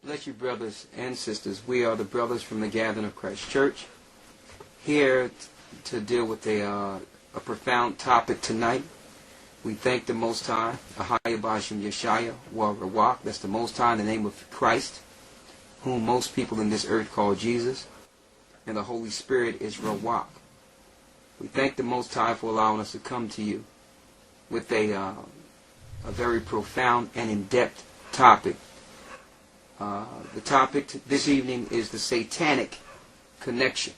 Bless you, brothers and sisters. We are the brothers from the Gathering of Christ Church, here to deal with a profound topic tonight. We thank the Most High, AHAYAH, Gocc. That's the Most High in the name of Christ, whom most people in this earth call Jesus, and the Holy Spirit is Gocc. We thank the Most High for allowing us to come to you with a very profound and in-depth topic. The topic this evening is the Satanic connection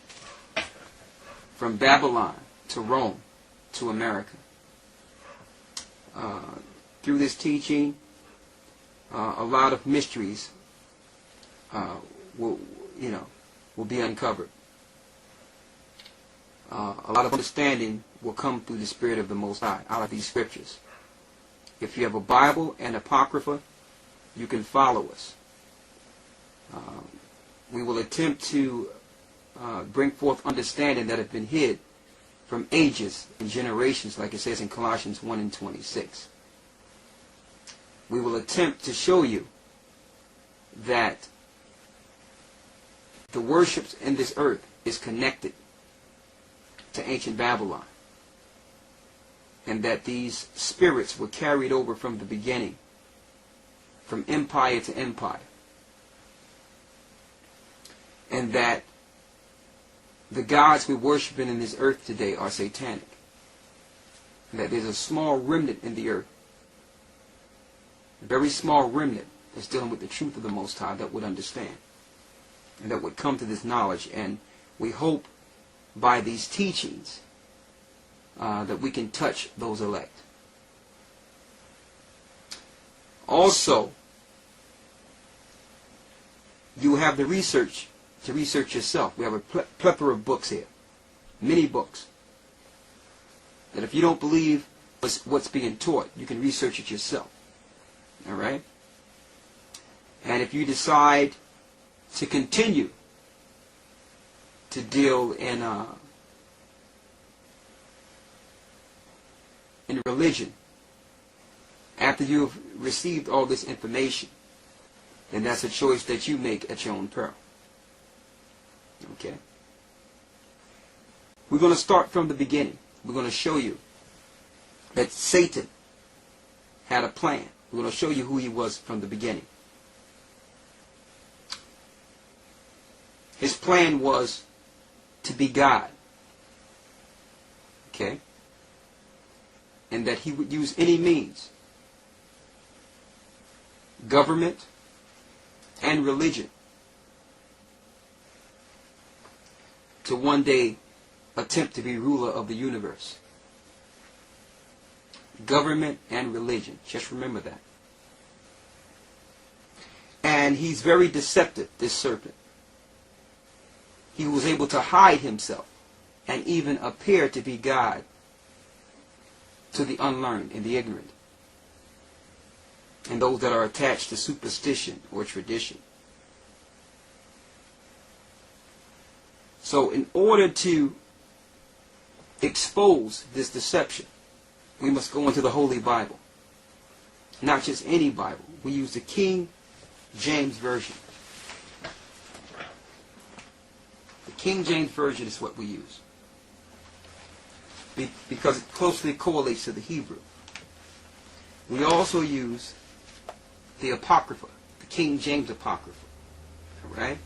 from Babylon to Rome to America. Through this teaching, a lot of mysteries will be uncovered. A lot of understanding will come through the Spirit of the Most High out of these scriptures. If you have a Bible and Apocrypha, you can follow us. We will attempt to bring forth understanding that have been hid from ages and generations, like it says in Colossians 1 and 26. We will attempt to show you that the worship in this earth is connected to ancient Babylon, and that these spirits were carried over from the beginning, from empire to empire, and that the gods we're worshiping in this earth today are satanic, and that there's a small remnant in the earth, a very small remnant that's dealing with the truth of the Most High, that would understand and that would come to this knowledge. And we hope by these teachings that we can touch those elect. Also, you have the research to research yourself. We have a plethora of books here, many books, that if you don't believe what's being taught, you can research it yourself. All right? And if you decide to continue to deal in religion after you've received all this information, then that's a choice that you make at your own peril. Okay? We're going to start from the beginning. We're going to show you that Satan had a plan. We're going to show you who he was from the beginning. His plan was to be God. Okay? And that he would use any means, government and religion, to one day attempt to be ruler of the universe. Government and religion. Just remember that. And he's very deceptive, this serpent. He was able to hide himself and even appear to be God to the unlearned and the ignorant, and those that are attached to superstition or tradition. So in order to expose this deception, we must go into the Holy Bible. Not just any Bible. We use the King James Version. The King James Version is what we use, because it closely correlates to the Hebrew. We also use the Apocrypha, the King James Apocrypha. Alright?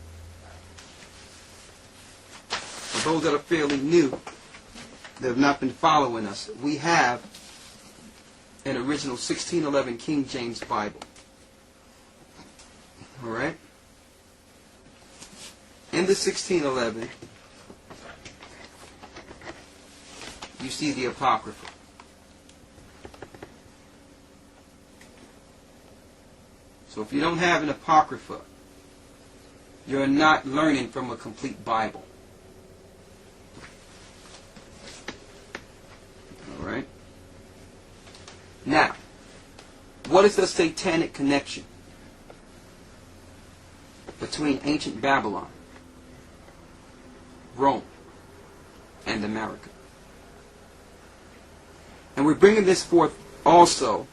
For those that are fairly new, that have not been following us, we have an original 1611 King James Bible. Alright? In the 1611, you see the Apocrypha. So if you don't have an Apocrypha, you're not learning from a complete Bible. Alright? Now, what is the satanic connection between ancient Babylon, Rome, and America? And we're bringing this forth also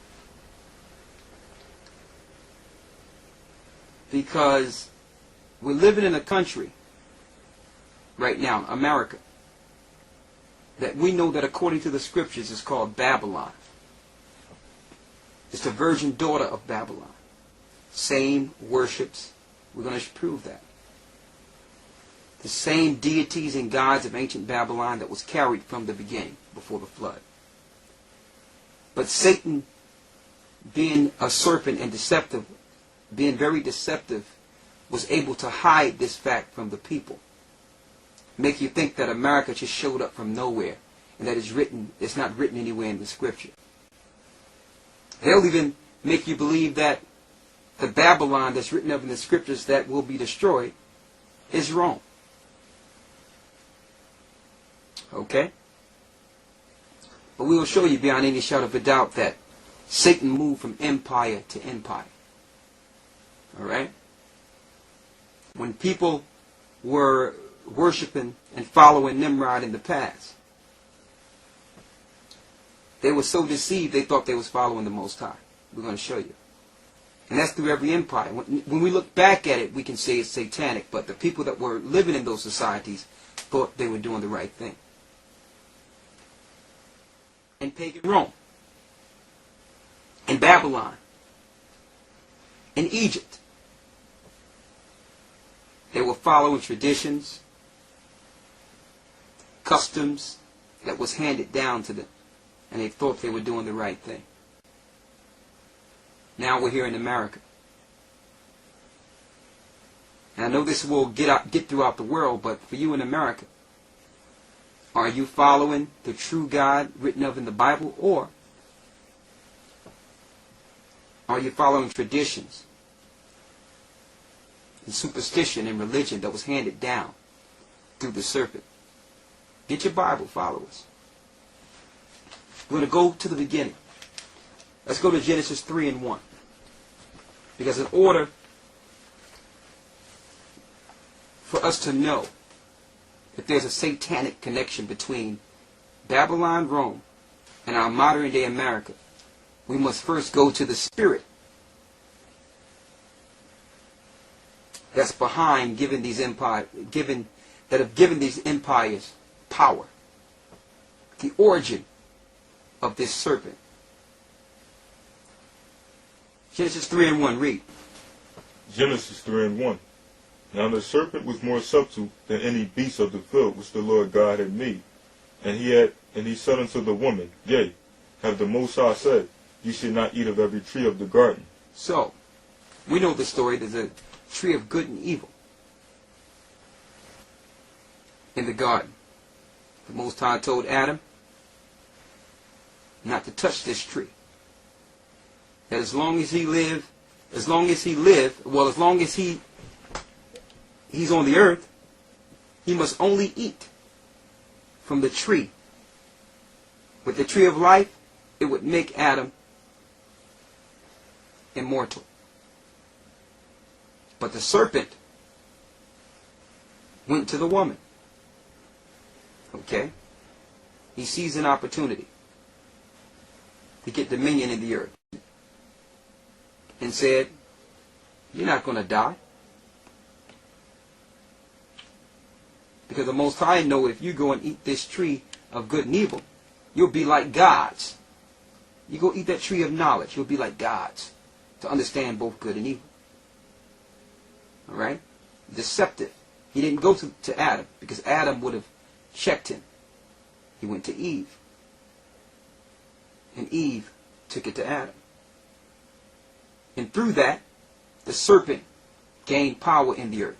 Because we're living in a country right now, America, that we know that according to the scriptures is called Babylon. It's the virgin daughter of Babylon. Same worships. We're going to prove that. The same deities and gods of ancient Babylon that was carried from the beginning, before the flood. But Satan, being a serpent and deceptive, being very deceptive, was able to hide this fact from the people. Make you think that America just showed up from nowhere and that it's not written anywhere in the scripture. They'll even make you believe that the Babylon that's written up in the scriptures that will be destroyed is Rome. Okay? But we will show you beyond any shadow of a doubt that Satan moved from empire to empire. Alright? When people were worshiping and following Nimrod in the past, they were so deceived they thought they was following the Most High. We're going to show you. And that's through every empire. When we look back at it, we can say it's satanic, but the people that were living in those societies thought they were doing the right thing. In pagan Rome, in Babylon, in Egypt, they were following traditions, customs that was handed down to them, and they thought they were doing the right thing. Now we're here in America. And I know this will get throughout the world, but for you in America, are you following the true God written of in the Bible, or are you following traditions and superstition and religion that was handed down through the serpent? Get your Bible, followers. We're going to go to the beginning. Let's go to Genesis 3:1. Because in order for us to know that there's a satanic connection between Babylon, Rome, and our modern day America, we must first go to the spirit that's behind giving these empires, that have given these empires power. The origin of this serpent. Genesis 3:1, read. Genesis 3:1. Now the serpent was more subtle than any beast of the field which the Lord God had made. And he said unto the woman, Yea, have the Most High said, Ye should not eat of every tree of the garden. So, we know the story. There's a tree of good and evil in the garden. The Most High told Adam not to touch this tree. That as long as he's on the earth, he must only eat from the tree. With the tree of life, it would make Adam immortal. But the serpent went to the woman. Okay? He sees an opportunity to get dominion in the earth. And said, you're not going to die. Because the Most High know if you go and eat this tree of good and evil, you'll be like gods. You go eat that tree of knowledge, you'll be like gods. To understand both good and evil. Alright? Deceptive. He didn't go to Adam, because Adam would have checked him. He went to Eve. And Eve took it to Adam. And through that, the serpent gained power in the earth.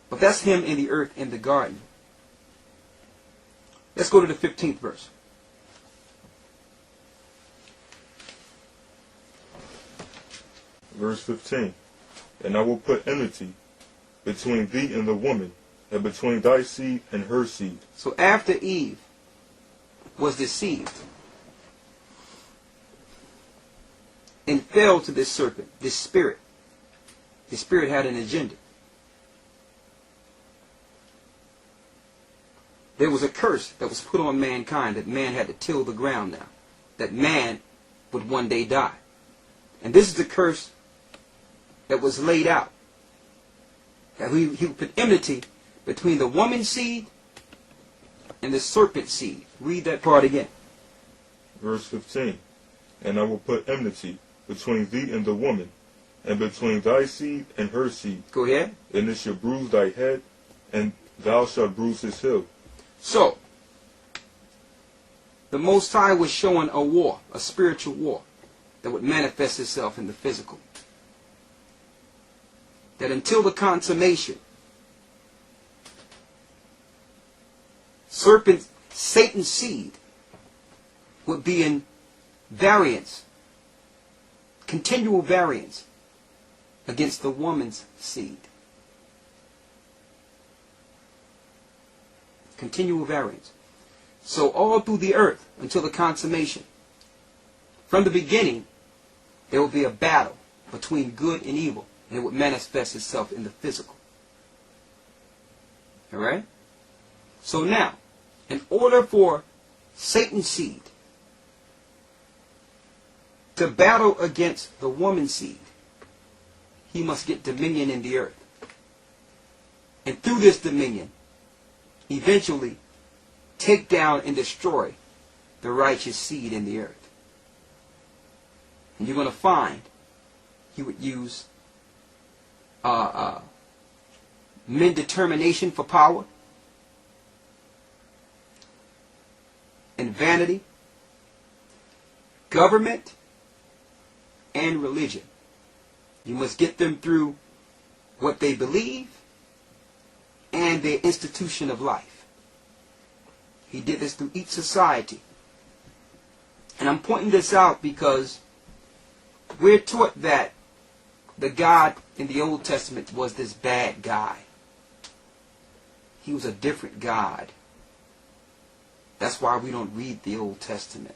But that's him in the earth in the garden. Let's go to the 15th verse. Verse 15. And I will put enmity between thee and the woman, and between thy seed and her seed. So after Eve was deceived and fell to this serpent, this spirit, the spirit had an agenda. There was a curse that was put on mankind, that man had to till the ground now, that man would one day die. And this is the curse that was laid out. That he would put enmity between the woman's seed and the serpent's seed. Read that part again. Verse 15. And I will put enmity between thee and the woman, and between thy seed and her seed. Go ahead. And it shall bruise thy head, and thou shalt bruise his heel. So, the Most High was showing a war, a spiritual war, that would manifest itself in the physical. That until the consummation, Satan's seed would be in variance, continual variance, against the woman's seed. Continual variance. So all through the earth, until the consummation, from the beginning, there will be a battle between good and evil, and it would manifest itself in the physical. Alright? So now, in order for Satan's seed to battle against the woman's seed, he must get dominion in the earth. And through this dominion, eventually take down and destroy the righteous seed in the earth. And you're going to find he would use men determination for power, and vanity, government, and religion. You must get them through what they believe and their institution of life. He did this through each society. And I'm pointing this out because we're taught that the God in the Old Testament was this bad guy. He was a different God. That's why we don't read the Old Testament.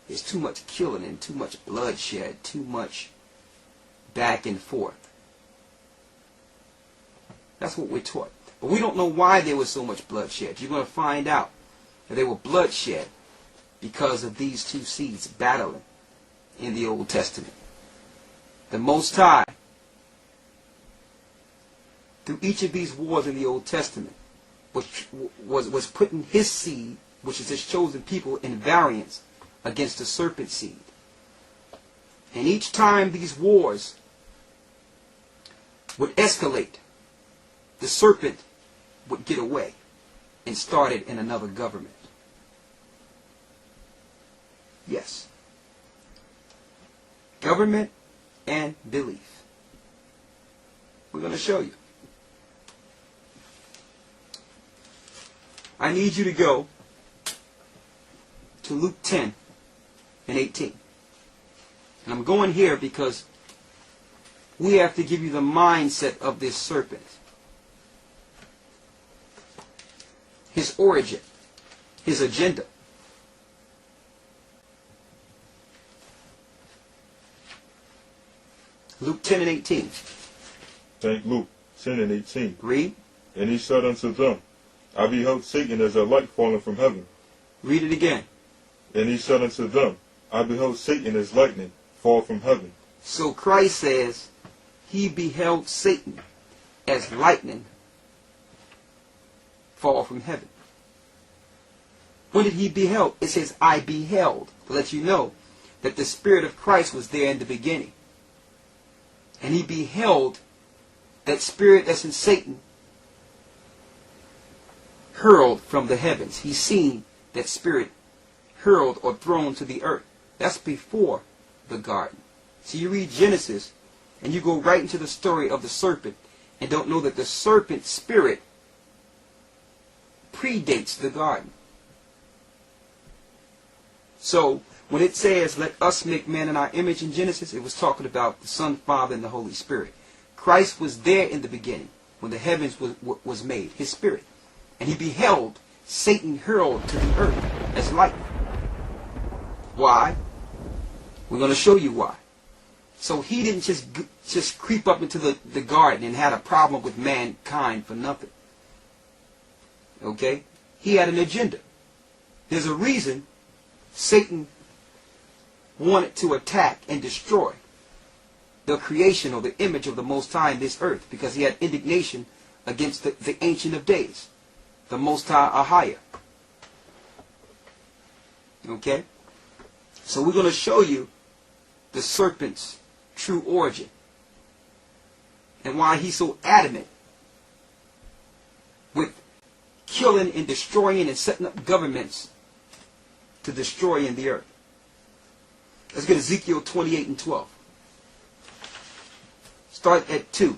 There's too much killing and too much bloodshed, too much back and forth. That's what we're taught. But we don't know why there was so much bloodshed. You're going to find out that there were bloodshed because of these two seeds battling in the Old Testament. The Most High, through each of these wars in the Old Testament, was putting his seed, which is his chosen people, in variance against the serpent seed. And each time these wars would escalate, the serpent would get away and started in another government. Yes. Government and belief. We're going to show you. I need you to go to Luke 10 and 18. And I'm going here because we have to give you the mindset of this serpent. His origin. His agenda. Luke 10 and 18. St. Luke 10 and 18. Read. And he said unto them, I beheld Satan as a light falling from heaven. Read it again. And he said unto them, I beheld Satan as lightning fall from heaven. So Christ says he beheld Satan as lightning fall from heaven. When did he beheld? It says, I beheld, to let you know that the Spirit of Christ was there in the beginning. And he beheld that spirit that's in Satan hurled from the heavens. He's seen that spirit hurled or thrown to the earth. That's before the garden. So you read Genesis and you go right into the story of the serpent and don't know that the serpent spirit predates the garden. So when it says, let us make man in our image in Genesis, it was talking about the Son, Father, and the Holy Spirit. Christ was there in the beginning when the heavens was made, his spirit. And he beheld Satan hurled to the earth as lightning. Why? We're going to show you why. So he didn't just creep up into the garden and had a problem with mankind for nothing. Okay? He had an agenda. There's a reason Satan wanted to attack and destroy the creation or the image of the Most High in this earth, because he had indignation against the Ancient of Days, the Most High AHAYAH. Okay? So we're going to show you the serpent's true origin and why he's so adamant with killing and destroying and setting up governments to destroy in the earth. Let's get Ezekiel 28 and 12. Start at 2.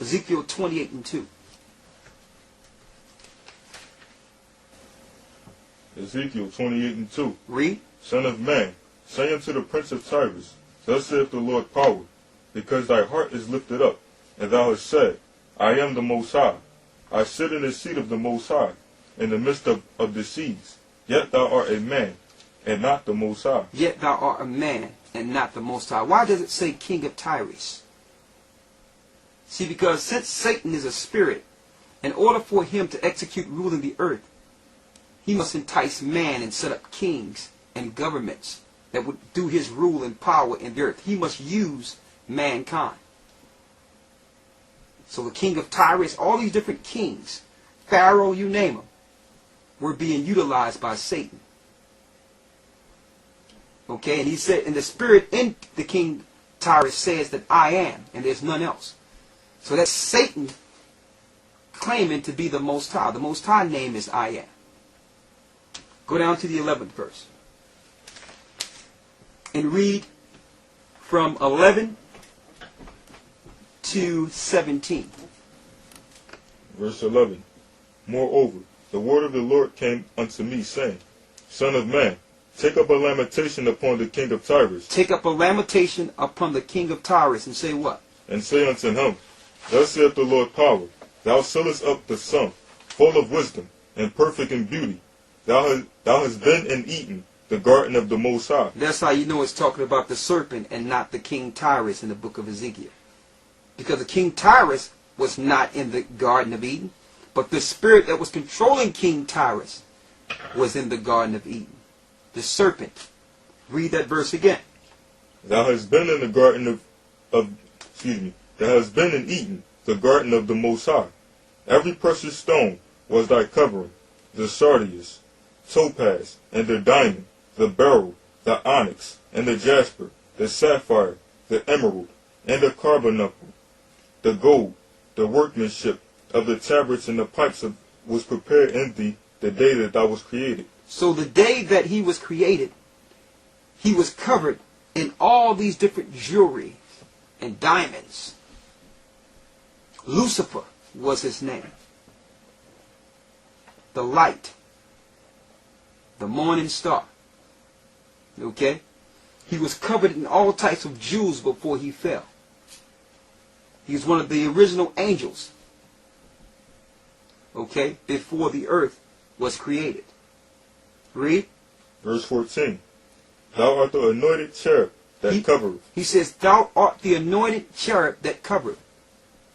Ezekiel 28 and 2. Ezekiel 28 and 2. Read. Son of man, say unto the prince of Tyrus, thus saith the Lord power, because thy heart is lifted up, and thou hast said, I am the Most High. I sit in the seat of the Most High, in the midst of the seas. Yet thou art a man, and not the Most High. Yet thou art a man, and not the Most High. Why does it say king of Tyrus? See, because since Satan is a spirit, in order for him to execute rule in the earth, he must entice man and set up kings and governments that would do his rule and power in the earth. He must use mankind. So the king of Tyrus, all these different kings, Pharaoh, you name them, were being utilized by Satan. Okay, and he said, and the spirit in the king Tyrus says that I am, and there's none else. So that's Satan claiming to be the Most High. The Most High name is I am. Go down to the 11th verse. And read from 11 to 17. Verse 11. Moreover, the word of the Lord came unto me, saying, Son of man, take up a lamentation upon the king of Tyrus. Take up a lamentation upon the king of Tyrus, and say what? And say unto him, Thus saith the Lord power, Thou sealest up the sum, full of wisdom, and perfect in beauty. Thou hast been and eaten the garden of the Most High. That's how you know it's talking about the serpent and not the king Tyrus in the book of Ezekiel. Because the king Tyrus was not in the Garden of Eden, but the spirit that was controlling King Tyrus was in the Garden of Eden. The serpent. Read that verse again. Thou hast been in the garden thou hast been and eaten the garden of the Most High. Every precious stone was thy covering, the sardius, topaz, and the diamond, the beryl, the onyx, and the jasper, the sapphire, the emerald, and the carbuncle, the gold, the workmanship of the tabrets and the pipes was prepared in thee the day that thou was created. So the day that he was created, he was covered in all these different jewelry and diamonds. Lucifer was his name. The light. The morning star. Okay? He was covered in all types of jewels before he fell. He was one of the original angels. Okay? Before the earth was created. Read. Verse 14. Thou art the anointed cherub that covereth. He says, Thou art the anointed cherub that covereth.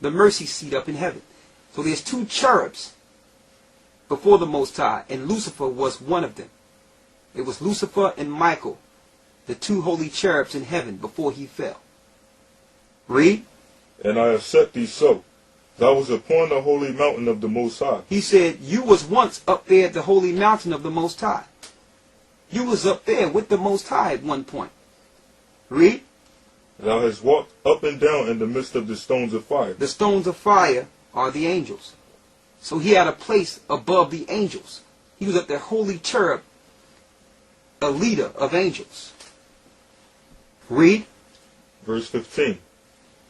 The mercy seat up in heaven. So there's two cherubs before the Most High, and Lucifer was one of them. It was Lucifer and Michael, the two holy cherubs in heaven before he fell. Read. And I have set thee so. Thou was upon the holy mountain of the Most High. He said, you was once up there at the holy mountain of the Most High. You was up there with the Most High at one point. Read. Thou hast walked up and down in the midst of the stones of fire. The stones of fire are the angels. So he had a place above the angels. He was at the holy cherub, a leader of angels. Read. Verse 15.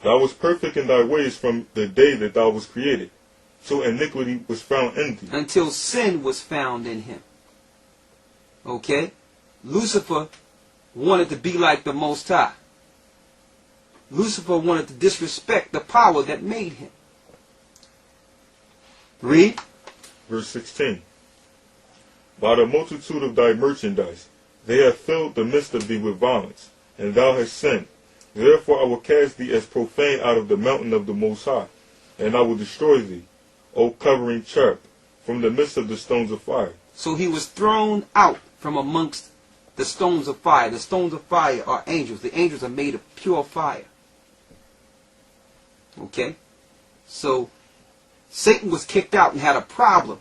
Thou wast perfect in thy ways from the day that thou was created, till iniquity was found in thee. Until sin was found in him. Okay? Lucifer wanted to be like the Most High. Lucifer wanted to disrespect the power that made him. Read. Verse 16. By the multitude of thy merchandise, they have filled the midst of thee with violence, and thou hast sinned. Therefore I will cast thee as profane out of the mountain of the Most High, and I will destroy thee, O covering cherub, from the midst of the stones of fire. So he was thrown out from amongst the stones of fire. The stones of fire are angels. The angels are made of pure fire. Okay? So, Satan was kicked out and had a problem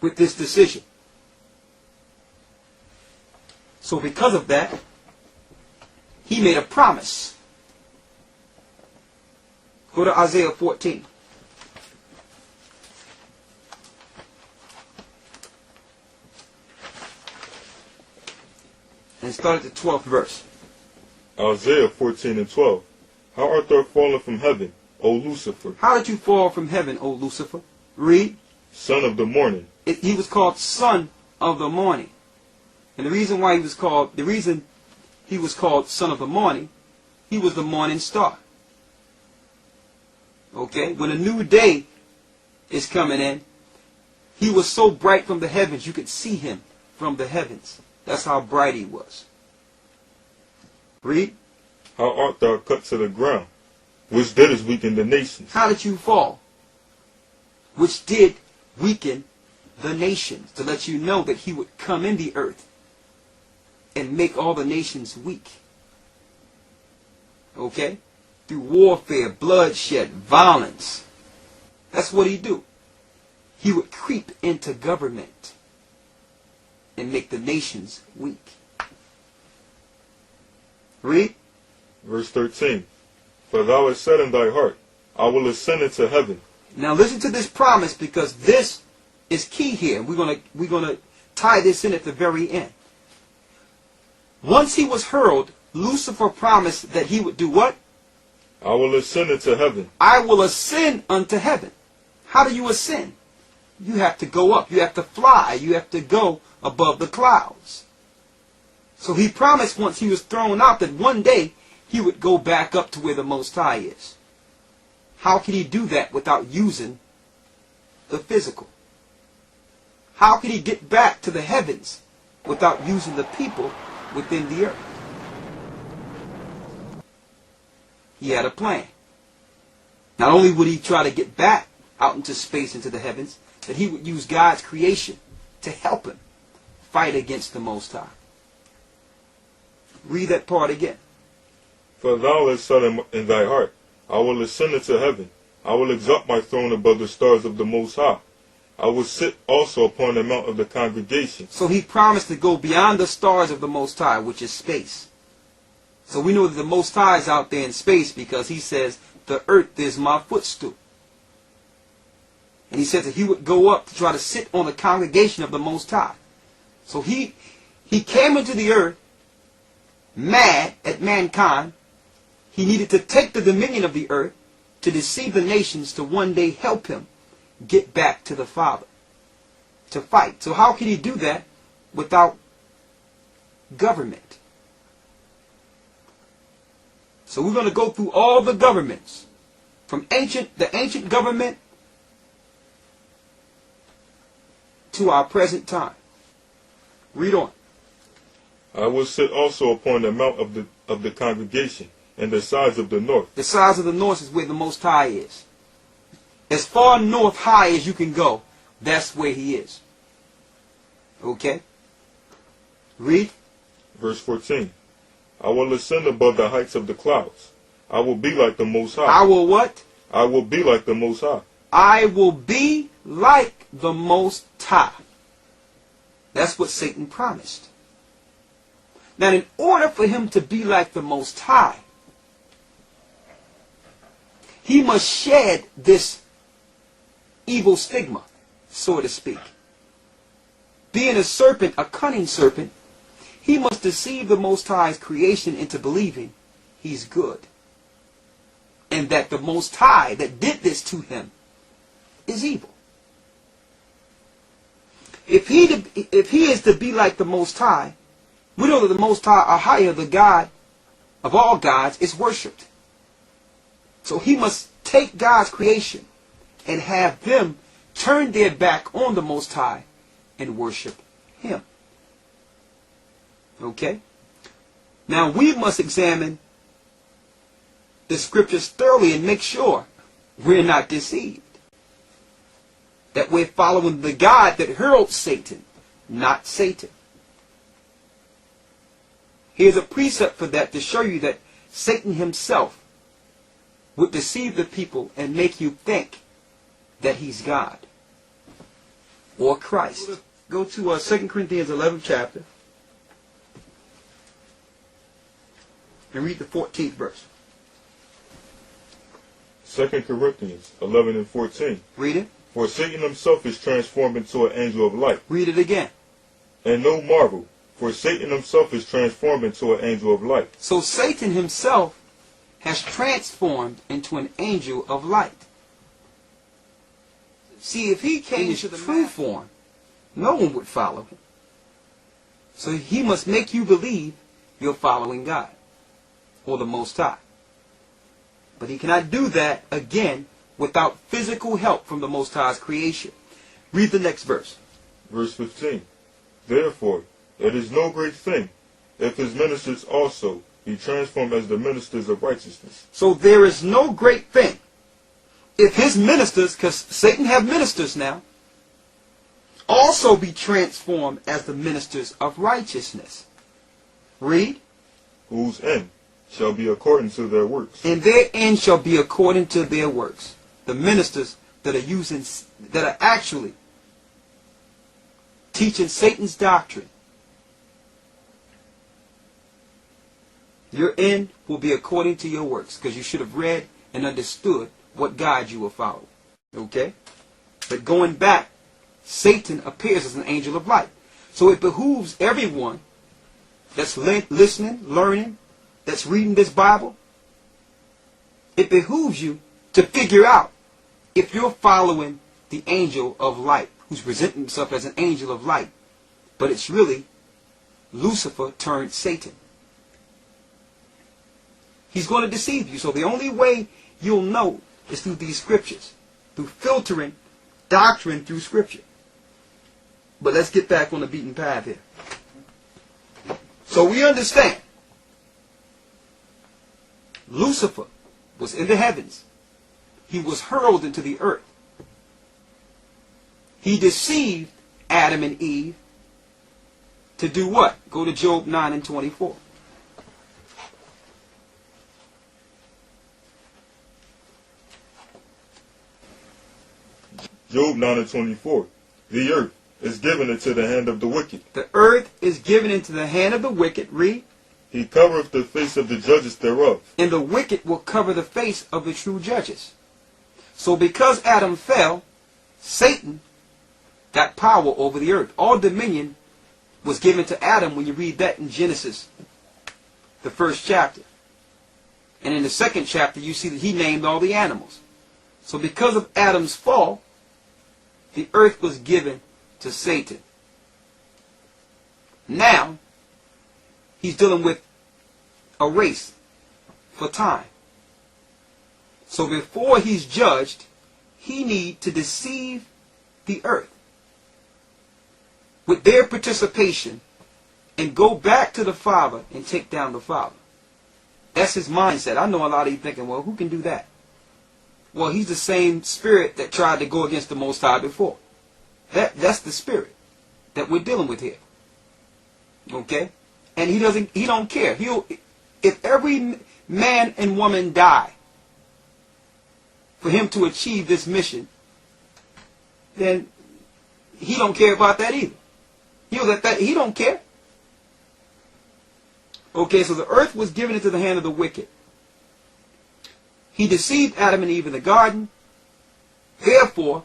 with this decision. So because of that, he made a promise. Go to Isaiah 14. And start at the 12th verse. Isaiah 14 and 12. How art thou fallen from heaven, O Lucifer? How did you fall from heaven, O Lucifer? Read. Son of the morning. He was called son of the morning. And the reason he was called son of the morning, he was the morning star. Okay? When a new day is coming in, he was so bright from the heavens, you could see him from the heavens. That's how bright he was. Read. How art thou cut to the ground, which didst weaken the nations? How did you fall? Which did weaken the nations, to let you know that he would come in the earth and make all the nations weak. Okay? Through warfare, bloodshed, violence. That's what he'd do. He would creep into government and make the nations weak. Read. Verse 13. For thou hast said in thy heart, I will ascend into heaven. Now listen to this promise, because this is key here. We're gonna tie this in at the very end. Once he was hurled, Lucifer promised that he would do what? I will ascend into heaven. I will ascend unto heaven. How do you ascend? You have to go up. You have to fly. You have to go above the clouds. So he promised once he was thrown out that one day he would go back up to where the Most High is. How can he do that without using the physical? How can he get back to the heavens without using the people within the earth? He had a plan. Not only would he try to get back out into space, into the heavens, but he would use God's creation to help him fight against the Most High. Read that part again. For thou hast said in thy heart, I will ascend into heaven. I will exalt my throne above the stars of the Most High. I will sit also upon the mount of the congregation. So he promised to go beyond the stars of the Most High, which is space. So we know that the Most High is out there in space, because he says, the earth is my footstool. And he says that he would go up to try to sit on the congregation of the Most High. So he came into the earth mad at mankind. He needed to take the dominion of the earth to deceive the nations, to one day help him get back to the Father, to fight. So how can he do that without government? So we're going to go through all the governments, from the ancient government to our present time. Read on. I will sit also upon the mount of the congregation, and the sides of the north. The sides of the north is where the Most High is. As far north high as you can go, that's where he is. Okay? Read. Verse 14. I will ascend above the heights of the clouds. I will be like the Most High. I will what? I will be like the Most High. I will be like the Most High. That's what Satan promised. Now, in order for him to be like the Most High, he must shed this evil stigma, so to speak. Being a serpent, a cunning serpent, he must deceive the Most High's creation into believing he's good. And that the Most High that did this to him is evil. If he is to be like the Most High, we know that the Most High, AHAYAH, the God of all gods, is worshipped. So he must take God's creation and have them turn their back on the Most High and worship him. Okay? Now we must examine the scriptures thoroughly and make sure we're not deceived. That we're following the God that hurled Satan, not Satan. Here's a precept for that, to show you that Satan himself would deceive the people and make you think that he's God or Christ. Go to 2 Corinthians 11th chapter and read the 14th verse. 2 Corinthians 11 and 14. Read it. For Satan himself is transformed into an angel of light. Read it again. And no marvel, for Satan himself is transformed into an angel of light. So Satan himself has transformed into an angel of light. See, if he came to the true form, no one would follow him. So he must make you believe you're following God or the Most High. But he cannot do that, again, without physical help from the Most High's creation. Read the next verse. Verse 15. Therefore, it is no great thing if his ministers also be transformed as the ministers of righteousness. So there is no great thing if his ministers, because Satan have ministers now, also be transformed as the ministers of righteousness. Read. Whose end shall be according to their works. And their end shall be according to their works. The ministers that are actually teaching Satan's doctrine, your end will be according to your works, because you should have read and understood what God you were following. Okay? But going back, Satan appears as an angel of light. So it behooves everyone that's listening, learning, that's reading this Bible, it behooves you to figure out if you're following the angel of light, who's presenting himself as an angel of light, but it's really Lucifer turned Satan. He's going to deceive you. So the only way you'll know is through these scriptures, through filtering doctrine through scripture. But let's get back on the beaten path here. So we understand Lucifer was in the heavens. He was hurled into the earth. He deceived Adam and Eve to do what? Go to Job 9 and 24. Job 9 and 24. The earth is given into the hand of the wicked. The earth is given into the hand of the wicked. Read. He covereth the face of the judges thereof. And the wicked will cover the face of the true judges. So because Adam fell, Satan got power over the earth. All dominion was given to Adam when you read that in Genesis, the first chapter. And in the second chapter you see that he named all the animals. So because of Adam's fall, the earth was given to Satan. Now, he's dealing with a race for time. So before he's judged, he needs to deceive the earth with their participation and go back to the Father and take down the Father. That's his mindset. I know a lot of you thinking, well, who can do that? Well, he's the same spirit that tried to go against the Most High before. That's the spirit that we're dealing with here. Okay? And he don't care. If every man and woman die for him to achieve this mission, then he don't care about that either. He don't care. Okay, so the earth was given into the hand of the wicked. He deceived Adam and Eve in the garden. Therefore,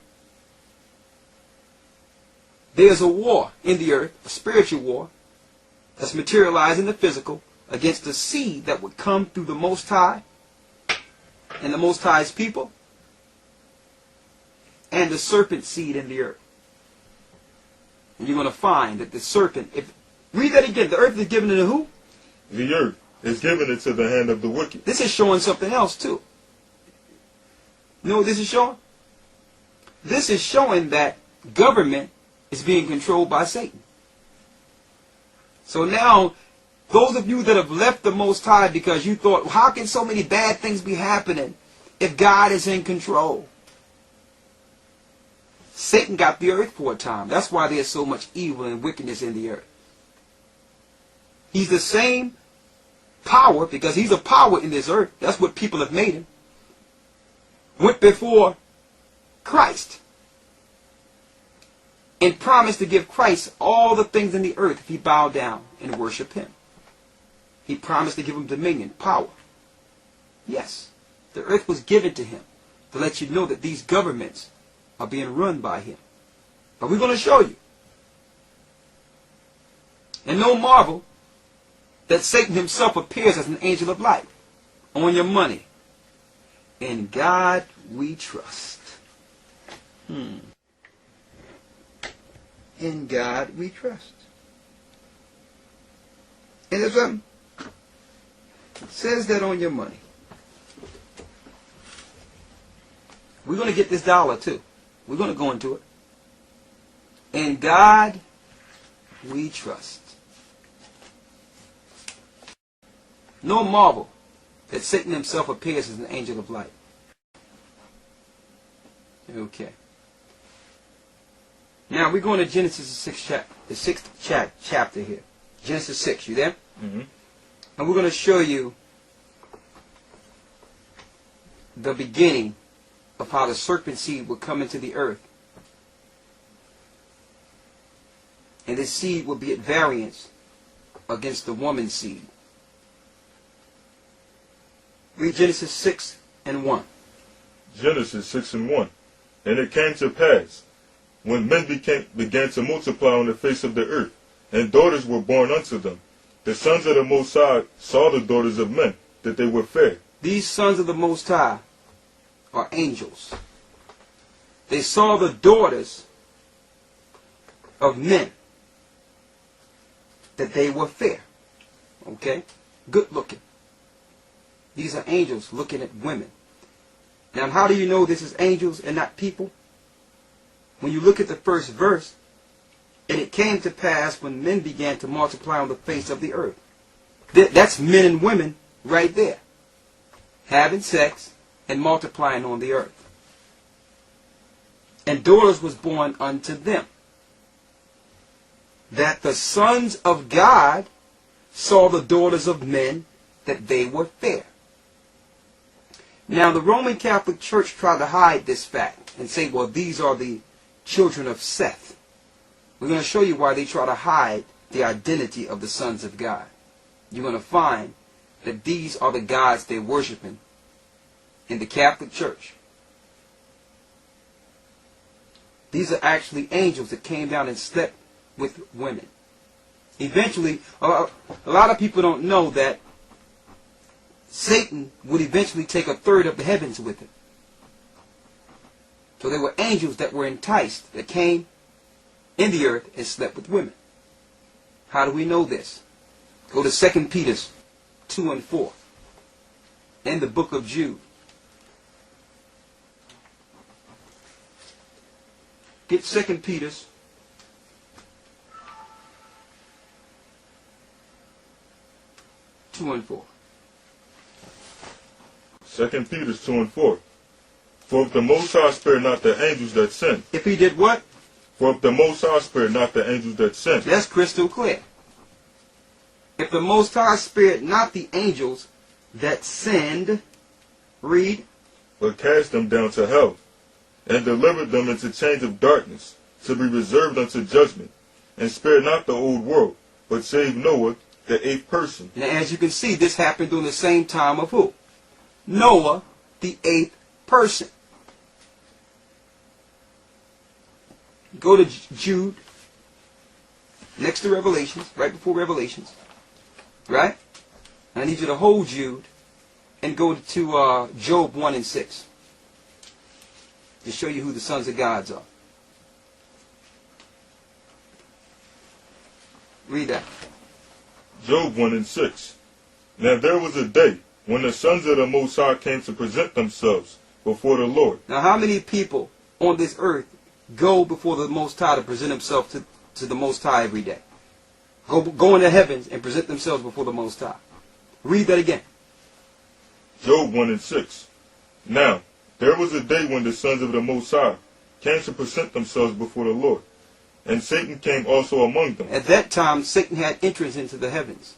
there's a war in the earth, a spiritual war, that's materialized in the physical against the seed that would come through the Most High and the Most High's people and the serpent seed in the earth. And you're going to find that the serpent, read that again, the earth is given to who? The earth is given into the hand of the wicked. This is showing something else too. You know what this is showing? This is showing that government is being controlled by Satan. So now, those of you that have left the Most High because you thought, how can so many bad things be happening if God is in control? Satan got the earth for a time. That's why there's so much evil and wickedness in the earth. He's the same power, because he's a power in this earth. That's what people have made him. went before Christ and promised to give Christ all the things in the earth if he bowed down and worshiped him. He promised to give him dominion, power. Yes, the earth was given to him to let you know that these governments are being run by him. But we're going to show you. And no marvel that Satan himself appears as an angel of light on your money. In God we trust. In God we trust. And there's something. It says that on your money. We're going to get this dollar too. We're going to go into it. In God we trust. No marvel that Satan himself appears as an angel of light. Okay. Now we're going to Genesis the sixth chapter here. Genesis 6, you there? Mm-hmm. And we're going to show you the beginning of how the serpent seed will come into the earth. And this seed will be at variance against the woman's seed. Read Genesis 6 and 1. Genesis 6 and 1. And it came to pass, when men began to multiply on the face of the earth, and daughters were born unto them, the sons of the Most High saw the daughters of men, that they were fair. These sons of the Most High are angels. They saw the daughters of men, that they were fair. Okay? Good looking. These are angels looking at women. Now, how do you know this is angels and not people? When you look at the first verse, and it came to pass when men began to multiply on the face of the earth. That's men and women right there. Having sex and multiplying on the earth. And daughters was born unto them. That the sons of God saw the daughters of men, that they were fair. Now the Roman Catholic Church tried to hide this fact and say, well, these are the children of Seth. We're going to show you why they try to hide the identity of the sons of God. You're going to find that these are the gods they're worshiping in the Catholic Church. These are actually angels that came down and slept with women. Eventually, a lot of people don't know that Satan would eventually take a third of the heavens with him. So there were angels that were enticed, that came in the earth and slept with women. How do we know this? Go to 2 Peter 2 and 4. In the book of Jude. Get 2 Peter 2 and 4. 2 Peter 2 and 4. For if the Most High spared not the angels that sinned. If he did what? For if the Most High spared not the angels that sinned. That's crystal clear. If the Most High spared not the angels that sinned, read. But cast them down to hell, and delivered them into chains of darkness, to be reserved unto judgment, and spared not the old world, but saved Noah, the 8th person. Now as you can see, this happened during the same time of who? Noah, the 8th person. Go to Jude, next to Revelations, right before Revelations. Right? And I need you to hold Jude and go to Job 1 and 6. To show you who the sons of God are. Read that. Job 1 and 6. Now there was a day when the sons of the Most High came to present themselves before the Lord. Now how many people on this earth go before the Most High to present themselves to the Most High every day? Go in the heavens and present themselves before the Most High. Read that again. Job 1 and 6. Now, there was a day when the sons of the Most High came to present themselves before the Lord, and Satan came also among them. At that time, Satan had entrance into the heavens.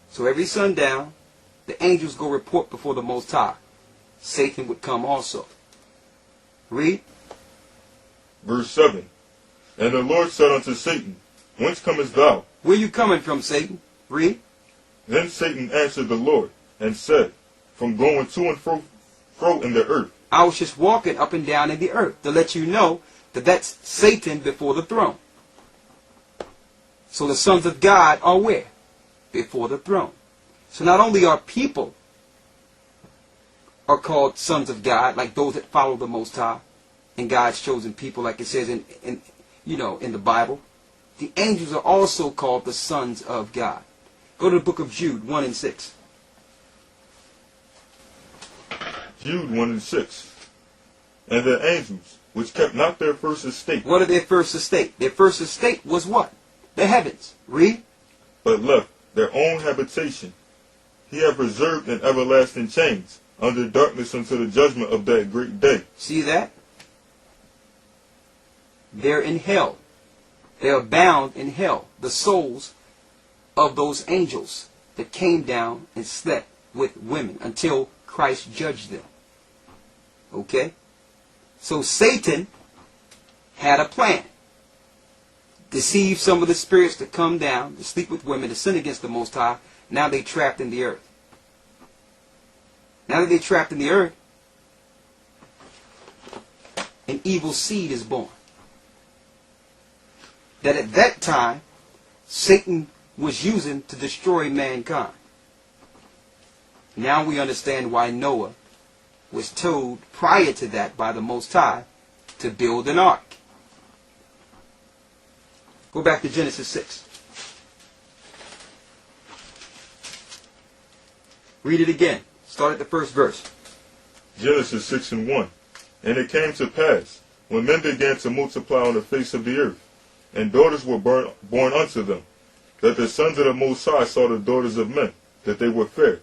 So every sundown, the angels go report before the Most High. Satan would come also. Read. Verse 7. And the Lord said unto Satan, Whence comest thou? Where you coming from, Satan? Read. Then Satan answered the Lord, and said, From going to and fro in the earth. I was just walking up and down in the earth to let you know that that's Satan before the throne. So the sons of God are where? Before the throne. So not only are people are called sons of God, like those that follow the Most High, and God's chosen people, like it says in the Bible, the angels are also called the sons of God. Go to the book of Jude 1 and 6. Jude 1 and 6. And the angels, which kept not their first estate. What are their first estate? Their first estate was what? The heavens. Read. But left their own habitation. He hath reserved in everlasting chains, under darkness unto the judgment of that great day. See that? They're in hell. They are bound in hell. The souls of those angels that came down and slept with women until Christ judged them. Okay? So Satan had a plan. Deceive some of the spirits to come down, to sleep with women, to sin against the Most High. Now they're trapped in the earth. Now that they're trapped in the earth, an evil seed is born. That at that time, Satan was using to destroy mankind. Now we understand why Noah was told prior to that by the Most High to build an ark. Go back to Genesis 6. Read it again. Start at the first verse. Genesis 6 and 1. And it came to pass, when men began to multiply on the face of the earth, and daughters were born unto them, that the sons of the Most High saw the daughters of men, that they were fair.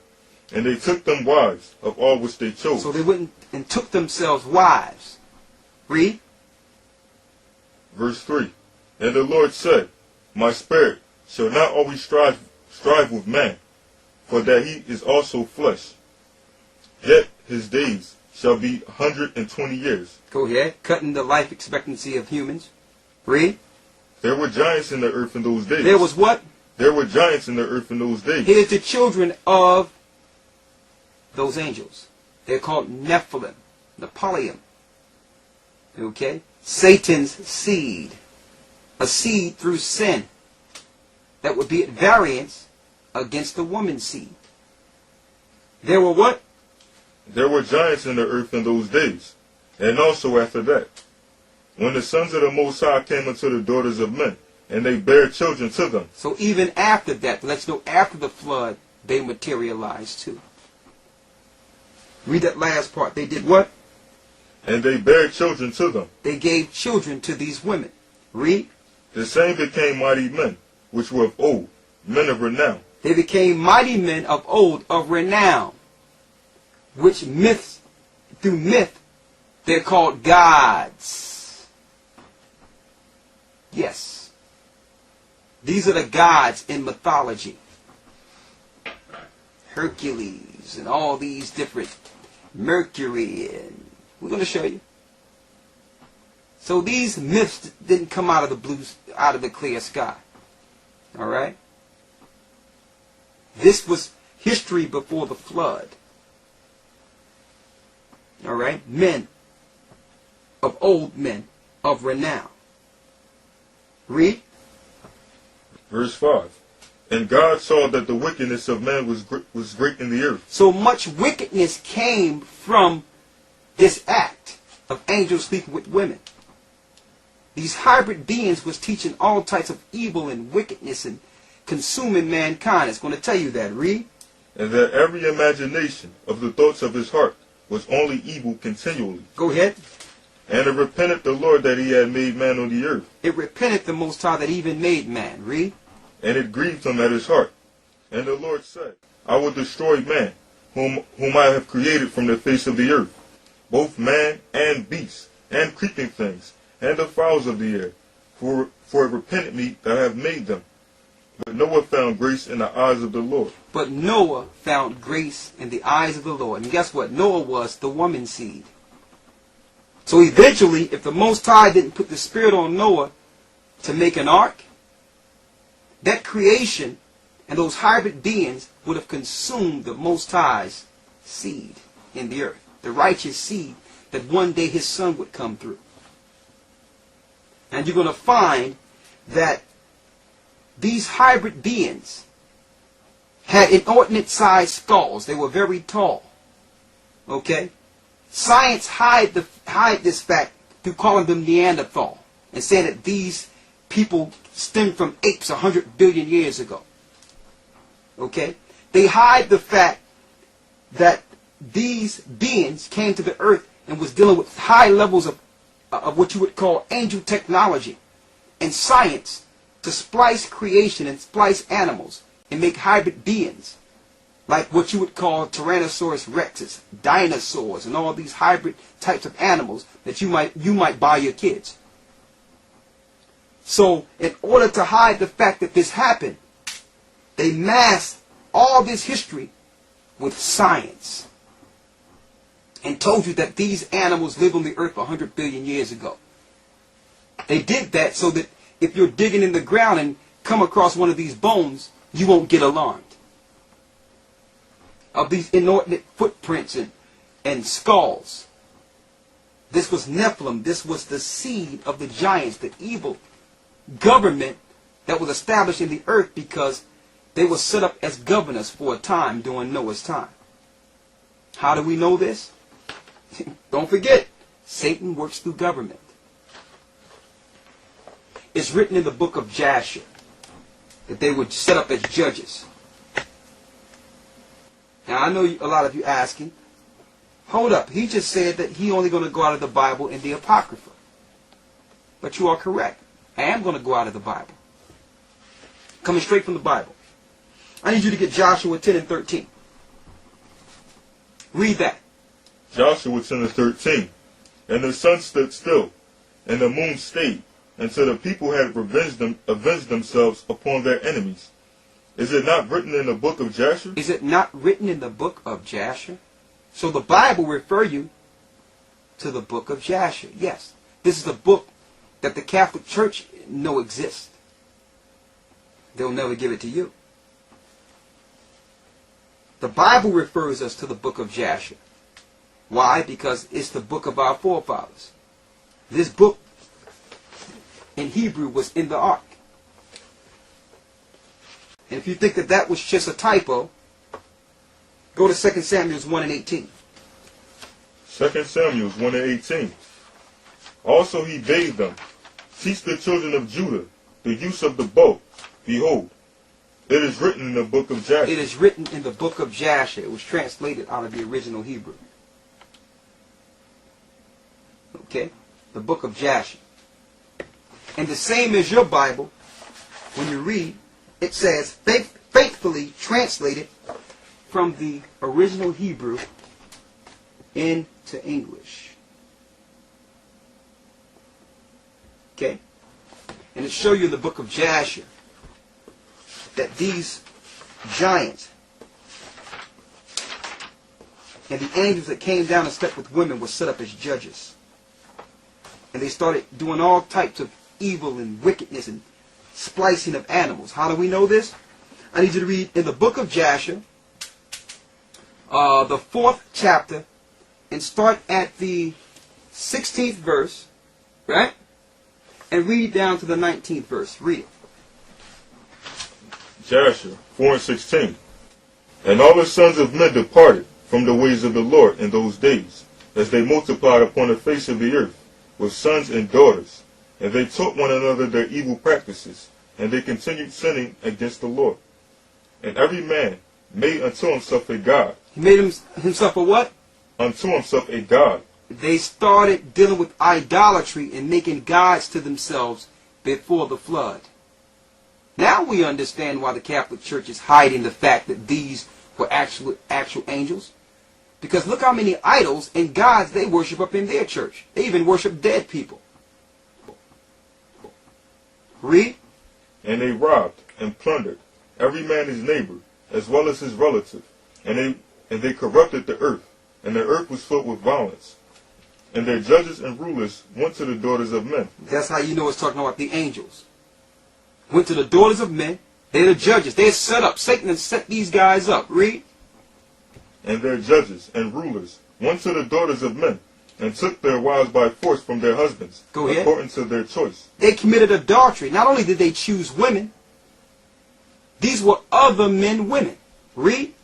And they took them wives of all which they chose. So they went and took themselves wives. Read. Verse 3. And the Lord said, My spirit shall not always strive with man, for that he is also flesh. Yet his days shall be 120 years. Go ahead. Cutting the life expectancy of humans. Read. There were giants in the earth in those days. There was what? There were giants in the earth in those days. Here's the children of those angels. They're called Nephilim, Nephilim. Okay? Satan's seed. A seed through sin that would be at variance against the woman's seed. There were what? There were giants in the earth in those days, and also after that, when the sons of the Most High came unto the daughters of men, and they bare children to them. So even after that, let's know after the flood, they materialized too. Read that last part. They did what? And they bare children to them. They gave children to these women. Read. The same became mighty men, which were of old, men of renown. They became mighty men of old, of renown, which through myth, they're called gods. Yes. These are the gods in mythology. Hercules and all these different, Mercury, and we're going to show you. So these myths didn't come out of the clear sky. All right? This was history before the flood. All right? Men of old men of renown. Read. Verse 5. And God saw that the wickedness of man was great in the earth. So much wickedness came from this act of angels sleeping with women. These hybrid beings was teaching all types of evil and wickedness and consuming mankind. It's going to tell you that. Read. And that every imagination of the thoughts of his heart was only evil continually. Go ahead. And it repented the Lord that he had made man on the earth. It repented the Most High that even made man. Read. And it grieved him at his heart. And the Lord said, I will destroy man, whom I have created from the face of the earth, both man and beast, and creeping things, and the fowls of the air, for it repented me that I have made them. But Noah found grace in the eyes of the Lord. But Noah found grace in the eyes of the Lord. And guess what? Noah was the woman's seed. So eventually, if the Most High didn't put the Spirit on Noah to make an ark, that creation and those hybrid beings would have consumed the Most High's seed in the earth. The righteous seed that one day his son would come through. And you're going to find that these hybrid beings had inordinate sized skulls. They were very tall. Okay? Science hide this fact through calling them Neanderthal and saying that these people stem from apes 100 billion years ago. Okay? They hide the fact that these beings came to the earth and was dealing with high levels of what you would call angel technology and science to splice creation and splice animals and make hybrid beings like what you would call Tyrannosaurus rexes, dinosaurs, and all these hybrid types of animals that you might buy your kids. So in order to hide the fact that this happened, they masked all this history with science and told you that these animals lived on the earth 100 billion years ago. They did that so that if you're digging in the ground and come across one of these bones, you won't get alarmed. Of these inordinate footprints and skulls. This was Nephilim. This was the seed of the giants, the evil government that was established in the earth because they were set up as governors for a time during Noah's time. How do we know this? Don't forget, Satan works through government. It's written in the book of Jasher that they would set up as judges. Now I know a lot of you asking, hold up, he just said that he only going to go out of the Bible in the Apocrypha. But you are correct. I am going to go out of the Bible. Coming straight from the Bible. I need you to get Joshua 10 and 13. Read that. Joshua 10 and 13. And the sun stood still, and the moon stayed, until the people had avenged themselves upon their enemies. Is it not written in the book of Jasher? Is it not written in the book of Jasher? So the Bible refer you to the book of Jasher. Yes. This is the book that the Catholic Church know exists. They'll never give it to you. The Bible refers us to the book of Jasher. Why? Because it's the book of our forefathers. This book in Hebrew was in the ark. And if you think that that was just a typo, go to 2 Samuel 1 and 18. 2 Samuel 1 and 18. Also he bade them, teach the children of Judah the use of the bow. Behold, it is written in the book of Jasher. It is written in the book of Jasher. It was translated out of the original Hebrew. Okay? The book of Jasher. And the same as your Bible, when you read, it says, faithfully translated from the original Hebrew into English. Okay? And it shows you in the book of Jasher that these giants and the angels that came down and slept with women were set up as judges. And they started doing all types of evil and wickedness and splicing of animals. How do we know this? I need you to read in the book of Jasher, the 4th chapter, and start at the 16th verse, right? And read down to the 19th verse. Read it. Jasher 4 and 16. And all the sons of men departed from the ways of the Lord in those days, as they multiplied upon the face of the earth, with sons and daughters. And they taught one another their evil practices, and they continued sinning against the Lord. And every man made unto himself a god. He made himself a what? Unto himself a god. They started dealing with idolatry and making gods to themselves before the flood. Now we understand why the Catholic Church is hiding the fact that these were actual angels. Because look how many idols and gods they worship up in their church. They even worship dead people. Read. And they robbed and plundered every man his neighbor, as well as his relative. And they corrupted the earth, and the earth was filled with violence. And their judges and rulers went to the daughters of men. That's how you know it's talking about the angels. Went to the daughters of men. They're the judges. They're set up. Satan has set these guys up. Read. And their judges and rulers went to the daughters of men, and took their wives by force from their husbands, Go ahead. according to their choice. They committed adultery. Not only did they choose women, these were other men women. Read.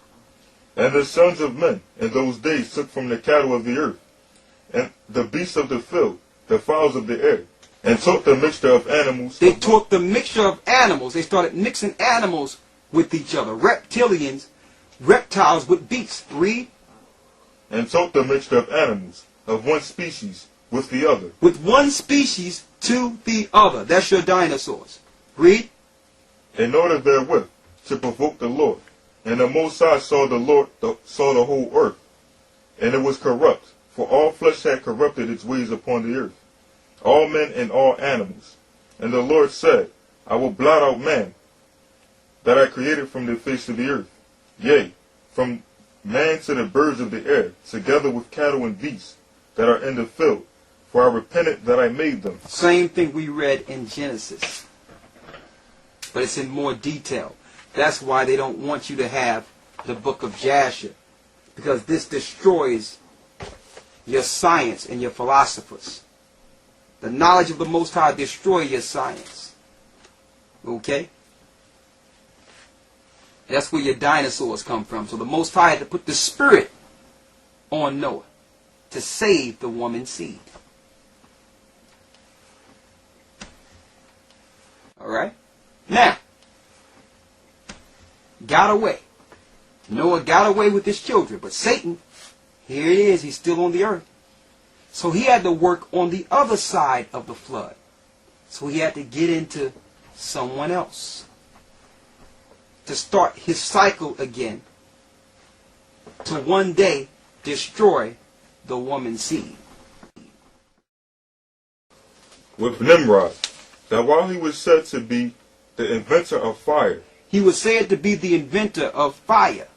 And the sons of men in those days took from the cattle of the earth, and the beasts of the field, the fowls of the air, and took the mixture of animals. They took the mixture of animals. They started mixing animals with each other. Reptilians, reptiles with beasts. Read. And took the mixture of animals of one species with the other. With one species to the other. That's your dinosaurs. Read. In order therewith to provoke the Lord. And the Most High saw saw the whole earth, and it was corrupt, for all flesh had corrupted its ways upon the earth, all men and all animals. And the Lord said, I will blot out man, that I created from the face of the earth, yea, from man to the birds of the air, together with cattle and beasts that are in the field, for I repented that I made them. Same thing we read in Genesis, but it's in more detail. That's why they don't want you to have the book of Jasher, because this destroys your science and your philosophers. The knowledge of the Most High destroys your science. Okay? That's where your dinosaurs come from. So the Most High had to put the spirit on Noah to save the woman's seed. Alright? Now, got away. Noah got away with his children. But Satan, here it is, he's still on the earth. So he had to work on the other side of the flood. So he had to get into someone else to start his cycle again, to one day destroy the woman's seed. With Nimrod, that while he was said to be the inventor of fire, he was said to be the inventor of fire.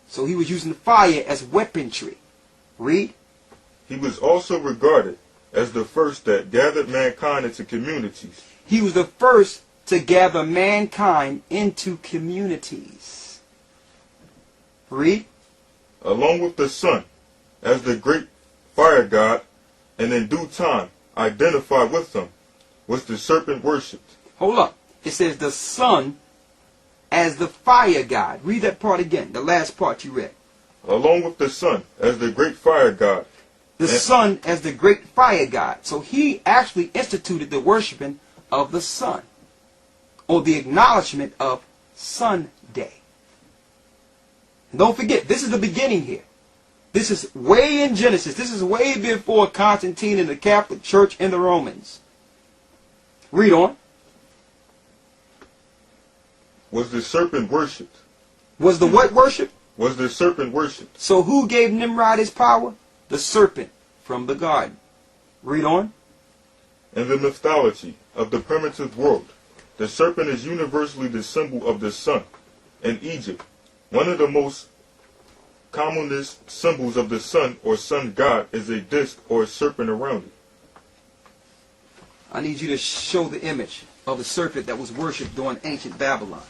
So he was using fire as weaponry. Read. He was also regarded as the first that gathered mankind into communities. He was the first to gather mankind into communities. Read. Along with the sun, as the great fire god, and in due time identified with them, was the serpent worshipped. Hold up. It says the sun as the fire god. Read that part again, the last part you read. Along with the sun, as the great fire god. The sun as the great fire god. So he actually instituted the worshiping of the sun, or the acknowledgement of Sunday. And don't forget, this is the beginning here. This is way in Genesis. This is way before Constantine and the Catholic Church and the Romans. Read on. Was the serpent worshipped? Was the what worshipped? Was the serpent worshipped? So who gave Nimrod his power? The serpent from the garden. Read on. In the mythology of the primitive world, the serpent is universally the symbol of the sun. In Egypt, one of the most commonest symbols of the sun or sun god is a disc or a serpent around it. I need you to show the image of the serpent that was worshipped during ancient Babylon.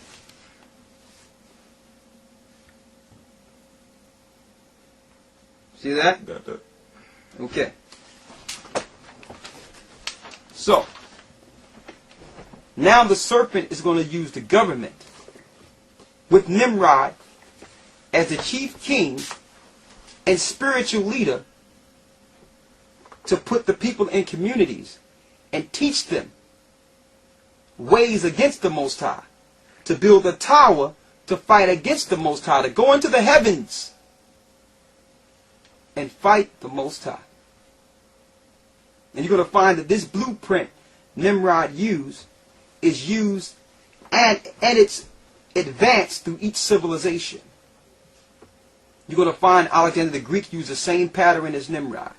See that? Got that. Okay. So, now the serpent is going to use the government with Nimrod as the chief king and spiritual leader to put the people in communities and teach them ways against the Most High, to build a tower to fight against the Most High, to go into the heavens and fight the Most High. And you're going to find that this blueprint Nimrod used is used and it's advanced through each civilization. You're going to find Alexander the Greek used the same pattern as Nimrod.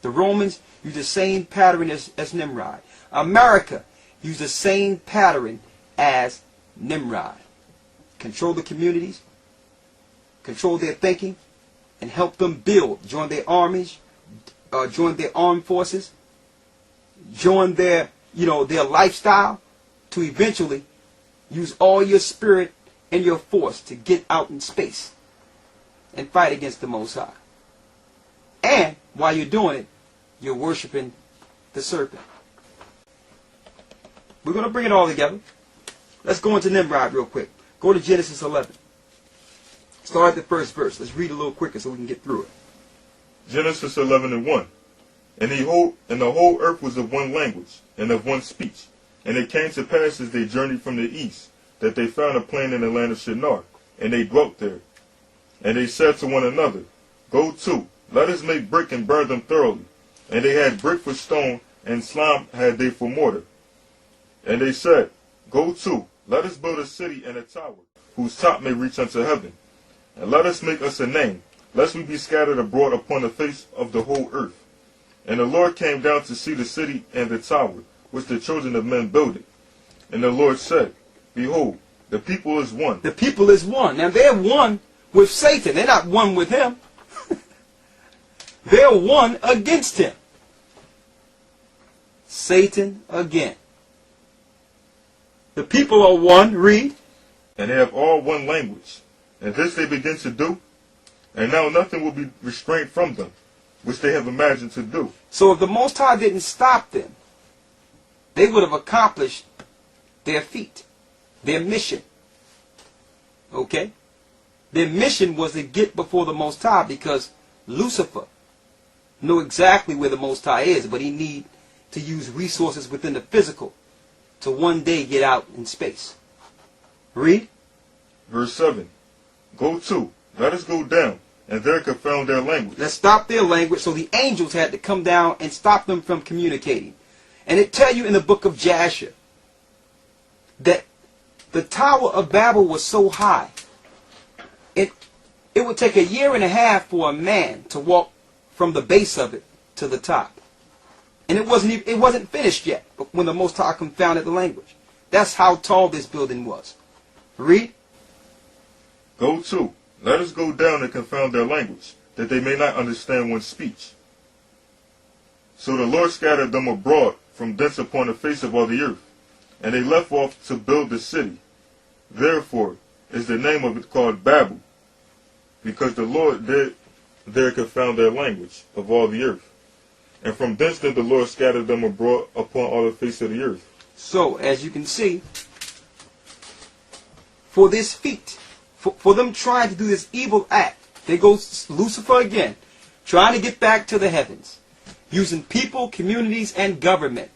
The Romans used the same pattern as Nimrod. America used the same pattern as Nimrod. Control the communities, control their thinking, and help them build, join their armies, join their armed forces, join their, their lifestyle, to eventually use all your spirit and your force to get out in space and fight against the Most High. And while you're doing it, you're worshiping the serpent. We're going to bring it all together. Let's go into Nimrod real quick. Go to Genesis 11. Start at the first verse. Let's read a little quicker so we can get through it. Genesis 11:1. And the whole earth was of one language and of one speech. And it came to pass as they journeyed from the east, that they found a plain in the land of Shinar, and they dwelt there. And they said to one another, Go to, let us make brick and burn them thoroughly. And they had brick for stone, and slime had they for mortar. And they said, Go to, let us build a city and a tower, whose top may reach unto heaven. And let us make us a name, lest we be scattered abroad upon the face of the whole earth. And the Lord came down to see the city and the tower, which the children of men builded. And the Lord said, Behold, the people is one. The people is one. Now they're one with Satan. They're not one with him. They're one against him. Satan again. The people are one, read. And they have all one language. And this they begin to do. And now nothing will be restrained from them, which they have imagined to do. So if the Most High didn't stop them, they would have accomplished their feat, their mission. Okay? Their mission was to get before the Most High, because Lucifer knew exactly where the Most High is, but he need to use resources within the physical to one day get out in space. Read. Verse 7. Go to, let us go down, and there confound their language. Let's stop their language. So the angels had to come down and stop them from communicating. And it tell you in the book of Jasher that the Tower of Babel was so high, it would take 1.5 years for a man to walk from the base of it to the top. And it wasn't finished yet when the Most High confounded the language. That's how tall this building was. Read. Go to, let us go down and confound their language, that they may not understand one's speech. So the Lord scattered them abroad from thence upon the face of all the earth, and they left off to build the city. Therefore is the name of it called Babel, because the Lord did there confound their language of all the earth. And from thence did the Lord scatter them abroad upon all the face of the earth. So, as you can see, for this feat, for them trying to do this evil act, there goes Lucifer again, trying to get back to the heavens, using people, communities, and government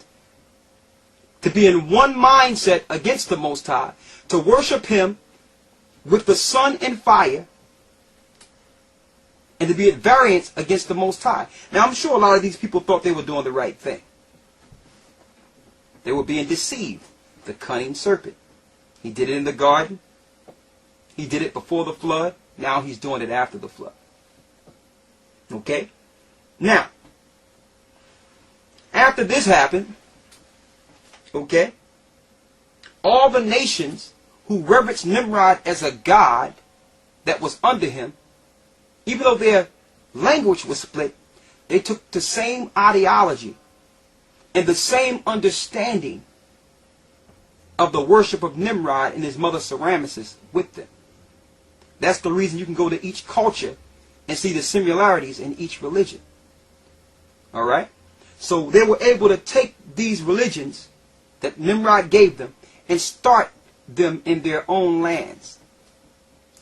to be in one mindset against the Most High, to worship him with the sun and fire, and to be at variance against the Most High. Now, I'm sure a lot of these people thought they were doing the right thing. They were being deceived. The cunning serpent. He did it in the garden. He did it before the flood. Now he's doing it after the flood. Okay? Now, after this happened, okay, all the nations who reverenced Nimrod as a god that was under him, even though their language was split, they took the same ideology and the same understanding of the worship of Nimrod and his mother Semiramis with them. That's the reason you can go to each culture and see the similarities in each religion. Alright? So they were able to take these religions that Nimrod gave them and start them in their own lands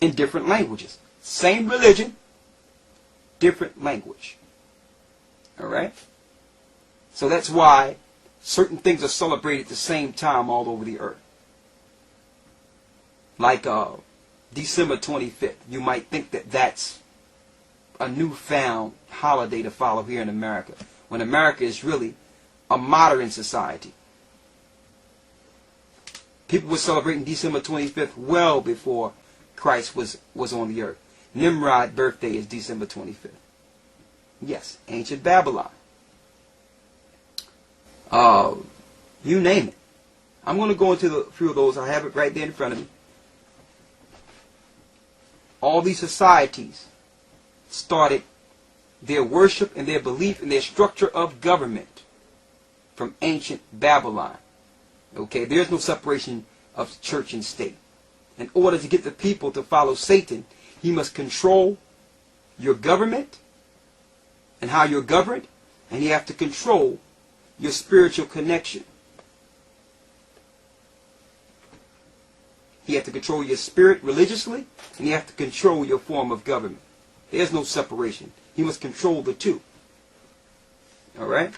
in different languages. Same religion, different language. Alright? So that's why certain things are celebrated at the same time all over the earth. Like December 25th. You might think that that's a newfound holiday to follow here in America, when America is really a modern society. People were celebrating December 25th well before Christ was on the earth. Nimrod's birthday is December 25th. Yes, ancient Babylon. You name it. I'm going to go into a few of those. I have it right there in front of me. All these societies started their worship and their belief and their structure of government from ancient Babylon. Okay, there's no separation of church and state. In order to get the people to follow Satan, he must control your government and how you're governed, and you have to control your spiritual connection. You have to control your spirit religiously, and you have to control your form of government. There's no separation. He must control the two. Alright?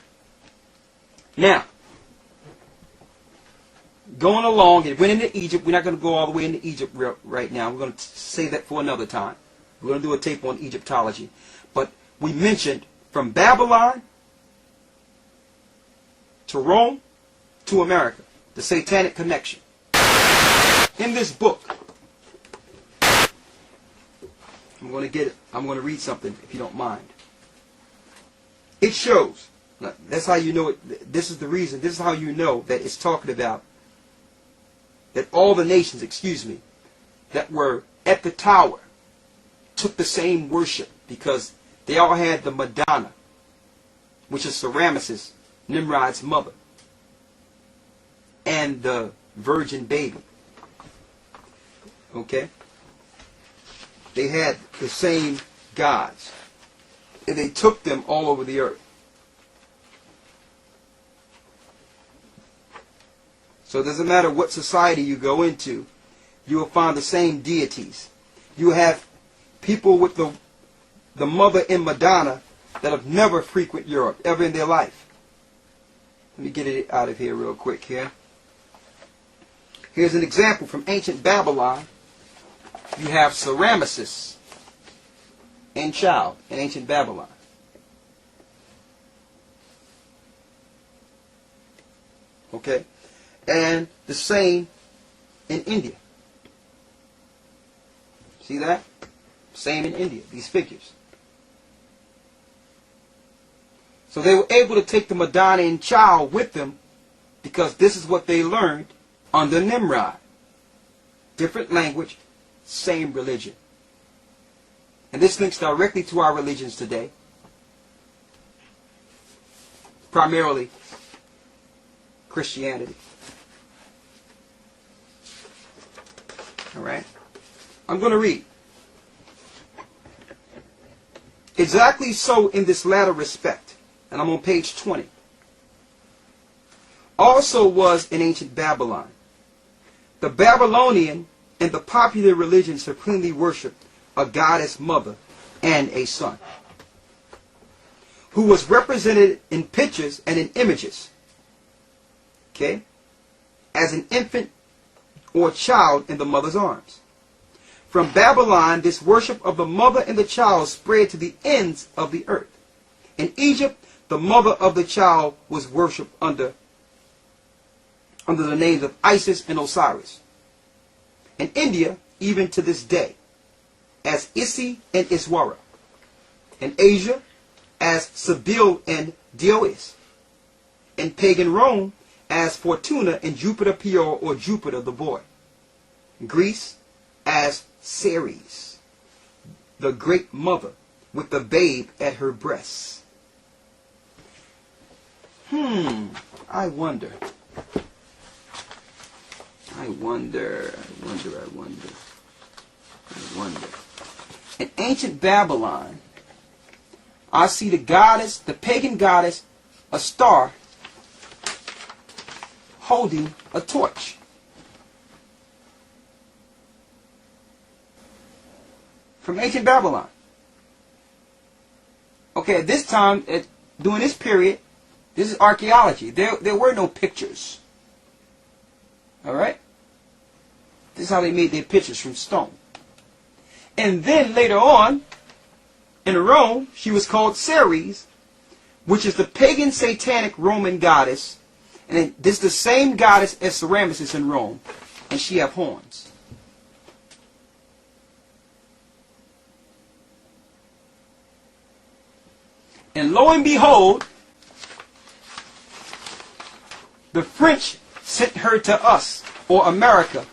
Now, going along, it went into Egypt. We're not going to go all the way into Egypt right now. We're going to say that for another time. We're going to do a tape on Egyptology. But we mentioned from Babylon to Rome to America, the Satanic connection. In this book, I'm going to read something if you don't mind. It shows, that's how you know it, this is the reason, this is how you know that it's talking about that all the nations, that were at the tower took the same worship, because they all had the Madonna, which is Semiramis, Nimrod's mother, and the virgin baby. Okay? They had the same gods, and they took them all over the earth. So it doesn't matter what society you go into, you will find the same deities. You have people with the mother in Madonna that have never frequented Europe, ever in their life. Let me get it out of here real quick here. Here's an example from ancient Babylon. You have Semiramis and child in ancient Babylon. Okay? And the same in India. See that? Same in India, these figures. So they were able to take the Madonna and child with them because this is what they learned under Nimrod. Different language, same religion. And this links directly to our religions today. Primarily Christianity. Alright? I'm going to read. Exactly so in this latter respect. And I'm on page 20. Also was in ancient Babylon. The Babylonian and the popular religion supremely worshipped a goddess mother and a son, who was represented in pictures and in images, okay, as an infant or child in the mother's arms. From Babylon, this worship of the mother and the child spread to the ends of the earth. In Egypt, the mother of the child was worshipped under the names of Isis and Osiris. In India, even to this day, as Isi and Iswara. In Asia, as Sibyl and Diois. In pagan Rome, as Fortuna and Jupiter Pior, or Jupiter the boy. In Greece, as Ceres, the great mother, with the babe at her breasts. I wonder. In ancient Babylon, I see the goddess, the pagan goddess, a star, holding a torch. From ancient Babylon. Okay, at this time, during this period, this is archaeology. There were no pictures. Alright? This is how they made their pictures, from stone. And then later on, in Rome, she was called Ceres, which is the pagan satanic Roman goddess. And this is the same goddess as Semiramis in Rome. And she have horns. And lo and behold, the French sent her to us, or America,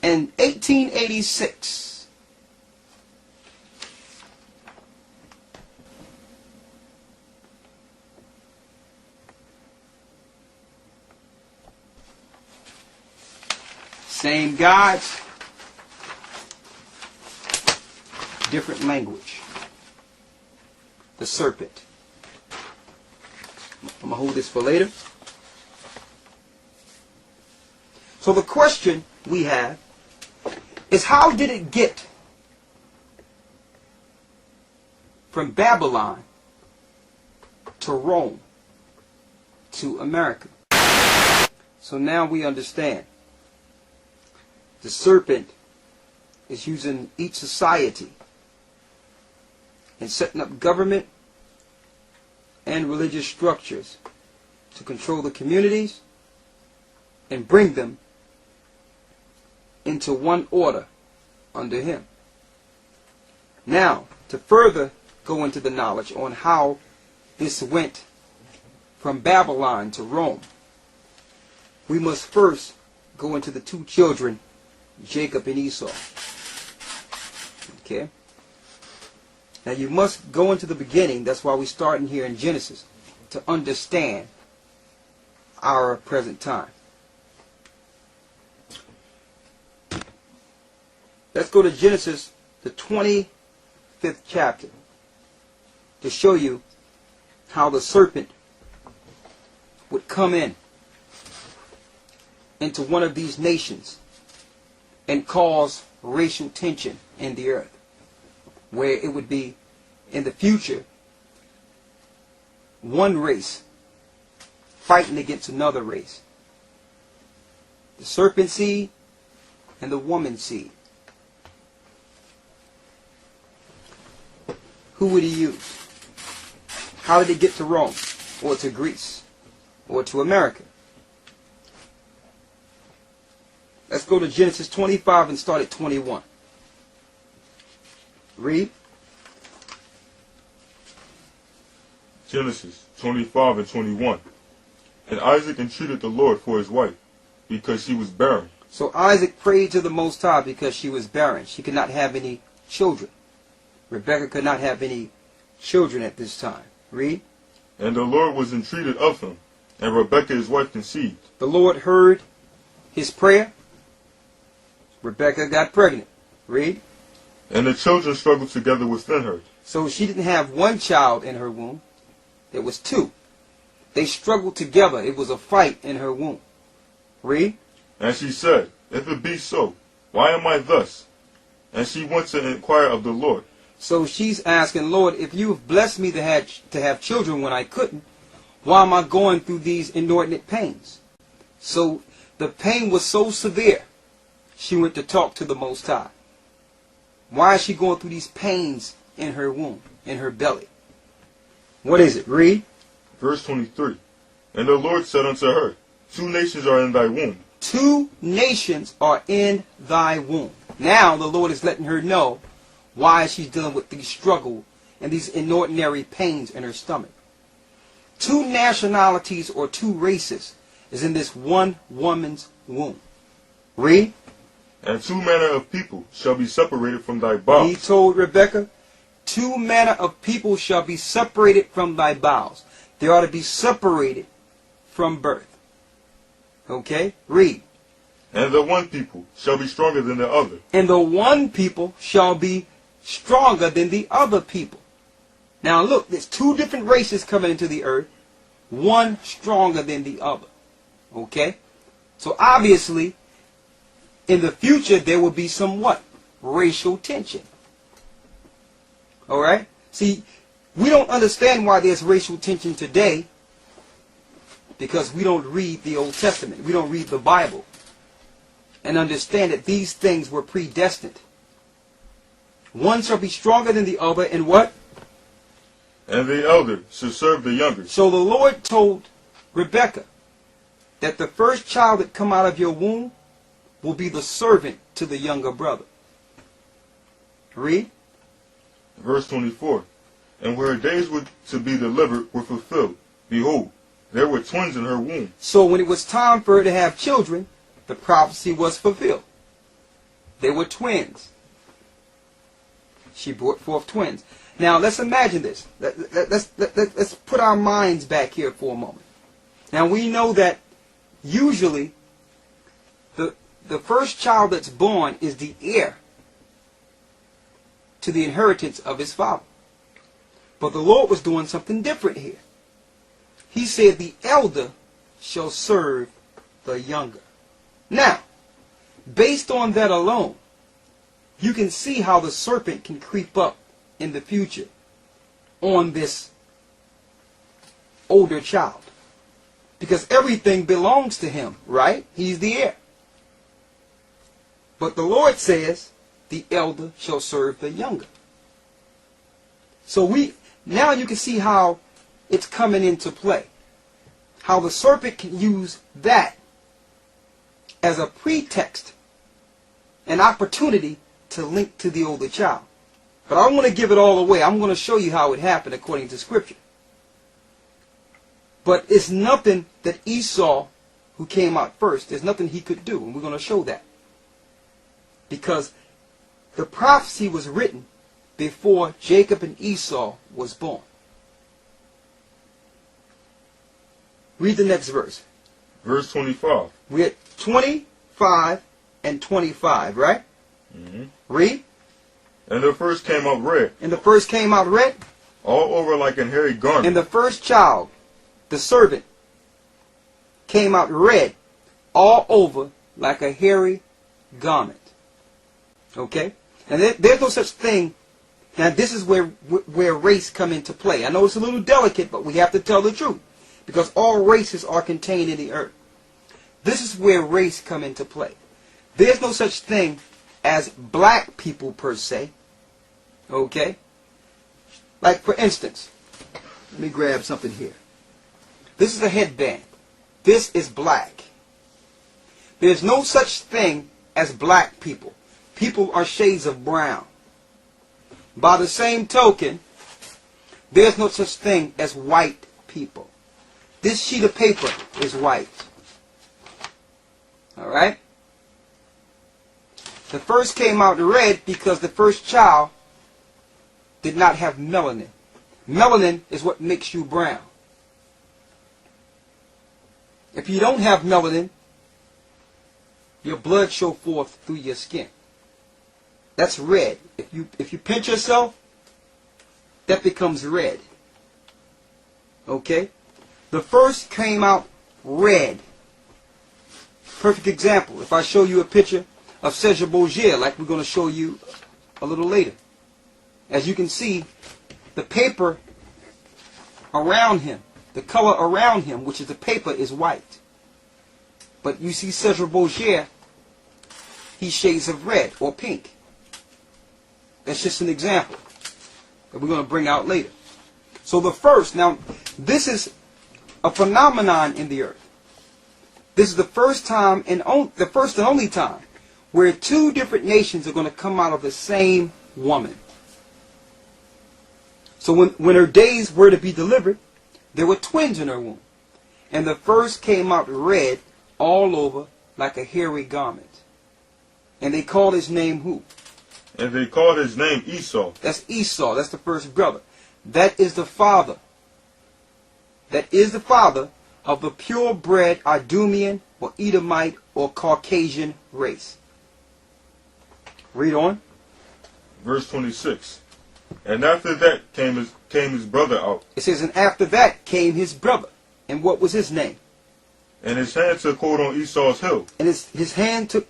in 1886. Same gods, different language. The serpent. I'm going to hold this for later. So the question we have is, how did it get from Babylon to Rome to America? So now we understand. The serpent is using each society and setting up government and religious structures to control the communities and bring them into one order under him. Now, to further go into the knowledge on how this went from Babylon to Rome, we must first go into the two children, Jacob and Esau. Okay? Now you must go into the beginning. That's why we're starting here in Genesis, to understand our present time. Let's go to Genesis, the 25th chapter, to show you how the serpent would come into one of these nations and cause racial tension in the earth, where it would be in the future one race fighting against another race. The serpent seed and the woman seed. Who would he use? How did it get to Rome, or to Greece, or to America? Let's go to Genesis 25 and start at 21. Read. Genesis 25 and 21. And Isaac entreated the Lord for his wife, because she was barren. So Isaac prayed to the Most High because she was barren. She could not have any children. Rebekah could not have any children at this time. Read. And the Lord was entreated of him, and Rebekah his wife conceived. The Lord heard his prayer. Rebekah got pregnant. Read. And the children struggled together within her. So she didn't have one child in her womb. There was two. They struggled together. It was a fight in her womb. Read. And she said, If it be so, why am I thus? And she went to inquire of the Lord. So she's asking, Lord, if you have blessed me to have children when I couldn't, why am I going through these inordinate pains? So the pain was so severe, she went to talk to the Most High. Why is she going through these pains in her womb, in her belly? What is it? Read. Verse 23. And the Lord said unto her, Two nations are in thy womb. Two nations are in thy womb. Now the Lord is letting her know why she's dealing with these struggle and these inordinate pains in her stomach. Two nationalities or two races is in this one woman's womb. Read. And two manner of people shall be separated from thy bowels. He told Rebekah, two manner of people shall be separated from thy bowels. They ought to be separated from birth. Okay? Read. And the one people shall be stronger than the other. And the one people shall be stronger than the other people. Now look, there's two different races coming into the earth. One stronger than the other. Okay? So obviously, in the future, there will be some what? Racial tension. Alright? See, we don't understand why there's racial tension today because we don't read the Old Testament. We don't read the Bible and understand that these things were predestined. One shall be stronger than the other, and what? And the elder shall serve the younger. So the Lord told Rebekah that the first child that come out of your womb will be the servant to the younger brother. Read. Verse 24. And where her days were to be delivered were fulfilled, behold, there were twins in her womb. So when it was time for her to have children, the prophecy was fulfilled. They were twins. She brought forth twins. Now let's imagine this. Let's put our minds back here for a moment. Now we know that usually the first child that's born is the heir to the inheritance of his father. But the Lord was doing something different here. He said the elder shall serve the younger. Now, based on that alone, you can see how the serpent can creep up in the future on this older child. Because everything belongs to him, right? He's the heir. But the Lord says, the elder shall serve the younger. So now you can see how it's coming into play. How the serpent can use that as a pretext, an opportunity to link to the older child. But I don't want to give it all away. I'm going to show you how it happened according to Scripture. But it's nothing that Esau, who came out first, there's nothing he could do. And we're going to show that. Because the prophecy was written before Jacob and Esau was born. Read the next verse. Verse 25. We're at 25 and 25, right? Mm-hmm. Read. And the first came out red. And the first came out red. All over like an hairy garment. And the first child, the servant, came out red all over like a hairy garment. Okay? And there's no such thing. Now this is where race come into play. I know it's a little delicate, but we have to tell the truth. Because all races are contained in the earth. This is where race come into play. There's no such thing as black people per se. Okay? Like for instance, let me grab something here. This is a headband. This is black. There's no such thing as black people. People are shades of brown. By the same token, there's no such thing as white people. This sheet of paper is white. Alright? The first came out red because the first child did not have melanin. Melanin is what makes you brown. If you don't have melanin, your blood show forth through your skin. That's red. If you pinch yourself, that becomes red. Okay? The first came out red. Perfect example. If I show you a picture of Cesar Borgia, like we're going to show you a little later. As you can see, the paper around him, the color around him, which is the paper, is white. But you see Cesar Borgia, he's shades of red or pink. That's just an example that we're going to bring out later. So the first, now this is a phenomenon in the earth. This is the first time and the first and only time where two different nations are going to come out of the same woman. So when her days were to be delivered, there were twins in her womb. And the first came out red all over like a hairy garment. And they called his name who? And they called his name Esau. That's Esau. That's the first brother. That is the father. That is the father of the purebred Idumean or Edomite or Caucasian race. Read on. Verse 26. And after that came his brother out. It says, and after that came his brother. And what was his name? And his hand took hold on Esau's heel. And his hand took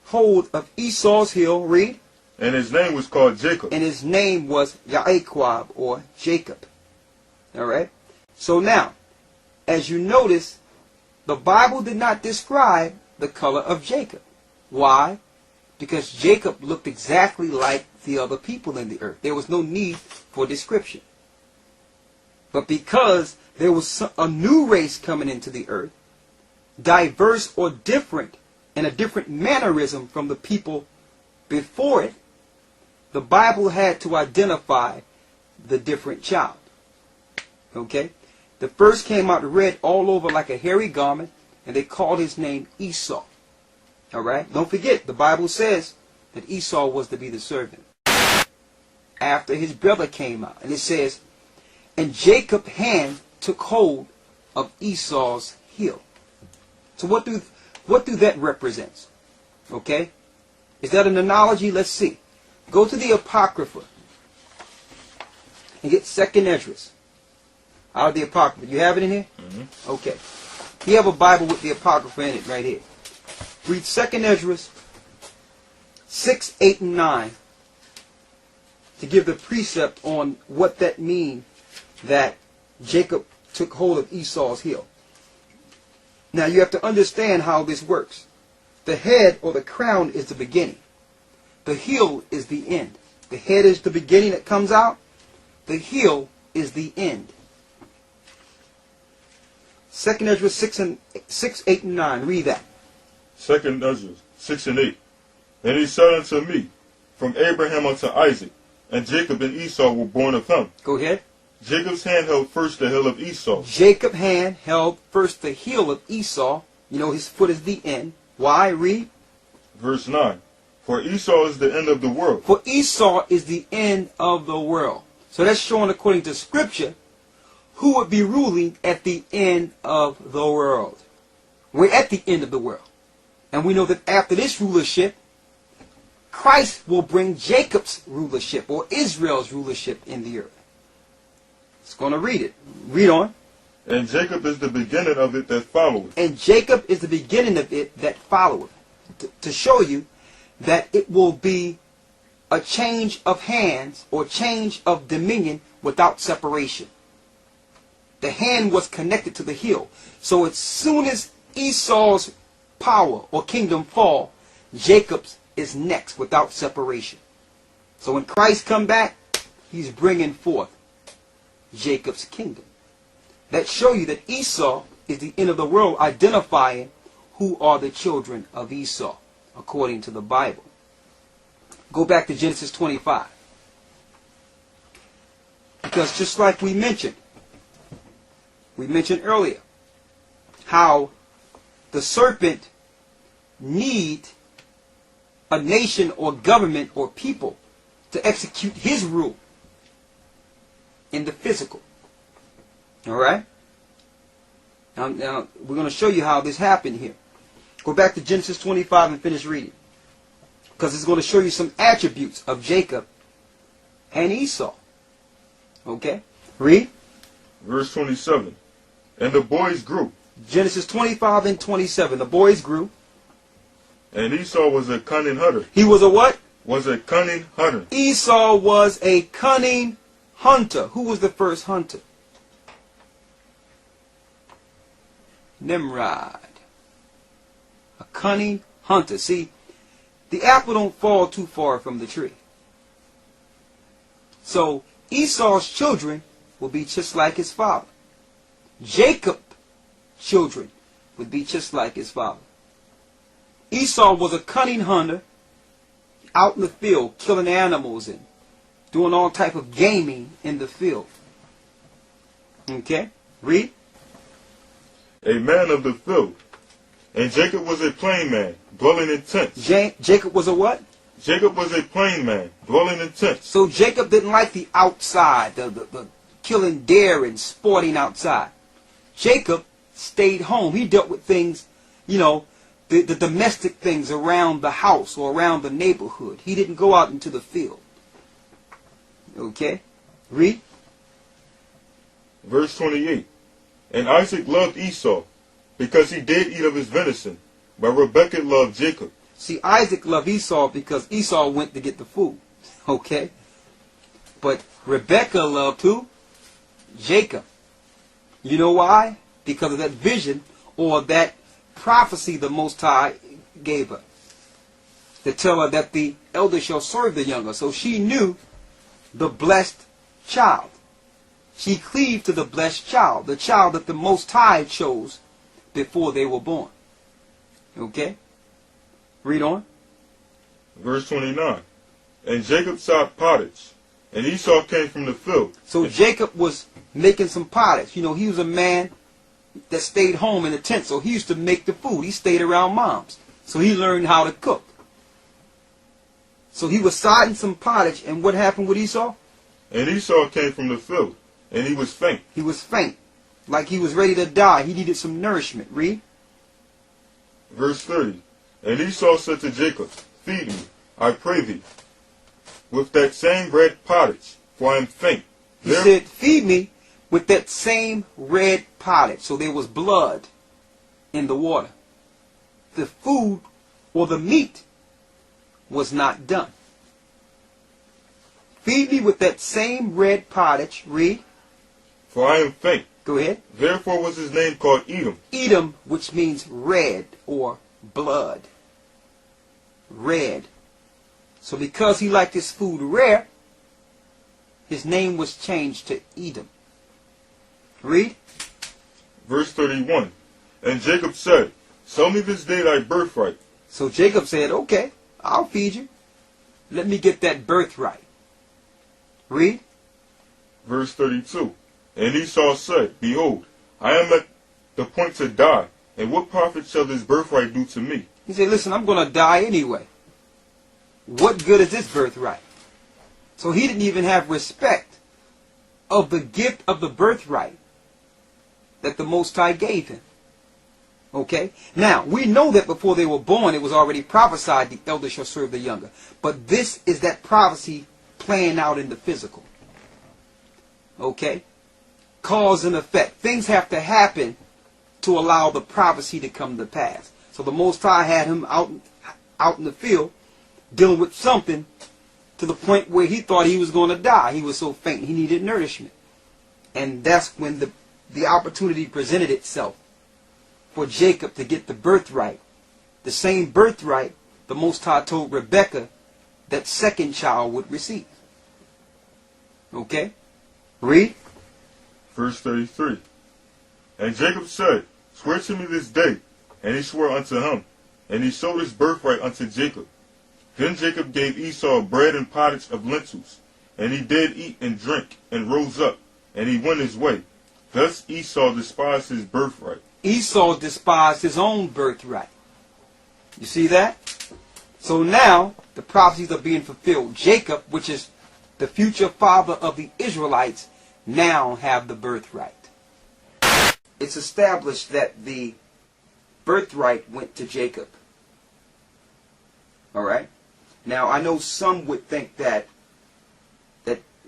hold of Esau's heel. Read. And his name was called Jacob. And his name was Yaquab or Jacob. Alright? So now, as you notice, the Bible did not describe the color of Jacob. Why? Because Jacob looked exactly like the other people in the earth. There was no need for description. But because there was a new race coming into the earth, diverse or different, and a different mannerism from the people before it, the Bible had to identify the different child. Okay? The first came out red all over like a hairy garment, and they called his name Esau. Alright? Don't forget, the Bible says that Esau was to be the servant. After his brother came out. And it says, and Jacob's hand took hold of Esau's heel. So what do that represent? Okay? Is that an analogy? Let's see. Go to the Apocrypha and get 2nd Esdras out of the Apocrypha. You have it in here? Mm-hmm. Okay. You have a Bible with the Apocrypha in it right here. Read 2nd Esdras 6, 8, and 9 to give the precept on what that means that Jacob took hold of Esau's heel. Now you have to understand how this works. The head or the crown is the beginning. The heel is the end. The head is the beginning that comes out. The heel is the end. 2nd Esdras 6, 8, and 9. Read that. 2nd Esdras 6 and 8. And he said unto me, from Abraham unto Isaac, and Jacob and Esau were born of him. Go ahead. Jacob's hand held first the heel of Esau. Jacob's hand held first the heel of Esau. You know, his foot is the end. Why? Read. Verse 9. For Esau is the end of the world. For Esau is the end of the world. So that's showing, according to Scripture, who would be ruling at the end of the world. We're at the end of the world. And we know that after this rulership, Christ will bring Jacob's rulership or Israel's rulership in the earth. It's going to read it. Read on. And Jacob is the beginning of it that followeth. And Jacob is the beginning of it that followeth. To show you that it will be a change of hands or change of dominion without separation. The hand was connected to the heel. So as soon as Esau's power or kingdom fall, Jacob's is next without separation. So when Christ come back, he's bringing forth Jacob's kingdom. That show you that Esau is the end of the world, identifying who are the children of Esau, according to the Bible. Go back to Genesis 25. Because just like we mentioned earlier, how the serpent need a nation or government or people to execute his rule in the physical. Alright? Now we're going to show you how this happened here. Go back to Genesis 25 and finish reading. Because it's going to show you some attributes of Jacob and Esau. Okay? Read. Verse 27. And the boys grew. Genesis 25 and 27. The boys grew. And Esau was a cunning hunter. He was a what? Was a cunning hunter. Esau was a cunning hunter. Who was the first hunter? Nimrod. A cunning hunter. See, the apple don't fall too far from the tree. So Esau's children will be just like his father. Jacob's children would be just like his father. Esau was a cunning hunter, out in the field, killing animals and doing all type of gaming in the field. Okay? Read. A man of the field. And Jacob was a plain man, dwelling in tents. Jacob was a what? Jacob was a plain man, dwelling in tents. So Jacob didn't like the outside, the killing deer and sporting outside. Jacob stayed home. He dealt with things, you know, the domestic things around the house or around the neighborhood. He didn't go out into the field. Okay? Read. Verse 28. And Isaac loved Esau, because he did eat of his venison, but Rebekah loved Jacob. See, Isaac loved Esau because Esau went to get the food. Okay? But Rebekah loved who? Jacob. You know why? Because of that vision or that prophecy the Most High gave her. To tell her that the elder shall serve the younger. So she knew the blessed child. She cleaved to the blessed child. The child that the Most High chose before they were born. Okay? Read on. Verse 29. And Jacob sought pottage, and Esau came from the field. So Jacob was making some pottage. You know, he was a man that stayed home in the tent. So he used to make the food. He stayed around moms. So he learned how to cook. So he was siding some pottage. And what happened with Esau? And Esau came from the field, and he was faint. He was faint. Like he was ready to die. He needed some nourishment. Read. Verse 30. And Esau said to Jacob, Feed me, I pray thee, with that same red pottage, for I am faint. He said, feed me with that same red pottage. So there was blood in the water. The food or the meat was not done. Feed me with that same red pottage. Read. For I am faint. Go ahead. Therefore was his name called Edom. Edom, which means red or blood. Red. So because he liked his food rare, his name was changed to Edom. Read. Verse 31. And Jacob said, Sell me this day thy birthright. So Jacob said, okay, I'll feed you. Let me get that birthright. Read. Verse 32. And Esau said, Behold, I am at the point to die, and what profit shall this birthright do to me? He said, listen, I'm going to die anyway. What good is this birthright? So he didn't even have respect of the gift of the birthright that the Most High gave him. Okay? Now, we know that before they were born, it was already prophesied, the elder shall serve the younger. But this is that prophecy playing out in the physical. Okay? Cause and effect. Things have to happen to allow the prophecy to come to pass. So the Most High had him out in the field dealing with something to the point where he thought he was going to die. He was so faint. He needed nourishment. And that's when the opportunity presented itself for Jacob to get the birthright. The same birthright the Most High told Rebekah that second child would receive. Okay? Read. Verse 33. And Jacob said, Swear to me this day. And he swore unto him. And he sold his birthright unto Jacob. Then Jacob gave Esau bread and pottage of lentils. And he did eat and drink, and rose up, and he went his way. Thus Esau despised his birthright. Esau despised his own birthright. You see that? So now the prophecies are being fulfilled. Jacob, which is the future father of the Israelites, now have the birthright. It's established that the birthright went to Jacob. All right? Now, I know some would think that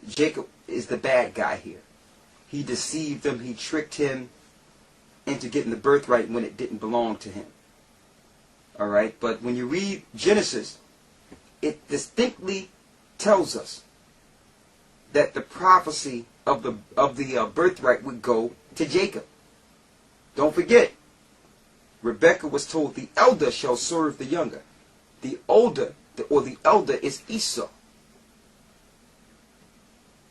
Jacob is the bad guy here. He deceived him. He tricked him into getting the birthright when it didn't belong to him. All right? But when you read Genesis, it distinctly tells us that the prophecy of the birthright would go to Jacob. Don't forget, Rebekah was told the elder shall serve the younger. The older, or the elder, is Esau.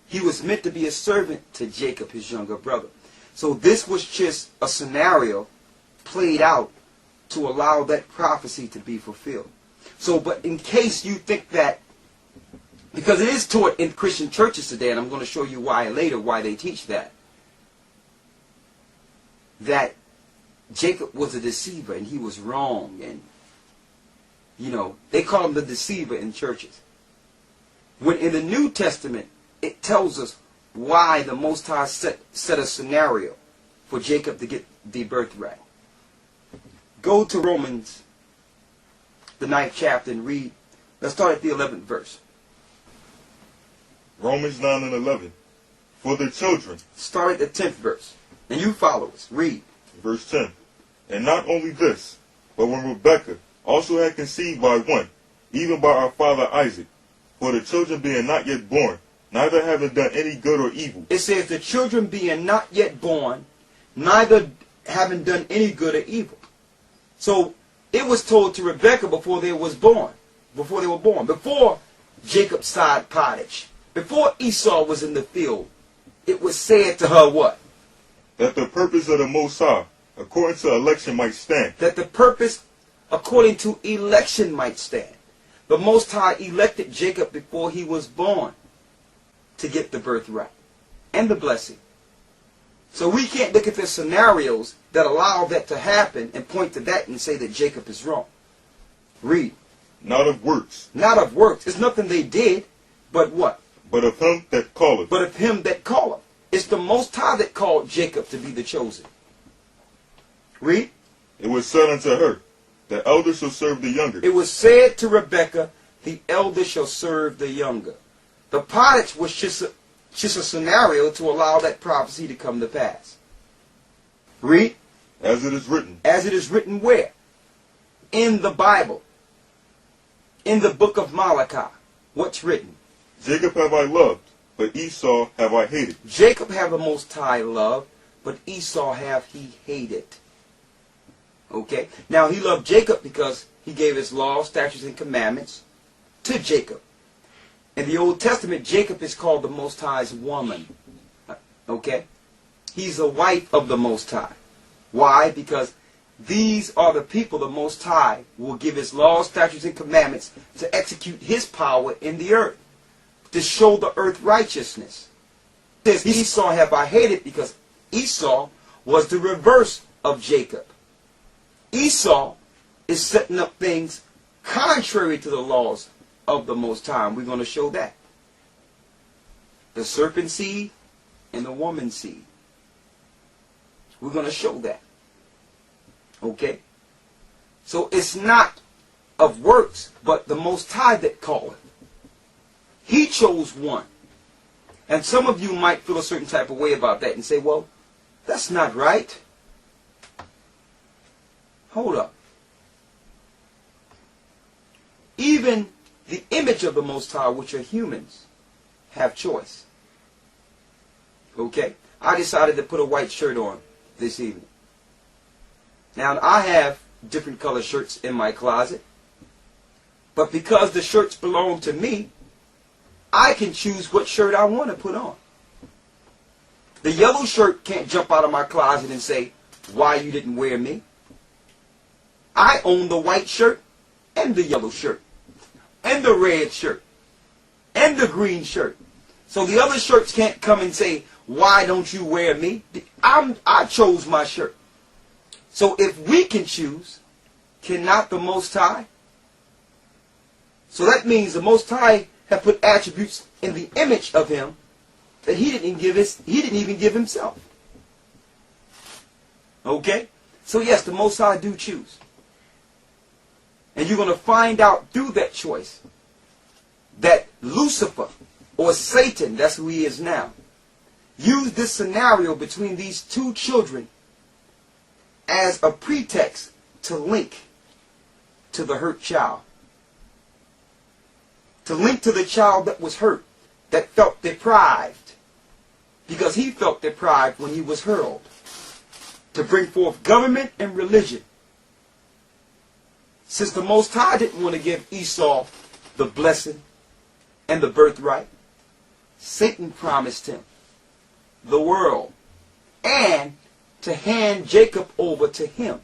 He was meant to be a servant to Jacob, his younger brother. So this was just a scenario played out to allow that prophecy to be fulfilled. So, but in case you think that, because it is taught in Christian churches today, and I'm going to show you why later, why they teach that Jacob was a deceiver and he was wrong, and they call him the deceiver in churches. When in the New Testament, it tells us why the Most High set a scenario for Jacob to get the birthright. Go to Romans, the 9th chapter, and read. Let's start at the 11th verse. Romans 9 and 11. For the children. Start at the 10th verse. And you follow us. Read. Verse 10. And not only this, but when Rebekah also had conceived by one, even by our father Isaac, for the children being not yet born, neither having done any good or evil. It says the children being not yet born, neither having done any good or evil. So it was told to Rebekah before they were born, before Jacob's side pottage, before Esau was in the field, it was said to her what? That the purpose of the Most High, according to election, might stand. That the purpose, according to election, might stand. The Most High elected Jacob before he was born to get the birthright and the blessing. So we can't look at the scenarios that allow that to happen and point to that and say that Jacob is wrong. Read. Not of works. Not of works. It's nothing they did, but what? But of him that calleth. But of him that calleth. It's the Most High that called Jacob to be the chosen. Read. It was said unto her, the elder shall serve the younger. It was said to Rebekah, the elder shall serve the younger. The pottage was just a scenario to allow that prophecy to come to pass. Read. As it is written. As it is written where? In the Bible. In the book of Malachi. What's written? Jacob have I loved, but Esau have I hated. Jacob have the Most High loved, but Esau have he hated. Okay? Now he loved Jacob because he gave his laws, statutes, and commandments to Jacob. In the Old Testament, Jacob is called the Most High's woman. Okay? He's the wife of the Most High. Why? Because these are the people the Most High will give his laws, statutes, and commandments to execute his power in the earth, to show the earth righteousness. It says, Esau have I hated, because Esau was the reverse of Jacob. Esau is setting up things contrary to the laws of the Most High. We're going to show that. The serpent seed and the woman seed. We're going to show that. Okay? So it's not of works, but the Most High that calleth. He chose one. And some of you might feel a certain type of way about that and say, well, that's not right. Hold up. Even the image of the Most High, which are humans, have choice. Okay? I decided to put a white shirt on this evening. Now, I have different color shirts in my closet. But because the shirts belong to me, I can choose what shirt I want to put on. The yellow shirt can't jump out of my closet and say, why you didn't wear me? I own the white shirt and the yellow shirt and the red shirt and the green shirt. So the other shirts can't come and say, why don't you wear me? I chose my shirt. So if we can choose, cannot the Most High? So that means the Most High have put attributes in the image of him that he didn't even give himself. Okay? So yes, the Most High do choose. And you're going to find out through that choice that Lucifer, or Satan, that's who he is now, used this scenario between these two children as a pretext to link to the hurt child. To link to the child that was hurt, that felt deprived, because he felt deprived when he was hurled. To bring forth government and religion. Since the Most High didn't want to give Esau the blessing and the birthright, Satan promised him the world and to hand Jacob over to him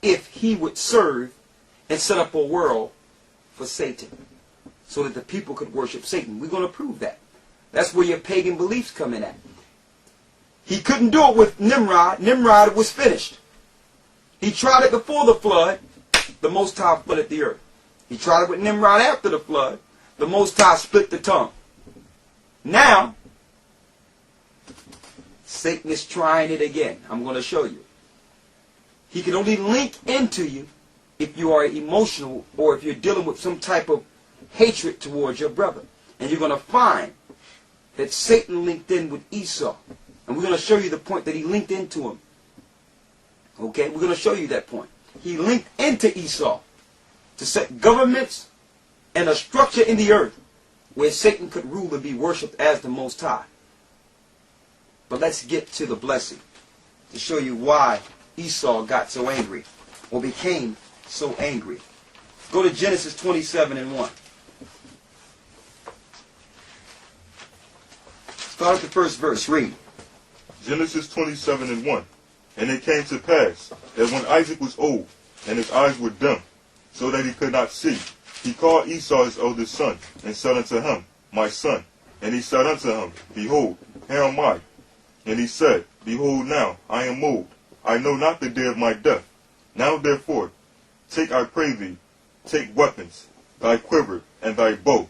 if he would serve and set up a world for Satan so that the people could worship Satan. We're going to prove that. That's where your pagan beliefs come in at. He couldn't do it with Nimrod. Nimrod was finished. He tried it before the flood. The Most High flooded the earth. He tried it with Nimrod after the flood. The Most High split the tongue. Now, Satan is trying it again. I'm going to show you. He can only link into you if you are emotional or if you're dealing with some type of hatred towards your brother. And you're going to find that Satan linked in with Esau. And we're going to show you the point that he linked into him. Okay? We're going to show you that point. He linked into Esau to set governments and a structure in the earth where Satan could rule and be worshipped as the Most High. But let's get to the blessing to show you why Esau got so angry or became so angry. Go to Genesis 27 and 1. Start at the first verse. Read. Genesis 27 and 1. And it came to pass that when Isaac was old, and his eyes were dim, so that he could not see, he called Esau his eldest son, and said unto him, My son. And he said unto him, Behold, here am I. And he said, Behold now, I am old, I know not the day of my death. Now therefore, take, I pray thee, take weapons, thy quiver, and thy bow,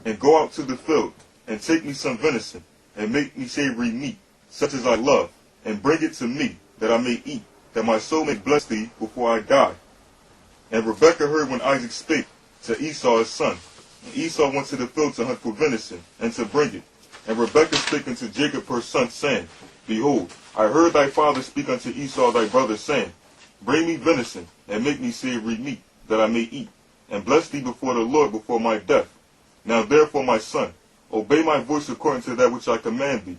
and go out to the field, and take me some venison, and make me savory meat, such as I love, and bring it to me, that I may eat, that my soul may bless thee before I die. And Rebekah heard when Isaac spake to Esau his son. And Esau went to the field to hunt for venison, and to bring it. And Rebekah spake unto Jacob her son, saying, Behold, I heard thy father speak unto Esau thy brother, saying, Bring me venison, and make me savory meat, that I may eat, and bless thee before the Lord before my death. Now therefore, my son, obey my voice according to that which I command thee.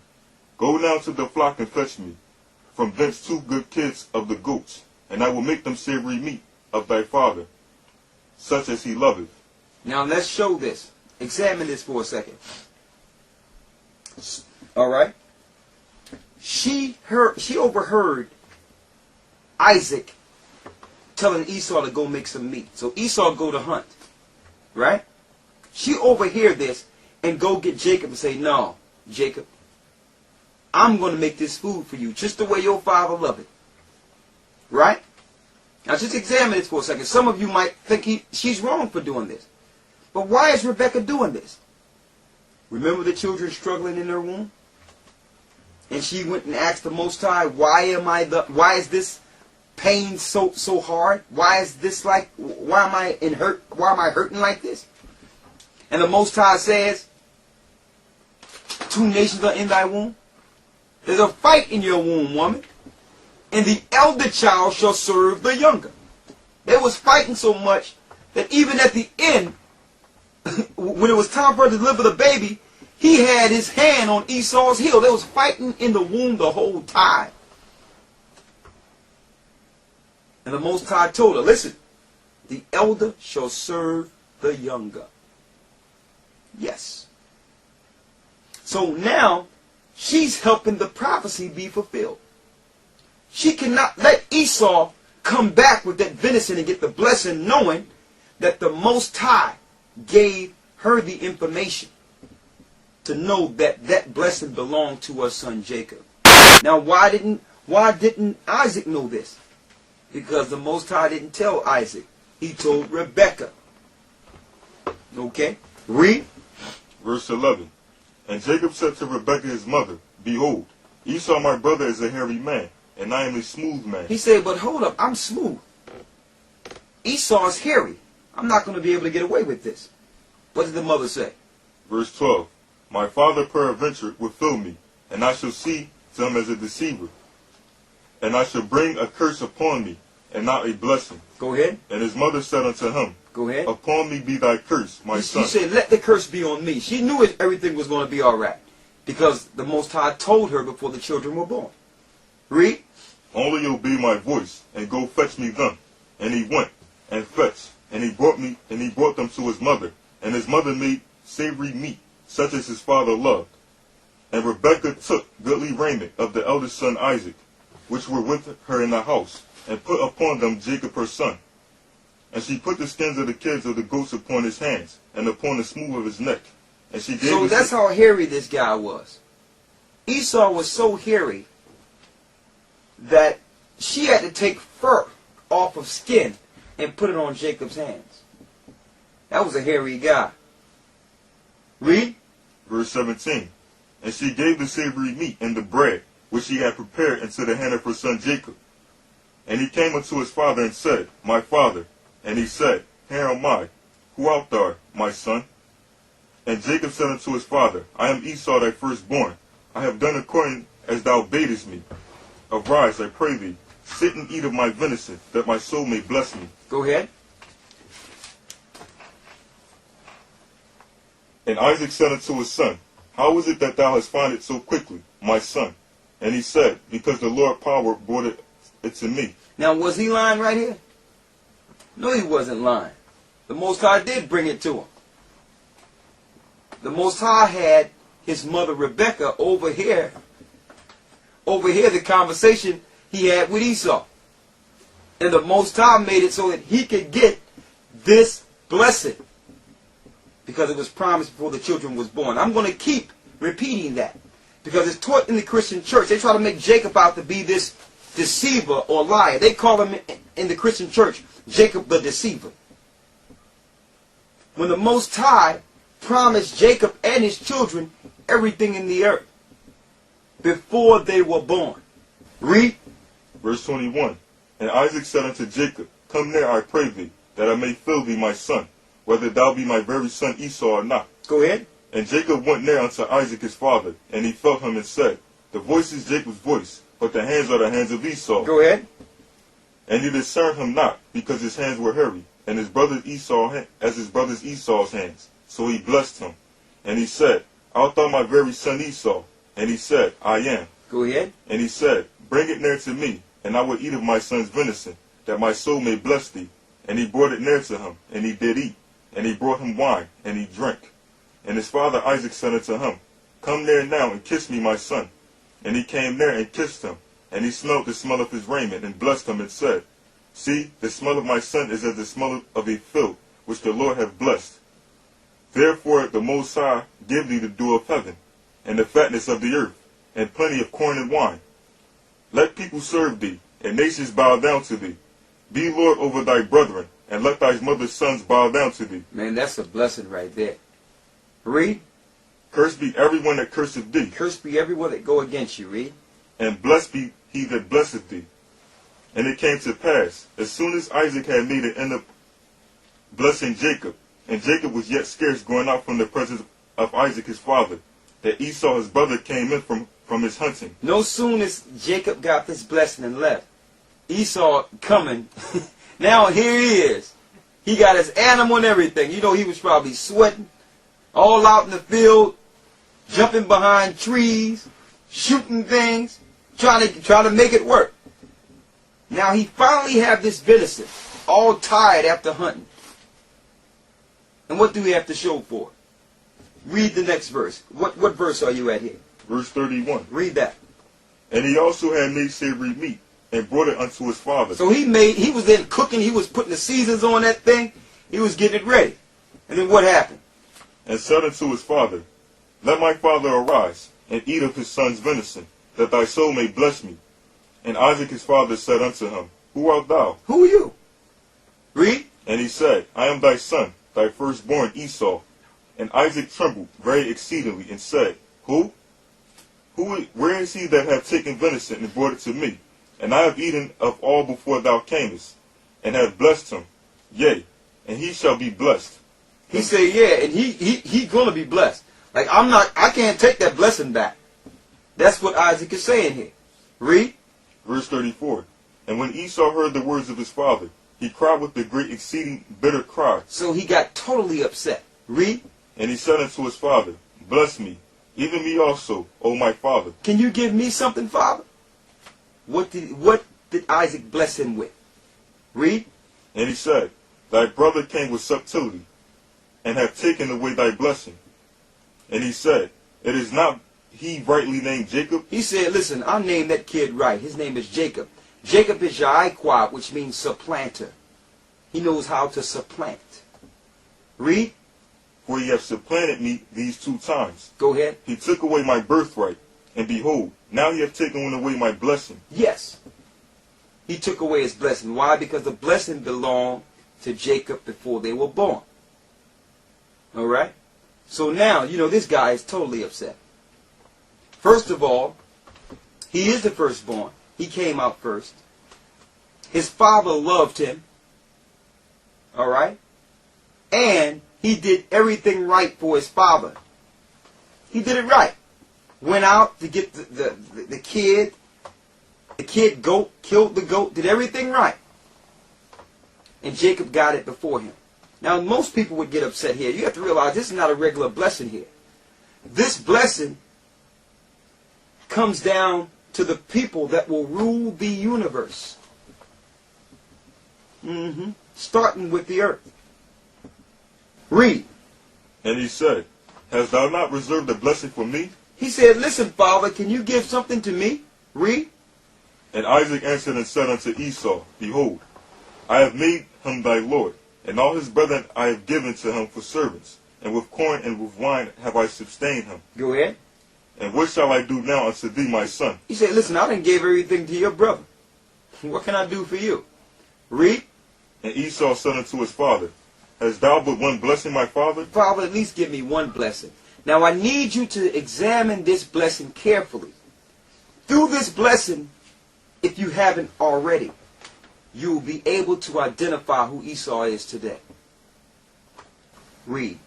Go now to the flock and fetch me from thence 2 good kids of the goats, and I will make them savory meat of thy father, such as he loveth. Now let's show this. Examine this for a second. All right. She overheard Isaac telling Esau to go make some meat. So Esau go to hunt. Right? She overhear this and go get Jacob and say, no, Jacob, I'm going to make this food for you just the way your father loved it. Right? Now just examine this for a second. Some of you might think she's wrong for doing this. But why is Rebekah doing this? Remember the children struggling in their womb? And she went and asked the Most High, why is this pain so hard? Why is this like, why am I hurting like this? And the Most High says, 2 nations are in thy womb. There's a fight in your womb, woman. And the elder child shall serve the younger. They was fighting so much that even at the end, when it was time for her to deliver the baby, he had his hand on Esau's heel. They was fighting in the womb the whole time. And the Most High told her, listen, the elder shall serve the younger. Yes. So now, she's helping the prophecy be fulfilled. She cannot let Esau come back with that venison and get the blessing, knowing that the Most High gave her the information to know that that blessing belonged to her son Jacob. Now, why didn't Isaac know this? Because the Most High didn't tell Isaac. He told Rebekah. Okay? Read. Verse 11. And Jacob said to Rebekah his mother, Behold, Esau my brother is a hairy man, and I am a smooth man. He said, but hold up, I'm smooth. Esau is hairy. I'm not going to be able to get away with this. What did the mother say? Verse 12. My father peradventure will fill me, and I shall see to him as a deceiver. And I shall bring a curse upon me, and not a blessing. Go ahead. And his mother said unto him, Go ahead. Upon me be thy curse, my son. She said, let the curse be on me. She knew everything was going to be all right. Because the Most High told her before the children were born. Read. Only obey my voice, and go fetch me them. And he went, and fetched, and he brought them to his mother. And his mother made savory meat, such as his father loved. And Rebekah took goodly raiment of the eldest son Isaac, which were with her in the house, and put upon them Jacob her son. And she put the skins of the kids of the goats upon his hands, and upon the smooth of his neck. And she gave So that's how hairy this guy was. Esau was so hairy that she had to take fur off of skin and put it on Jacob's hands. That was a hairy guy. Read. Verse 17. And she gave the savory meat and the bread, which she had prepared, into the hand of her son Jacob. And he came unto his father and said, My father. And he said, Here am I. Who art thou, my son? And Jacob said unto his father, I am Esau thy firstborn. I have done according as thou badest me. Arise, I pray thee, sit and eat of my venison, that my soul may bless me. Go ahead. And Isaac said unto his son, How is it that thou hast found it so quickly, my son? And he said, Because the Lord power brought it to me. Now, was he lying right here? No, he wasn't lying. The Most High did bring it to him. The Most High had his mother Rebekah overhear the conversation he had with Esau. And the Most High made it so that he could get this blessing, because it was promised before the children was born. I'm going to keep repeating that, because it's taught in the Christian church. They try to make Jacob out to be this deceiver or liar. They call him in the Christian church Jacob the deceiver. When the Most High promised Jacob and his children everything in the earth before they were born. Read. Verse 21. And Isaac said unto Jacob, Come near, I pray thee, that I may feel thee my son, whether thou be my very son Esau or not. Go ahead. And Jacob went near unto Isaac his father, and he felt him and said, The voice is Jacob's voice, but the hands are the hands of Esau. Go ahead. And he discerned him not, because his hands were hairy, and his brother Esau as his brother's Esau's hands. So he blessed him. And he said, Art thou my very son Esau? And he said, I am. Go ahead. And he said, Bring it near to me, and I will eat of my son's venison, that my soul may bless thee. And he brought it near to him, and he did eat. And he brought him wine, and he drank. And his father Isaac said unto him, Come near now, and kiss me, my son. And he came near and kissed him. And he smelled the smell of his raiment, and blessed him, and said, See, the smell of my son is as the smell of a field, which the Lord hath blessed. Therefore the Most High give thee the dew of heaven, and the fatness of the earth, and plenty of corn and wine. Let people serve thee, and nations bow down to thee. Be Lord over thy brethren, and let thy mother's sons bow down to thee. Man, that's a blessing right there. Read. Cursed be everyone that curseth thee. Cursed be everyone that go against you. Read. And blessed be he that blesseth thee. And it came to pass, as soon as Isaac had made an end of blessing Jacob, and Jacob was yet scarce going out from the presence of Isaac his father, that Esau his brother came in from his hunting. No soon as Jacob got this blessing and left, Esau coming. Now here he is. He got his animal and everything. You know, he was probably sweating, all out in the field, jumping behind trees, shooting things, trying to make it work. Now he finally have this venison, all tired after hunting. And what do we have to show for it? Read the next verse. What verse are you at here? Verse 31. Read that. And he also had made savory meat, and brought it unto his father. So he was then cooking, he was putting the seasons on that thing, he was getting it ready. And then what happened? And said unto his father, Let my father arise, and eat of his son's venison, that thy soul may bless me. And Isaac his father said unto him, Who art thou? Who are you? Read. And he said, I am thy son, thy firstborn Esau. And Isaac trembled very exceedingly, and said, Who? Where is he that hath taken venison and brought it to me? And I have eaten of all before thou camest, and have blessed him. Yea, and he shall be blessed. He said, yeah, and he gonna be blessed. Like I can't take that blessing back. That's what Isaac is saying here. Read. Verse 34. And when Esau heard the words of his father, he cried with a great exceeding bitter cry. So he got totally upset. Read. And he said unto his father, Bless me, even me also, O my father. Can you give me something, Father? What did Isaac bless him with? Read. And he said, Thy brother came with subtlety, and hath taken away thy blessing. And he said, It is not he rightly named Jacob? He said, listen, I named that kid right. His name is Jacob. Jacob is AHAYAH, which means supplanter. He knows how to supplant. Read. For he hath supplanted me these 2 times. Go ahead. He took away my birthright, and behold, now he hath taken away my blessing. Yes. He took away his blessing. Why? Because the blessing belonged to Jacob before they were born. Alright? So now, you know, this guy is totally upset. First of all, he is the firstborn. He came out first. His father loved him. Alright? And he did everything right for his father. He did it right. Went out to get the kid. The kid goat, killed the goat, did everything right. And Jacob got it before him. Now, most people would get upset here. You have to realize this is not a regular blessing here. This blessing comes down to the people that will rule the universe. Starting with the earth. Read. And he said, Hast thou not reserved a blessing for me? He said, listen, Father, can you give something to me? Read. And Isaac answered and said unto Esau, Behold, I have made him thy lord, and all his brethren I have given to him for servants, and with corn and with wine have I sustained him. Go ahead. And what shall I do now unto thee, my son? He said, listen, I done gave everything to your brother. What can I do for you? Read. And Esau said unto his father, Hast thou but one blessing, my father? Father, at least give me one blessing. Now I need you to examine this blessing carefully. Through this blessing, if you haven't already, you will be able to identify who Esau is today. Read.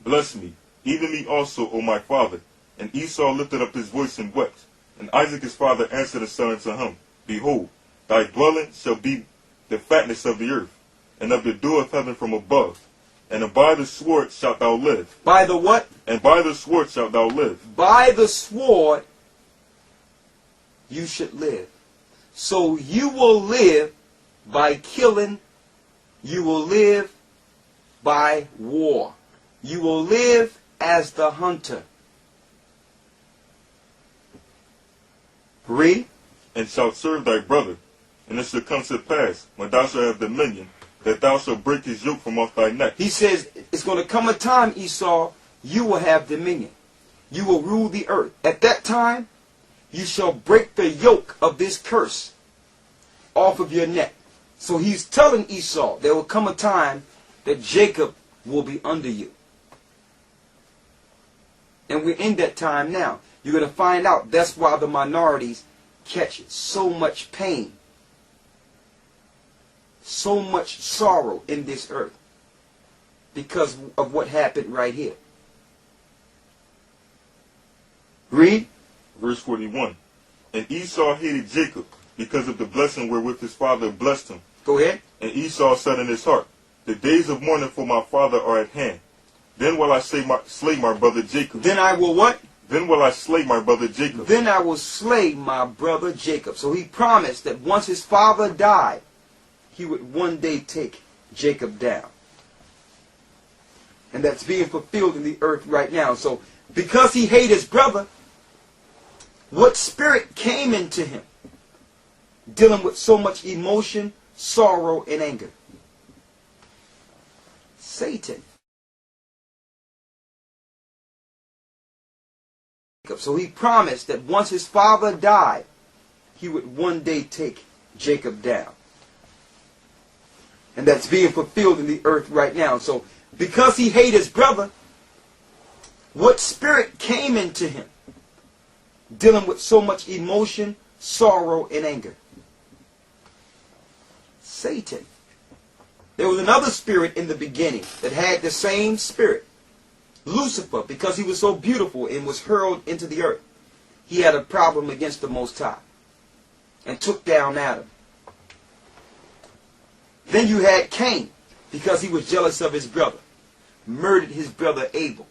Bless me, even me also, O my father. And Esau lifted up his voice and wept. And Isaac his father answered and said unto him, Behold, thy dwelling shall be the fatness of the earth, and of the dew of heaven from above. And by the sword shalt thou live. By the what? And by the sword shalt thou live. By the sword you should live. So you will live by killing. You will live by war. You will live as the hunter. Read. And shalt serve thy brother. And it shall come to pass, when thou shalt have dominion, that thou shalt break his yoke from off thy neck. He says, it's going to come a time, Esau, you will have dominion. You will rule the earth. At that time, you shall break the yoke of this curse off of your neck. So he's telling Esau, there will come a time that Jacob will be under you. And we're in that time now. You're going to find out that's why the minorities catch so much pain, so much sorrow in this earth, because of what happened right here. Read. Verse 41. And Esau hated Jacob because of the blessing wherewith his father blessed him. Go ahead. And Esau said in his heart, The days of mourning for my father are at hand. Then will I slay my brother Jacob. Then I will what? Then will I slay my brother Jacob. Then I will slay my brother Jacob. So he promised that once his father died, he would one day take Jacob down. And that's being fulfilled in the earth right now. So because he hated his brother, what spirit came into him? Dealing with so much emotion, sorrow, and anger. Satan. So he promised that once his father died, he would one day take Jacob down. And that's being fulfilled in the earth right now. So because he hated his brother, what spirit came into him? Dealing with so much emotion, sorrow, and anger. Satan. There was another spirit in the beginning that had the same spirit. Lucifer, because he was so beautiful and was hurled into the earth, he had a problem against the Most High and took down Adam. Then you had Cain, because he was jealous of his brother, murdered his brother Abel.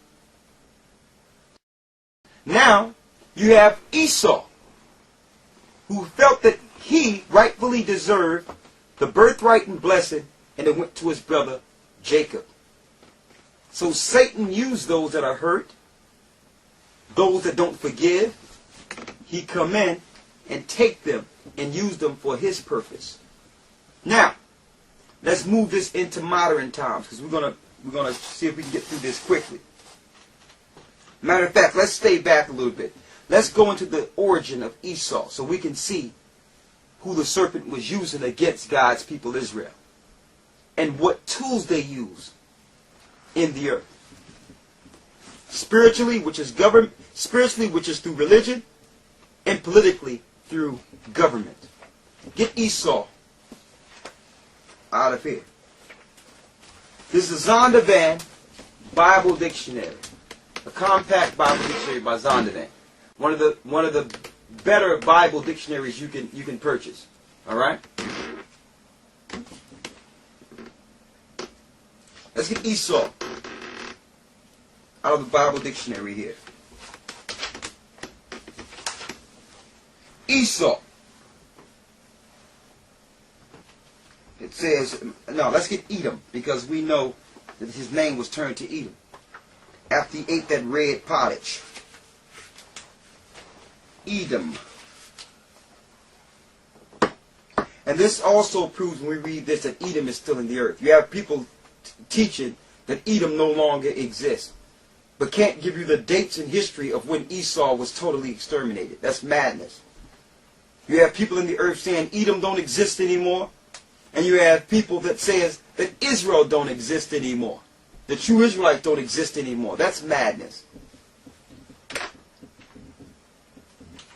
Now you have Esau, who felt that he rightfully deserved the birthright and blessing, and it went to his brother Jacob. So Satan used those that are hurt, those that don't forgive. He come in and take them and use them for his purpose. Now, let's move this into modern times, because we're gonna see if we can get through this quickly. Matter of fact, let's stay back a little bit. Let's go into the origin of Esau, so we can see who the serpent was using against God's people Israel, and what tools they use in the earth. Spiritually, which is through religion, and politically through government. Get Esau out of here. This is Zondervan Bible Dictionary, a compact Bible dictionary by Zondervan. One of the better Bible dictionaries you can purchase. All right. Let's get Esau out of the Bible dictionary here. Esau. It says, no, let's get Edom, because we know that his name was turned to Edom after he ate that red pottage. Edom. And this also proves, when we read this, that Edom is still in the earth. You have people teaching that Edom no longer exists, but can't give you the dates in history of when Esau was totally exterminated. That's madness. You have people in the earth saying Edom don't exist anymore, and you have people that says that Israel don't exist anymore. The true Israelites don't exist anymore. That's madness.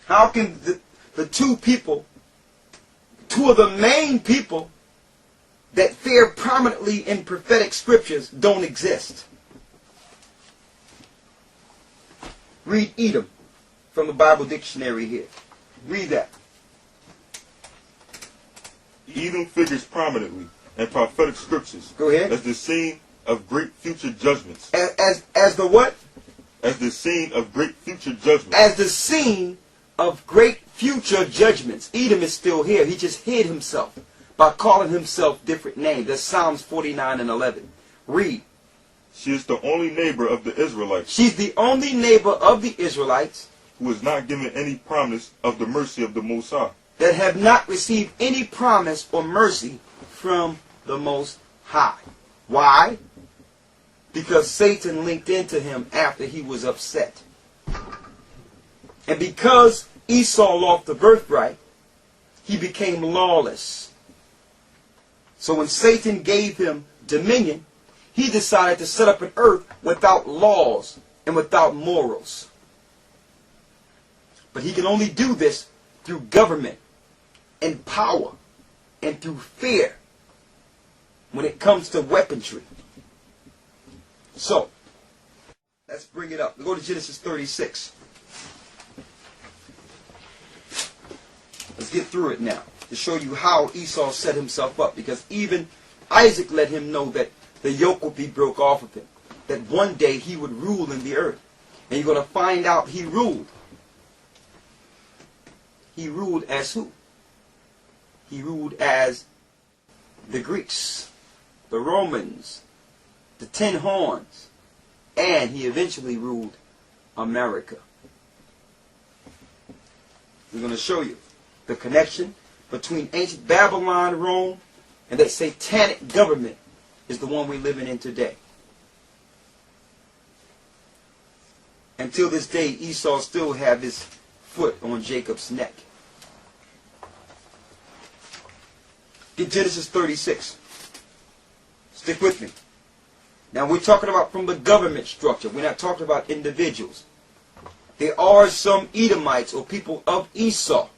How can the two of the main people that figure prominently in prophetic scriptures don't exist. Read Edom from the Bible dictionary here. Read that. Edom figures prominently in prophetic scriptures. Go ahead. As the scene of great future judgments. As the what? As the scene of great future judgments. As the scene of great future judgments. Edom is still here. He just hid himself by calling himself different names. That's Psalms 49 and 11. Read. She is the only neighbor of the Israelites. She's the only neighbor of the Israelites who is not given any promise of the mercy of the Most High. That have not received any promise or mercy from the Most High. Why? Because Satan linked into him after he was upset. And because Esau lost the birthright, he became lawless. So when Satan gave him dominion, he decided to set up an earth without laws and without morals. But he can only do this through government and power and through fear when it comes to weaponry. So, let's bring it up. We'll go to Genesis 36. Let's get through it now to show you how Esau set himself up. Because even Isaac let him know that the yoke would be broke off of him. That one day he would rule in the earth. And you're going to find out he ruled. He ruled as who? He ruled as the Greeks, the Romans, the 10 horns, and he eventually ruled America. We're going to show you the connection between ancient Babylon, Rome, and that satanic government is the one we're living in today. Until this day, Esau still have his foot on Jacob's neck. Get Genesis 36. Stick with me. Now we're talking about from the government structure. We're not talking about individuals. There are some Edomites or people of Esau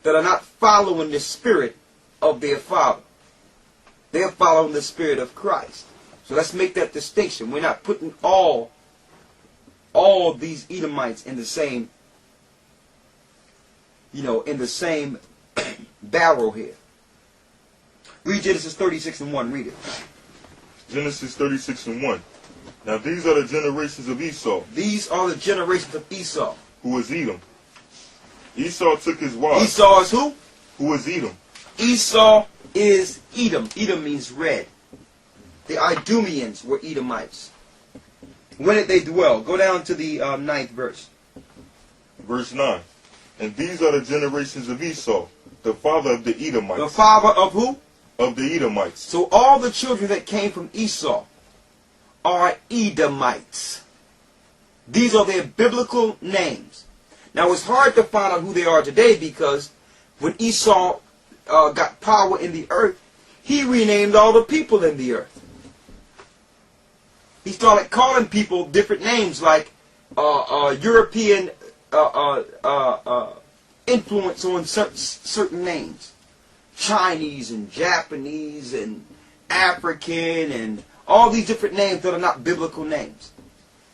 that are not following the spirit of their father. They're following the spirit of Christ. So let's make that distinction. We're not putting all these Edomites in the same, in the same barrel here. Read Genesis 36 and 1. Read it. Genesis 36 and 1. Now these are the generations of Esau. These are the generations of Esau. Who was Edom. Esau took his wives. Esau is who? Who was Edom. Esau is Edom. Edom means red. The Idumeans were Edomites. When did they dwell? Go down to the 9th verse. Verse 9. And these are the generations of Esau, the father of the Edomites. The father of who? Of the Edomites. So all the children that came from Esau are Edomites. These are their biblical names. Now it's hard to find out who they are today because when Esau got power in the earth, he renamed all the people in the earth. He started calling people different names like European influence on certain names. Chinese and Japanese and African and all these different names that are not biblical names.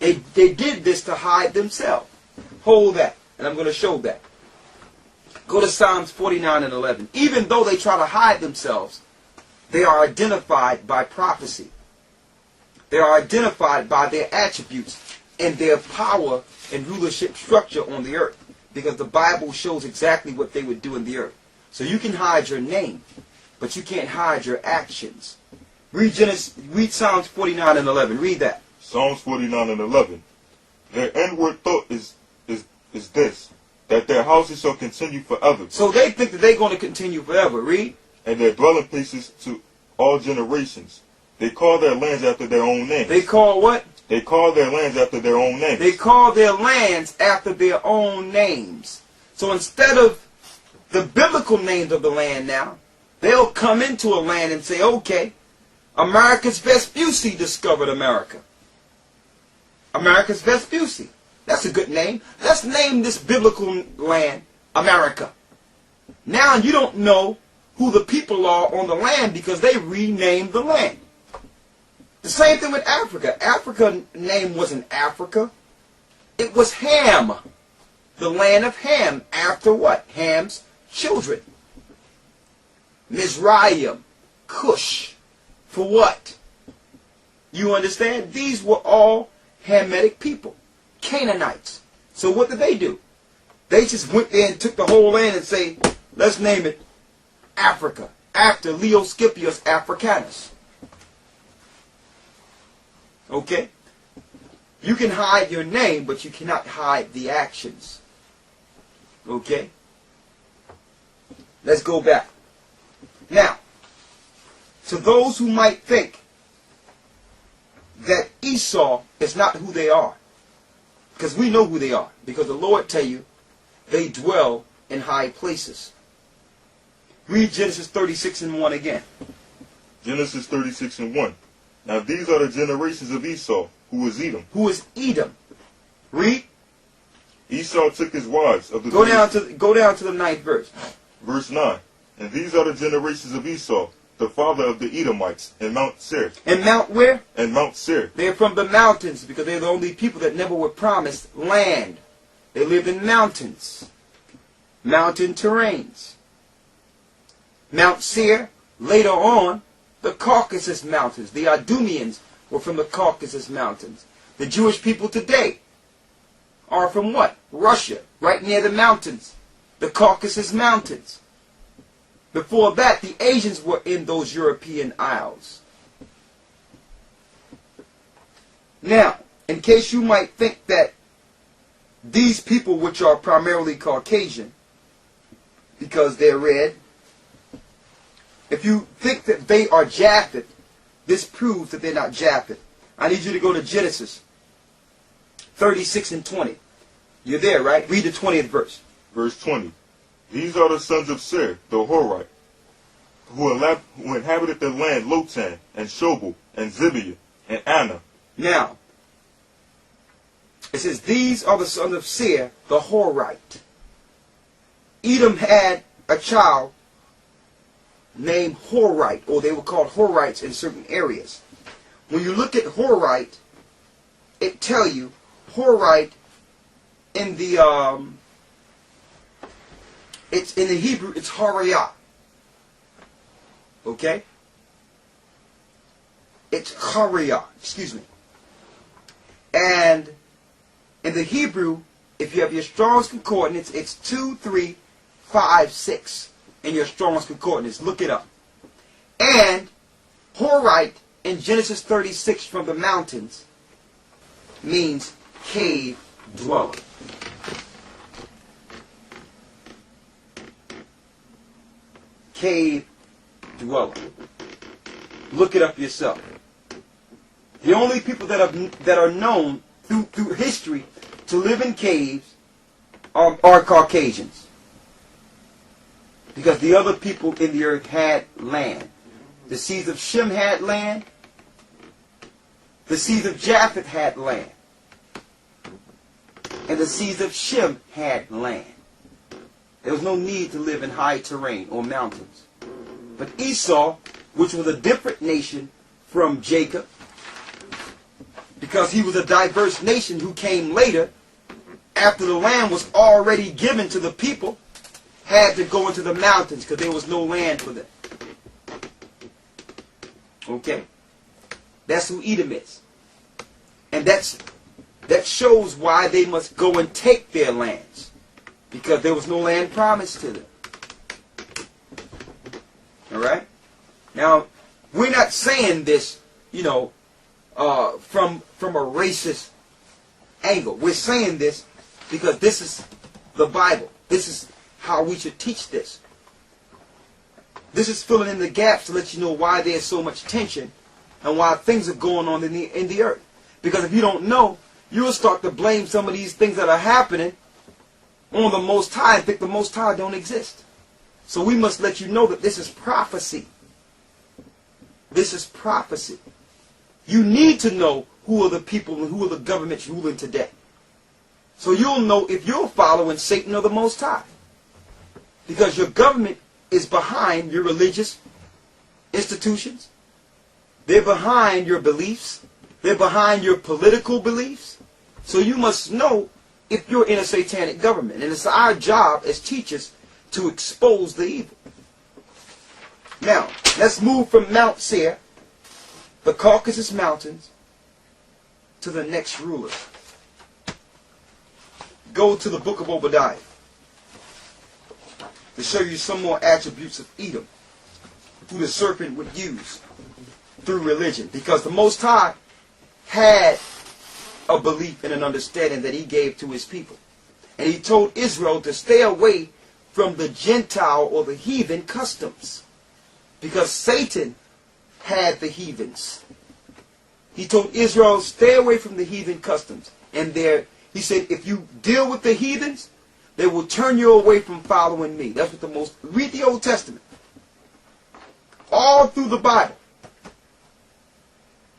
They did this to hide themselves. Hold that. And I'm going to show that. Go to Psalms 49 and 11. Even though they try to hide themselves, they are identified by prophecy. They are identified by their attributes and their power and rulership structure on the earth. Because the Bible shows exactly what they would do in the earth. So you can hide your name, but you can't hide your actions. Read Psalms 49 and 11. Read that. Psalms 49 and 11. Their inward thought is this, that their houses shall continue forever. So they think that they're going to continue forever. Read. And their dwelling places to all generations. They call their lands after their own names. They call what? They call their lands after their own names. They call their lands after their own names. So instead of the biblical names of the land now, they'll come into a land and say, okay, America's Vespucci discovered America. America's Vespucci. That's a good name. Let's name this biblical land America. Now you don't know who the people are on the land because they renamed the land. The same thing with Africa. Africa's name wasn't Africa. It was Ham. The land of Ham. After what? Ham's children. Mizraim. Cush. For what? You understand? These were all Hamitic people. Canaanites. So what did they do? They just went there and took the whole land and say, let's name it Africa. After Leo Scipius Africanus. Okay? You can hide your name, but you cannot hide the actions. Okay? Let's go back. Now, to those who might think that Esau is not who they are, because we know who they are, because the Lord tell you they dwell in high places. Read Genesis 36:1 again. Genesis 36:1. Now these are the generations of Esau, who was Edom. Who is Edom? Read. Esau took his wives of the Go down to the 9th verse. Verse 9. And these are the generations of Esau, the father of the Edomites, in Mount Seir. And Mount where? And Mount Seir. They're from the mountains because they're the only people that never were promised land. They lived in mountains. Mountain terrains. Mount Seir, later on, the Caucasus Mountains. The Idumeans were from the Caucasus Mountains. The Jewish people today are from what? Russia, right near the mountains. The Caucasus Mountains. Before that, the Asians were in those European isles. Now, in case you might think that these people, which are primarily Caucasian, because they're red, if you think that they are Japhet, this proves that they're not Japhet. I need you to go to Genesis 36:20. You're there, right? Read the 20th verse. Verse 20. These are the sons of Seir, the Horite, who inhabited the land Lotan, and Shobal, and Zibiah, and Anna. Now, it says, these are the sons of Seir, the Horite. Edom had a child named Horite, or they were called Horites in certain areas. When you look at Horite, it tell you Horite in the it's in the Hebrew it's AHAYAH. Okay? It's AHAYAH, excuse me. And in the Hebrew, if you have your Strong's Concordance, it's 2356 in your Strong's Concordance. Look it up. And Horite in Genesis 36 from the mountains means cave dweller. Cave dweller. Look it up yourself. The only people that are known through history to live in caves are Caucasians. Because the other people in the earth had land. The seeds of Shem had land. The seeds of Japheth had land. And the seeds of Shem had land. There was no need to live in high terrain or mountains. But Esau, which was a different nation from Jacob, because he was a diverse nation who came later, after the land was already given to the people, had to go into the mountains because there was no land for them. Okay? That's who Edom is. And that shows why they must go and take their lands. Because there was no land promised to them. Alright? Now, we're not saying this, from a racist angle. We're saying this because this is the Bible. This is how we should teach this. This is filling in the gaps to let you know why there's so much tension and why things are going on in the earth. Because if you don't know, you'll start to blame some of these things that are happening on the Most High and think the Most High don't exist. So we must let you know that this is prophecy. This is prophecy. You need to know who are the people and who are the governments ruling today. So you'll know if you're following Satan or the Most High. Because your government is behind your religious institutions. They're behind your beliefs. They're behind your political beliefs. So you must know if you're in a satanic government. And it's our job as teachers to expose the evil. Now, let's move from Mount Seir, the Caucasus Mountains, to the next ruler. Go to the book of Obadiah to show you some more attributes of Edom, who the serpent would use through religion. Because the Most High had a belief and an understanding that he gave to his people. And he told Israel to stay away from the Gentile or the heathen customs. Because Satan had the heathens. He told Israel, stay away from the heathen customs. And he said, if you deal with the heathens, they will turn you away from following me. That's what read the Old Testament. All through the Bible.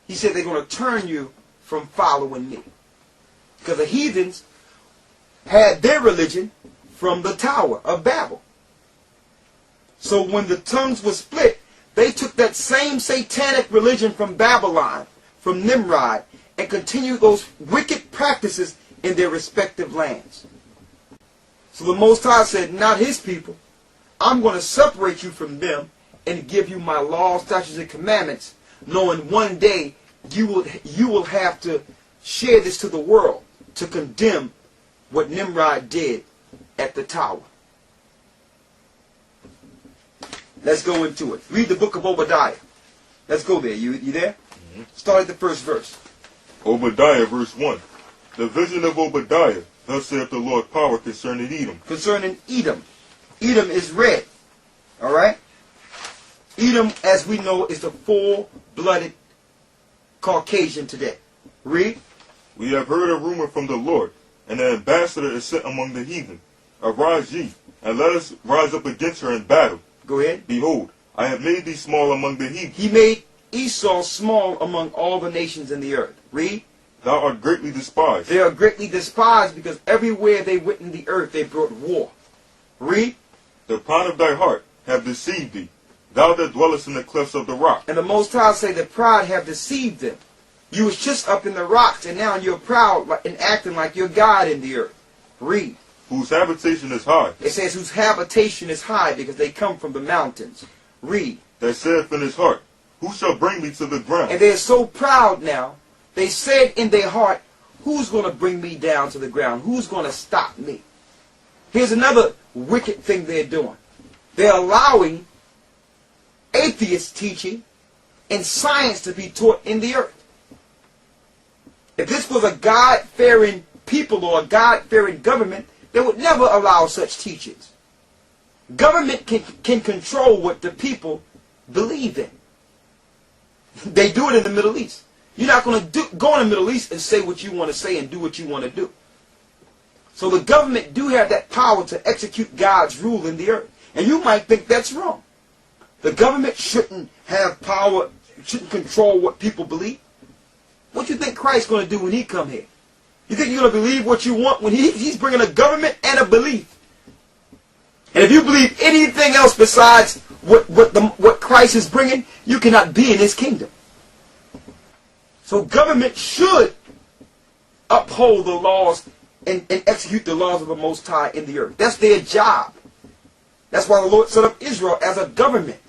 He said they're going to turn you from following me. Because the heathens had their religion from the Tower of Babel. So when the tongues were split, they took that same satanic religion from Babylon, from Nimrod, and continued those wicked practices in their respective lands. So the Most High said, not his people. I'm going to separate you from them and give you my laws, statutes, and commandments, knowing one day you will have to share this to the world to condemn what Nimrod did at the tower. Let's go into it. Read the book of Obadiah. Let's go there. You there? Mm-hmm. Start at the first verse. Obadiah, verse 1. The vision of Obadiah. Thus saith the Lord power concerning Edom. Concerning Edom. Edom is red. Alright? Edom, as we know, is the full-blooded Caucasian today. Read. We have heard a rumor from the Lord, and an ambassador is sent among the heathen. Arise ye, and let us rise up against her in battle. Go ahead. Behold, I have made thee small among the heathen. He made Esau small among all the nations in the earth. Read. Thou art greatly despised. They are greatly despised because everywhere they went in the earth they brought war. Read. The pride of thy heart have deceived thee, thou that dwellest in the clefts of the rock. And the Most High say that pride have deceived them. You was just up in the rocks, and now you're proud and acting like you're God in the earth. Read. Whose habitation is high. It says whose habitation is high because they come from the mountains. Read. That saith in his heart, who shall bring me to the ground? And they're so proud now. They said in their heart, who's going to bring me down to the ground? Who's going to stop me? Here's another wicked thing they're doing. They're allowing atheist teaching and science to be taught in the earth. If this was a God-fearing people or a God-fearing government, they would never allow such teachings. Government can control what the people believe in. They do it in the Middle East. You're not going to go in the Middle East and say what you want to say and do what you want to do. So the government do have that power to execute God's rule in the earth. And you might think that's wrong. The government shouldn't have power, shouldn't control what people believe. What do you think Christ's going to do when he come here? You think you're going to believe what you want when he's bringing a government and a belief? And if you believe anything else besides what Christ is bringing, you cannot be in his kingdom. So government should uphold the laws and execute the laws of the Most High in the earth. That's their job. That's why the Lord set up Israel as a government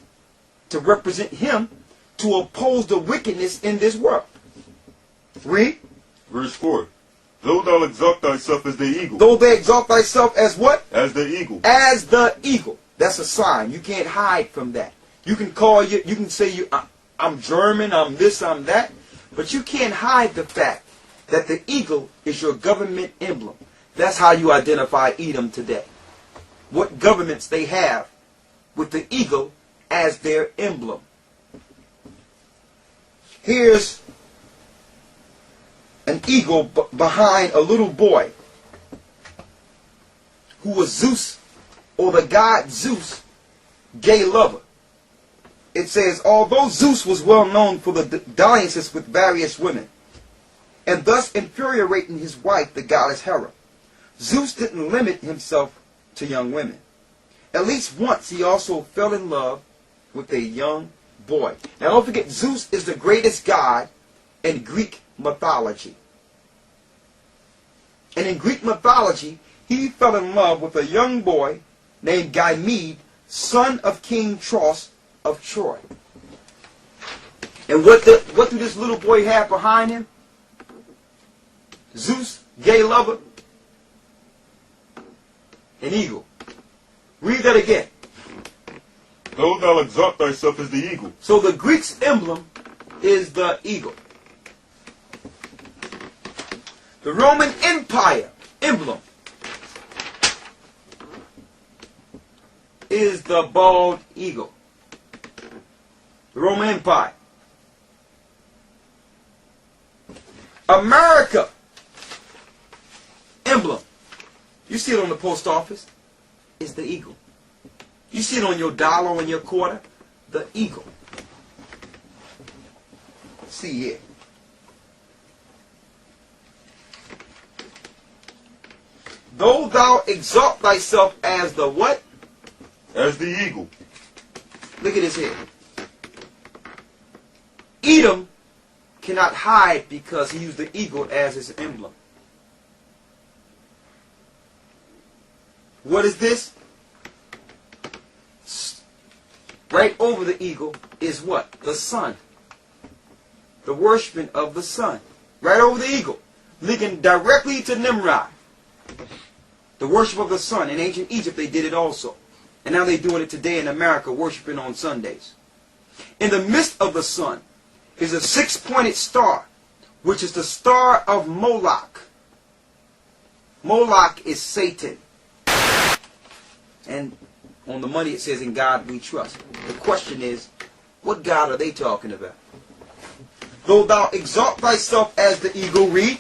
to represent him, to oppose the wickedness in this world. Read. Verse 4. Though thou exalt thyself as the eagle. Though they exalt thyself as what? As the eagle. As the eagle. That's a sign. You can't hide from that. You can call you can say I'm German, I'm this, I'm that. But you can't hide the fact that the eagle is your government emblem. That's how you identify Edom today. What governments they have with the eagle as their emblem. Here's an eagle behind a little boy who was Zeus, or the god Zeus, gay lover. It says, although Zeus was well known for the dalliances with various women, and thus infuriating his wife, the goddess Hera, Zeus didn't limit himself to young women. at least once he also fell in love with a young boy. Now don't forget, Zeus is the greatest god in Greek mythology. And in Greek mythology, he fell in love with a young boy named Ganymede, son of King Tros of Troy. And what do this little boy have behind him? Zeus, gay lover, an eagle. Read that again. Though thou exalt thyself as the eagle. So the Greek's emblem is the eagle. The Roman Empire emblem is the bald eagle. The Roman Empire. America emblem, you see it on the post office, is the eagle. You see it on your dollar, on your quarter, the eagle. See here. Though thou exalt thyself as the what? As the eagle. Look at this here. Edom cannot hide because he used the eagle as his emblem. What is this? Right over the eagle is what? The sun. The worshiping of the sun. Right over the eagle. Linking directly to Nimrod. The worship of the sun. In ancient Egypt they did it also. And now they're doing it today in America, worshiping on Sundays. In the midst of the sun is a six-pointed star, which is the star of Moloch. Moloch is Satan. And on the money it says, in God we trust. The question is, what God are they talking about? Though thou exalt thyself as the eagle, read.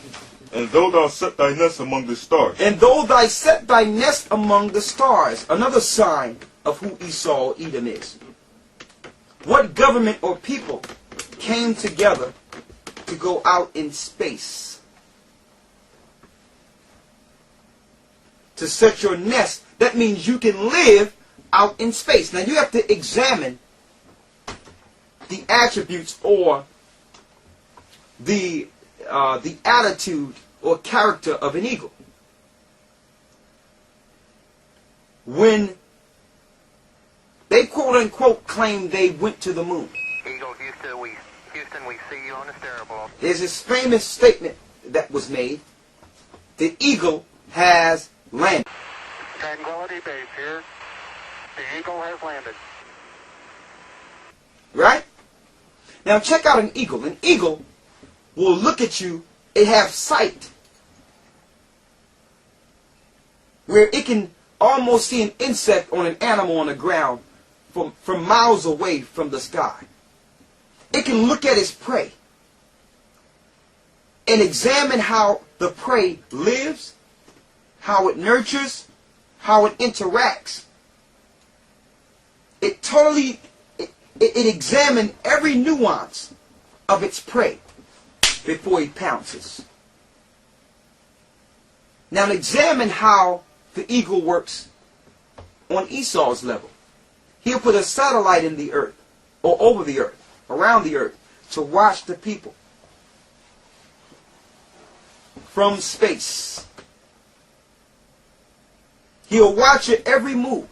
And though thou set thy nest among the stars. And though thou set thy nest among the stars. Another sign of who Esau, Edom is. What government or people came together to go out in space? To set your nest. That means you can live out in space. Now you have to examine the attributes or the attitude or character of an eagle. When they quote unquote claim they went to the moon. Eagle, Houston, we see you on the stereo. There's this famous statement that was made. The eagle has landed. Tranquility Base here. The Eagle has landed. Right? Now check out an eagle. An eagle will look at you. It has sight. Where it can almost see an insect on an animal on the ground from miles away from the sky. It can look at its prey and examine how the prey lives, how it nurtures, how it interacts. It examines every nuance of its prey before it pounces. Now examine how the eagle works on Esau's level. He'll put a satellite in the earth, or over the earth, around the earth, to watch the people from space. He'll watch your every move.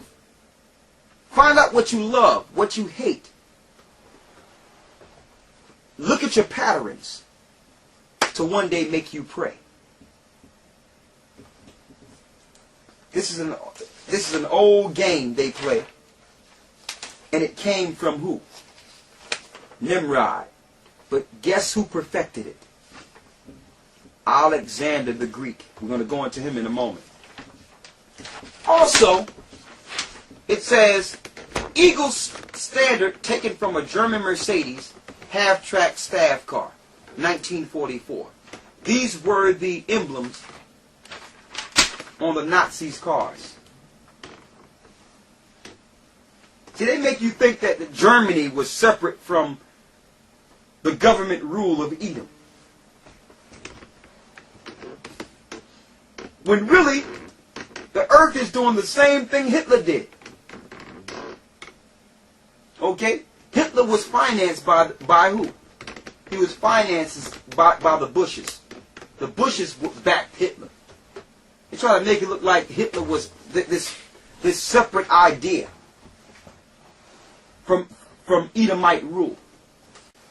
Find out what you love, what you hate. Look at your patterns to one day make you pray. This is an old game they play. And it came from who? Nimrod. But guess who perfected it? Alexander the Greek. We're going to go into him in a moment. Also, it says, Eagle standard taken from a German Mercedes half-track staff car, 1944. These were the emblems on the Nazis' cars. See, they make you think that Germany was separate from the government rule of Edom. When really, the earth is doing the same thing Hitler did. Okay? Hitler was financed by who? He was financed by the Bushes. The Bushes backed Hitler. They try to make it look like Hitler was this separate idea from Edomite rule.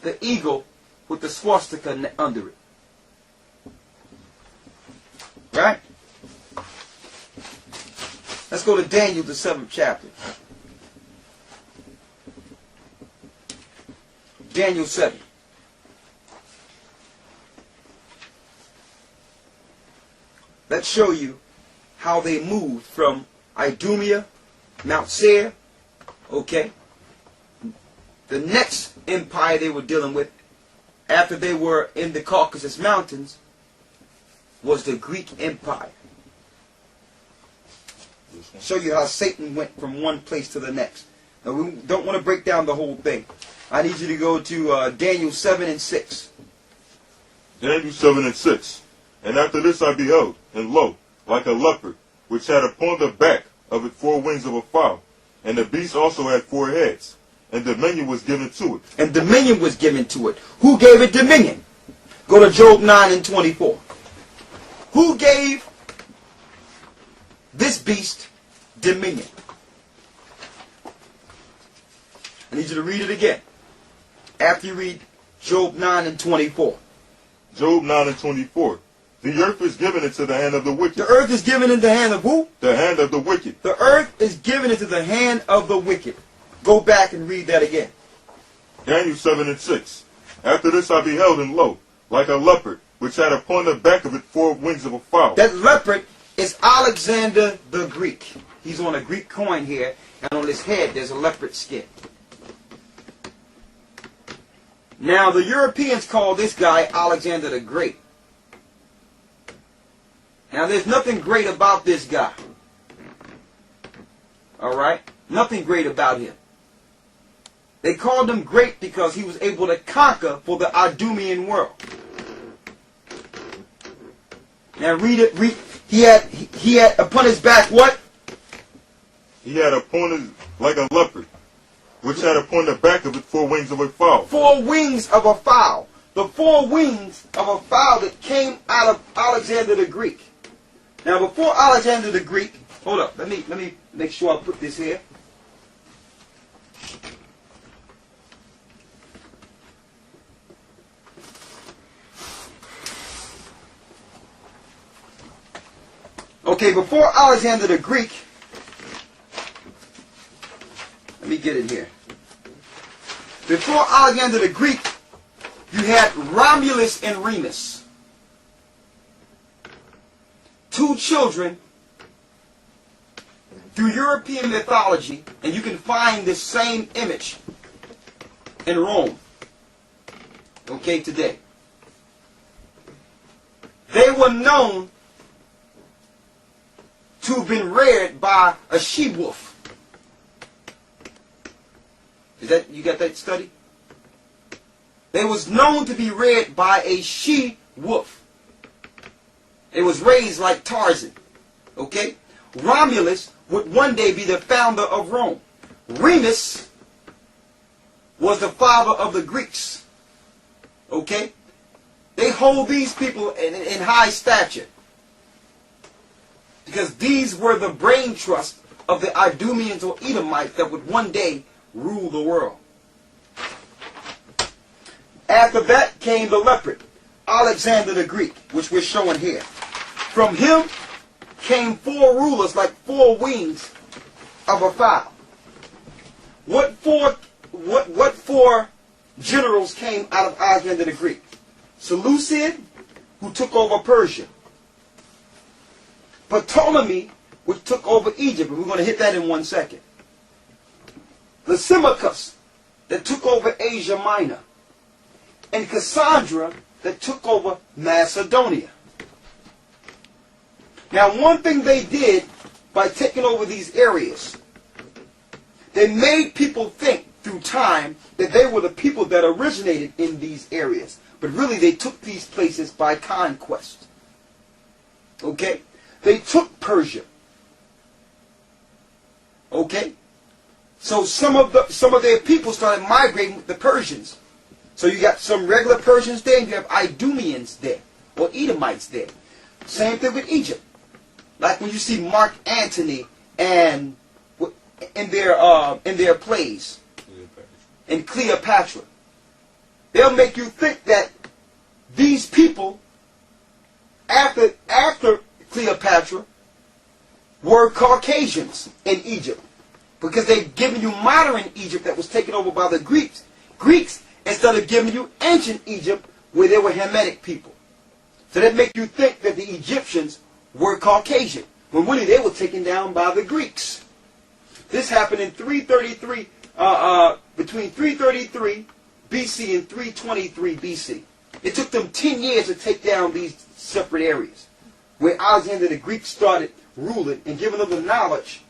The eagle with the swastika under it. Right? Let's go to Daniel, the 7th chapter. Daniel 7. Let's show you how they moved from Idumea, Mount Seir, okay? The next empire they were dealing with after they were in the Caucasus Mountains was the Greek Empire. Show you how Satan went from one place to the next. Now, we don't want to break down the whole thing. I need you to go to Daniel 7 and 6. Daniel 7 and 6. And after this I beheld, and lo, like a leopard, which had upon the back of it 4 wings of a fowl. And the beast also had 4 heads, and dominion was given to it. And dominion was given to it. Who gave it dominion? Go to Job 9 and 24. Who gave this beast dominion? I need you to read it again. After you read Job 9 and 24. Job 9 and 24. The earth is given into the hand of the wicked. The earth is given into the hand of who? The hand of the wicked. The earth is given into the hand of the wicked. Go back and read that again. Daniel 7 and 6. After this I beheld, and lo, like a leopard, which had upon the back of it 4 wings of a fowl. That leopard is Alexander the Greek. He's on a Greek coin here, and on his head there's a leopard skin. Now the Europeans call this guy Alexander the Great. Now there's nothing great about this guy. Alright? Nothing great about him. They called him great because he was able to conquer for the Idumean world. Now read it. He had upon his back what? He had upon his, like a leopard, which had upon the back of it 4 wings of a fowl. 4 wings of a fowl. The 4 wings of a fowl that came out of Alexander the Greek. Now before Alexander the Greek, hold up, let me make sure I put this here. Okay, before Alexander the Greek, let me get it here. Before Alexander the Greek, you had Romulus and Remus. 2 children through European mythology, and you can find this same image in Rome. Okay, today. They were known to have been reared by a she-wolf. You got that study? They was known to be reared by a she-wolf. It was raised like Tarzan. Okay? Romulus would one day be the founder of Rome. Remus was the father of the Greeks. Okay? They hold these people in high stature. Because these were the brain trust of the Idumeans or Edomites that would one day rule the world. After that came the leopard, Alexander the Greek, which we're showing here. From him came 4 rulers like 4 wings of a fowl. What 4 generals came out of Alexander the Greek? Seleucid, who took over Persia. Ptolemy, which took over Egypt, and we're going to hit that in 1 second. Lysimachus, that took over Asia Minor. And Cassandra, that took over Macedonia. Now, one thing they did by taking over these areas, they made people think through time that they were the people that originated in these areas. But really, they took these places by conquest. Okay? They took Persia. Okay? So some of their people started migrating with the Persians. So you got some regular Persians there, and you have Idumeans there, or Edomites there. Same thing with Egypt. Like when you see Mark Antony and in their plays, and Cleopatra, they'll make you think that these people, after Cleopatra, were Caucasians in Egypt, because they've given you modern Egypt that was taken over by the Greeks, instead of giving you ancient Egypt where they were Hamitic people. So that make you think that the Egyptians were Caucasian, when really they were taken down by the Greeks. This happened in 333, between 333 BC and 323 BC. It took them 10 years to take down these separate areas, where Alexander the Greek started ruling and giving them the knowledge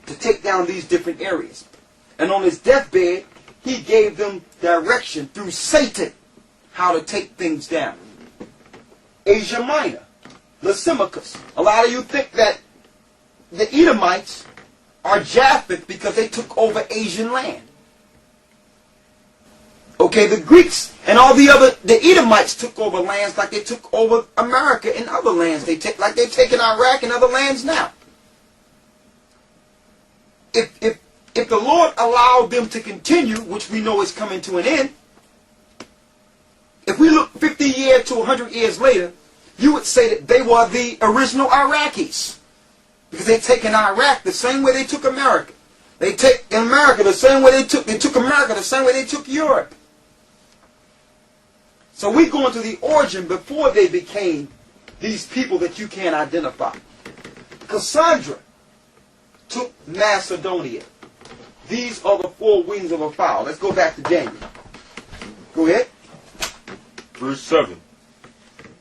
to take down these different areas. And on his deathbed, he gave them direction through Satan how to take things down. Asia Minor, Lysimachus. A lot of you think that the Edomites are Japheth because they took over Asian land. Okay, the Greeks and all the Edomites took over lands like they took over America and other lands. Like they've taken Iraq and other lands now. If the Lord allowed them to continue, which we know is coming to an end, if we look 50 years to 100 years later, you would say that they were the original Iraqis. Because they've taken Iraq the same way they took America. They take America the same way they took America the same way they took Europe. So we go into the origin before they became these people that you can't identify. Cassandra took Macedonia. These are the four wings of a fowl. Let's go back to Daniel. Go ahead. Verse 7.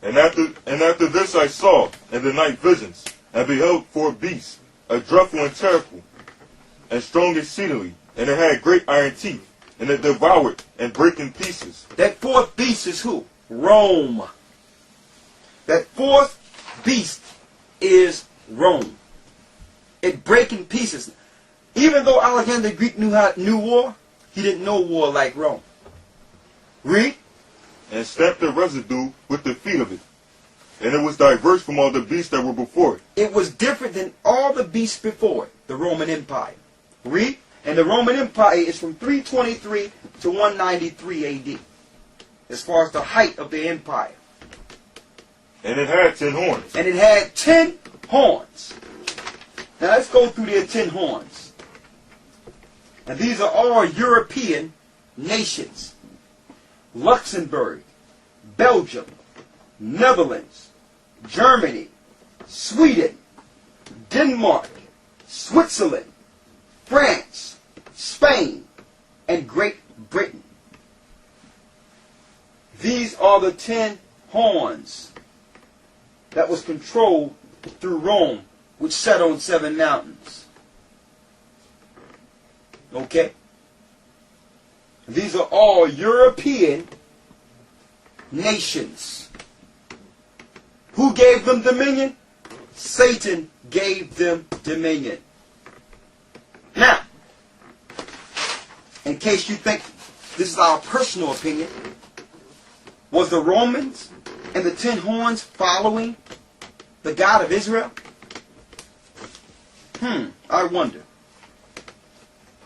And after this I saw in the night visions, and beheld four beasts, a dreadful and terrible, and strong exceedingly, and it had great iron teeth, and it devoured and brake in pieces. That fourth beast is who? Rome. That fourth beast is Rome. It break in pieces. Even though Alexander the Greek knew war, he didn't know war like Rome. Read. And stamped the residue with the feet of it. And it was diverse from all the beasts that were before it. It was different than all the beasts before it, the Roman Empire. Read. And the Roman Empire is from 323 to 193 AD, as far as the height of the empire. And it had 10 horns. And it had 10 horns. Now let's go through their 10 horns. And these are all European nations. Luxembourg, Belgium, Netherlands, Germany, Sweden, Denmark, Switzerland, France, Spain, and Great Britain. These are the 10 horns that was controlled through Rome, which sat on 7 mountains. Okay? These are all European nations. Who gave them dominion? Satan gave them dominion. Now, in case you think this is our personal opinion, was the Romans and the 10 horns following the God of Israel? I wonder.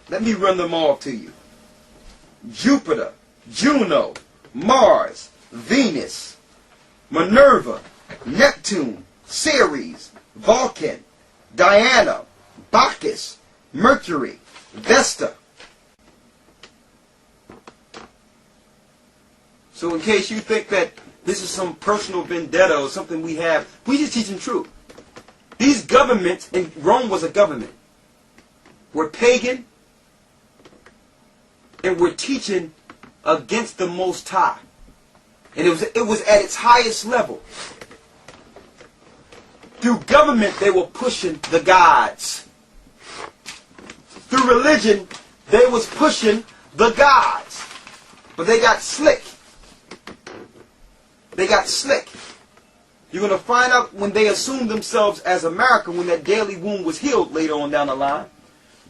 Let me run them all to you. Jupiter, Juno, Mars, Venus, Minerva, Neptune, Ceres, Vulcan, Diana, Bacchus, Mercury, Vesta. So in case you think that this is some personal vendetta or something we have, we just teaching truth. These governments, and Rome was a government, were pagan, and were teaching against the Most High. And it was at its highest level. Through government, they were pushing the gods. Through religion, they was pushing the gods. But they got slick. They got slick. You're going to find out when they assumed themselves as America, when that daily wound was healed later on down the line,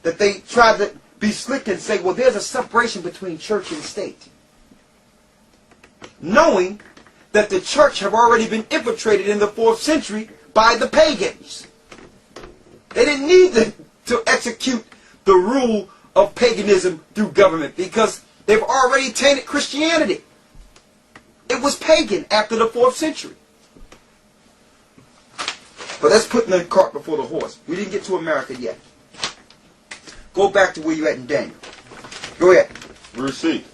that they try to be slick and say, well, there's a separation between church and state. Knowing that the church have already been infiltrated in the 4th century by the pagans. They didn't need to execute the rule of paganism through government because they've already tainted Christianity. It was pagan after the 4th century. But that's putting the cart before the horse. We didn't get to America yet. Go back to where you at in Daniel. Go ahead. Verse 8.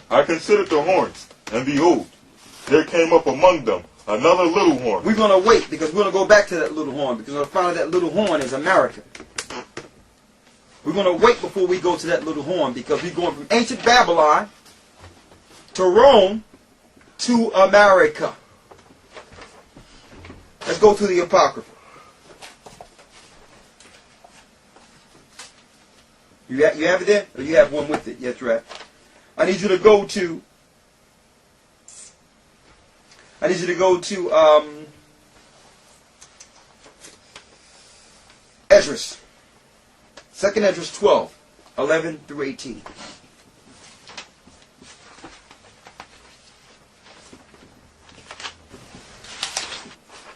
I considered the horns, and behold, there came up among them another little horn. We're going to wait because we're going to go back to that little horn because we're going to find out that little horn is America. We're going to wait before we go to that little horn because we're going from ancient Babylon to Rome to America. Let's go to the Apocrypha. You have it there? Or you have one with it? Yes, right. I need you to go to Esdras. 2nd Esdras 12, 11 through 18.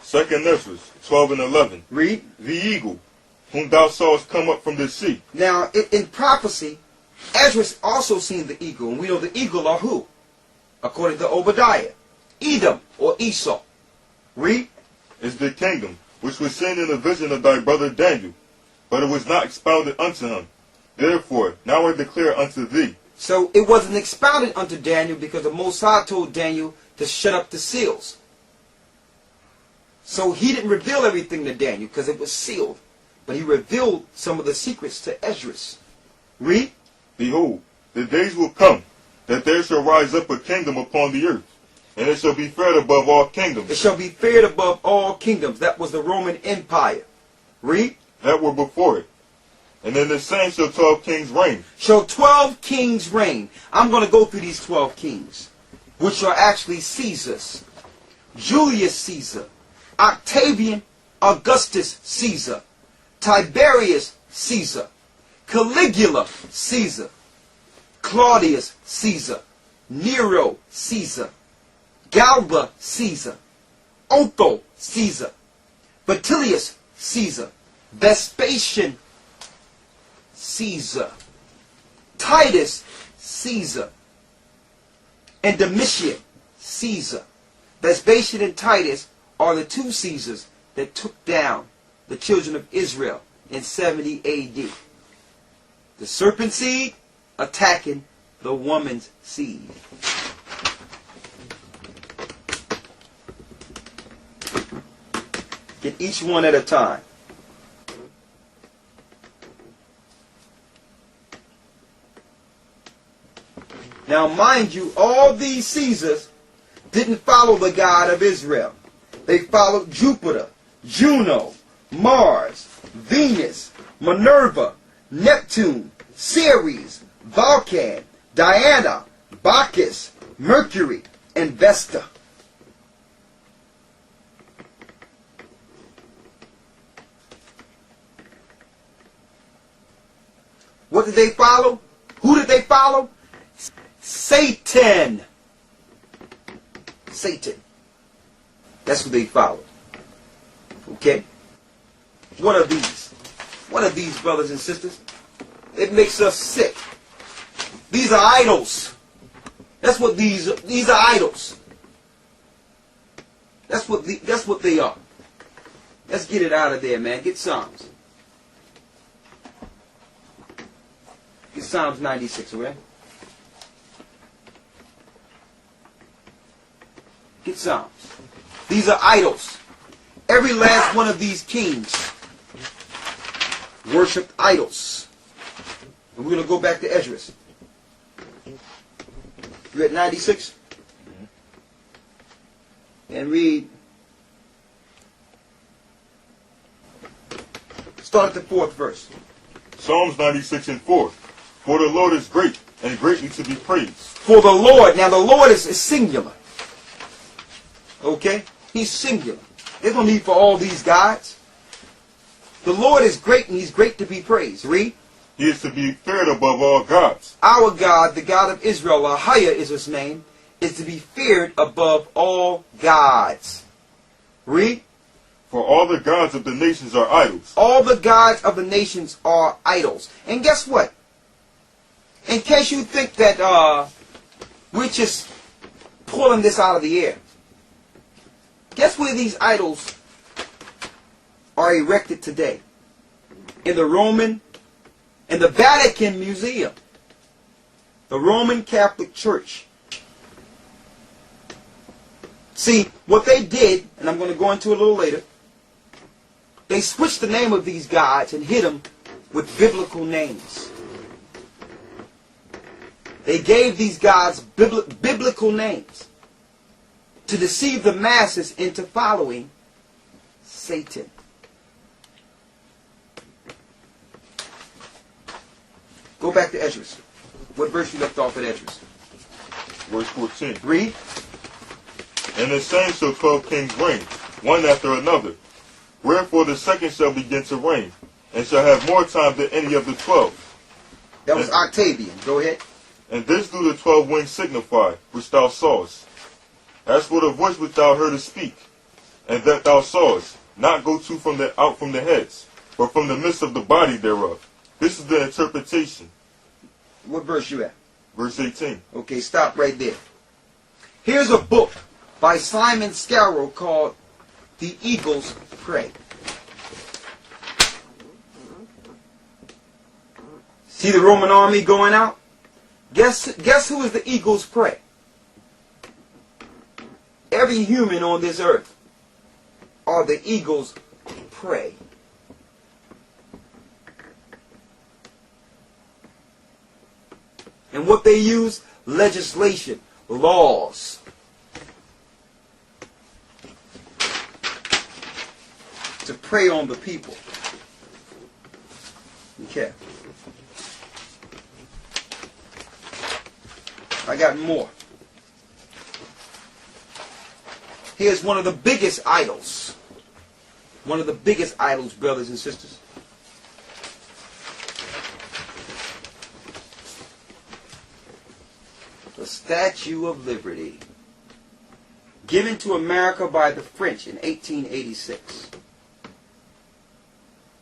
Second Esdras 12 and 11. Read. The eagle, whom thou sawest come up from the sea. Now, in prophecy, Esdras also seen the eagle, and we know the eagle are who? According to Obadiah, Edom or Esau. Read. Is the kingdom which was seen in the vision of thy brother Daniel, but it was not expounded unto him. Therefore, now I declare unto thee. So it wasn't expounded unto Daniel because the Most High told Daniel to shut up the seals. So he didn't reveal everything to Daniel because it was sealed. But he revealed some of the secrets to Esdras. Read. Behold, the days will come that there shall rise up a kingdom upon the earth, and it shall be feared above all kingdoms. It shall be feared above all kingdoms. That was the Roman Empire. Read. That were before it. And in the same shall 12 kings reign. Shall 12 kings reign. I'm going to go through these 12 kings, which are actually Caesars. Julius Caesar, Octavian Augustus Caesar, Tiberius Caesar, Caligula Caesar, Claudius Caesar, Nero Caesar, Galba Caesar, Otho Caesar, Vitellius Caesar, Vespasian Caesar, Titus Caesar, and Domitian Caesar. Vespasian and Titus are the two Caesars that took down the children of Israel in 70 AD. The serpent seed attacking the woman's seed. Get each one at a time. Now, mind you, all these Caesars didn't follow the God of Israel. They followed Jupiter, Juno, Mars, Venus, Minerva, Neptune, Ceres, Vulcan, Diana, Bacchus, Mercury, and Vesta. What did they follow? Who did they follow? Satan. Satan. That's who they followed. Okay? One of these brothers and sisters, it makes us sick. These are idols. That's what these are idols. That's what they are. Let's get it out of there, man. Get Psalms. Get Psalms 96, okay? Get Psalms. These are idols. Every last one of these kings worshipped idols. And we're going to go back to Esdras. You at 96? And read. Start at the 4th verse. Psalms 96 and 4. For the Lord is great and greatly to be praised. For the Lord. Now the Lord is singular. Okay? He's singular. There's no need for all these gods. The Lord is great and he's great to be praised. Read. He is to be feared above all gods. Our God, the God of Israel, AHAYAH is his name, is to be feared above all gods. Read. For all the gods of the nations are idols. All the gods of the nations are idols. And guess what? In case you think that we're just pulling this out of the air, guess where these idols are erected today? In the Vatican Museum. The Roman Catholic Church. See, what they did, and I'm going to go into it a little later, they switched the name of these gods and hit them with biblical names. They gave these gods biblical names to deceive the masses into following Satan. Go back to Esdras. What verse you left off at Esdras? Verse 14. Read. And the same shall 12 kings reign, one after another. Wherefore the second shall begin to reign, and shall have more time than any of the 12. That was Octavian. Go ahead. And this do the 12 wings signify, which thou sawest. As for the voice which thou heardest speak, and that thou sawest, not go to out from the heads, but from the midst of the body thereof. This is the interpretation. What verse you at? Verse 18. Okay, stop right there. Here's a book by Simon Scarrow called The Eagle's Prey. See the Roman army going out? Guess who is the eagle's prey? Every human on this earth are the eagle's prey. And what they use? Legislation, laws. To prey on the people. Okay. I got more. Here's one of the biggest idols. One of the biggest idols, brothers and sisters. The Statue of Liberty. Given to America by the French in 1886.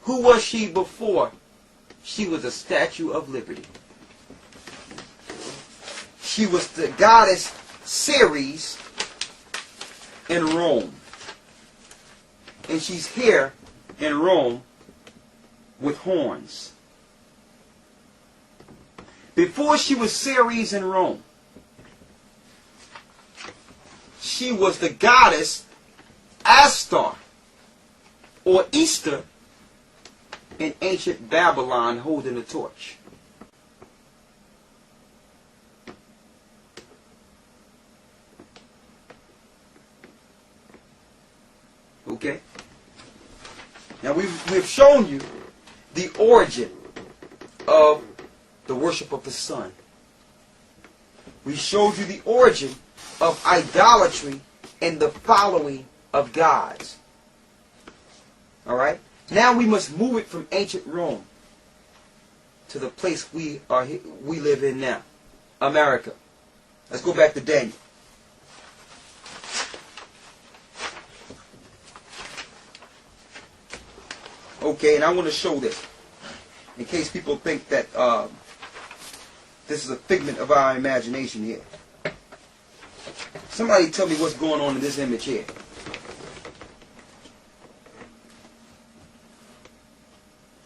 Who was she before she was a Statue of Liberty? She was the goddess Ceres in Rome. And she's here in Rome with horns. Before she was Ceres in Rome, she was the goddess Astar or Easter in ancient Babylon holding a torch. Okay? Now we've shown you the origin of the worship of the sun. We showed you the origin of idolatry and the following of gods. Alright? Now we must move it from ancient Rome to the place we live in now. America. Let's go back to Daniel. Okay, and I want to show this in case people think that this is a figment of our imagination here. Somebody tell me what's going on in this image here.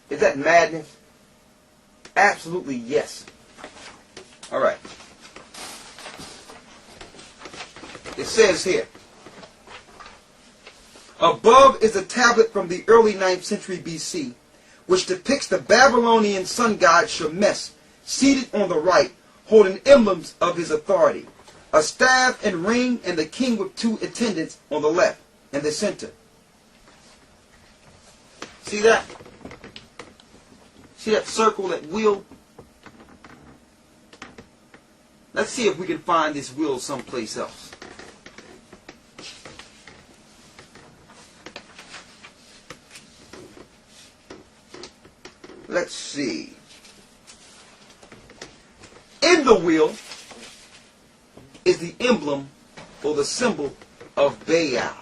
Is that madness? Absolutely yes. All right. It says here, above is a tablet from the early 9th century BC, which depicts the Babylonian sun god Shemesh, seated on the right, holding emblems of his authority, a staff and ring, and the king with 2 attendants on the left and the center. See that? See that circle, that wheel? Let's see if we can find this wheel someplace else. let's see. In the wheel is the emblem or the symbol of Baal.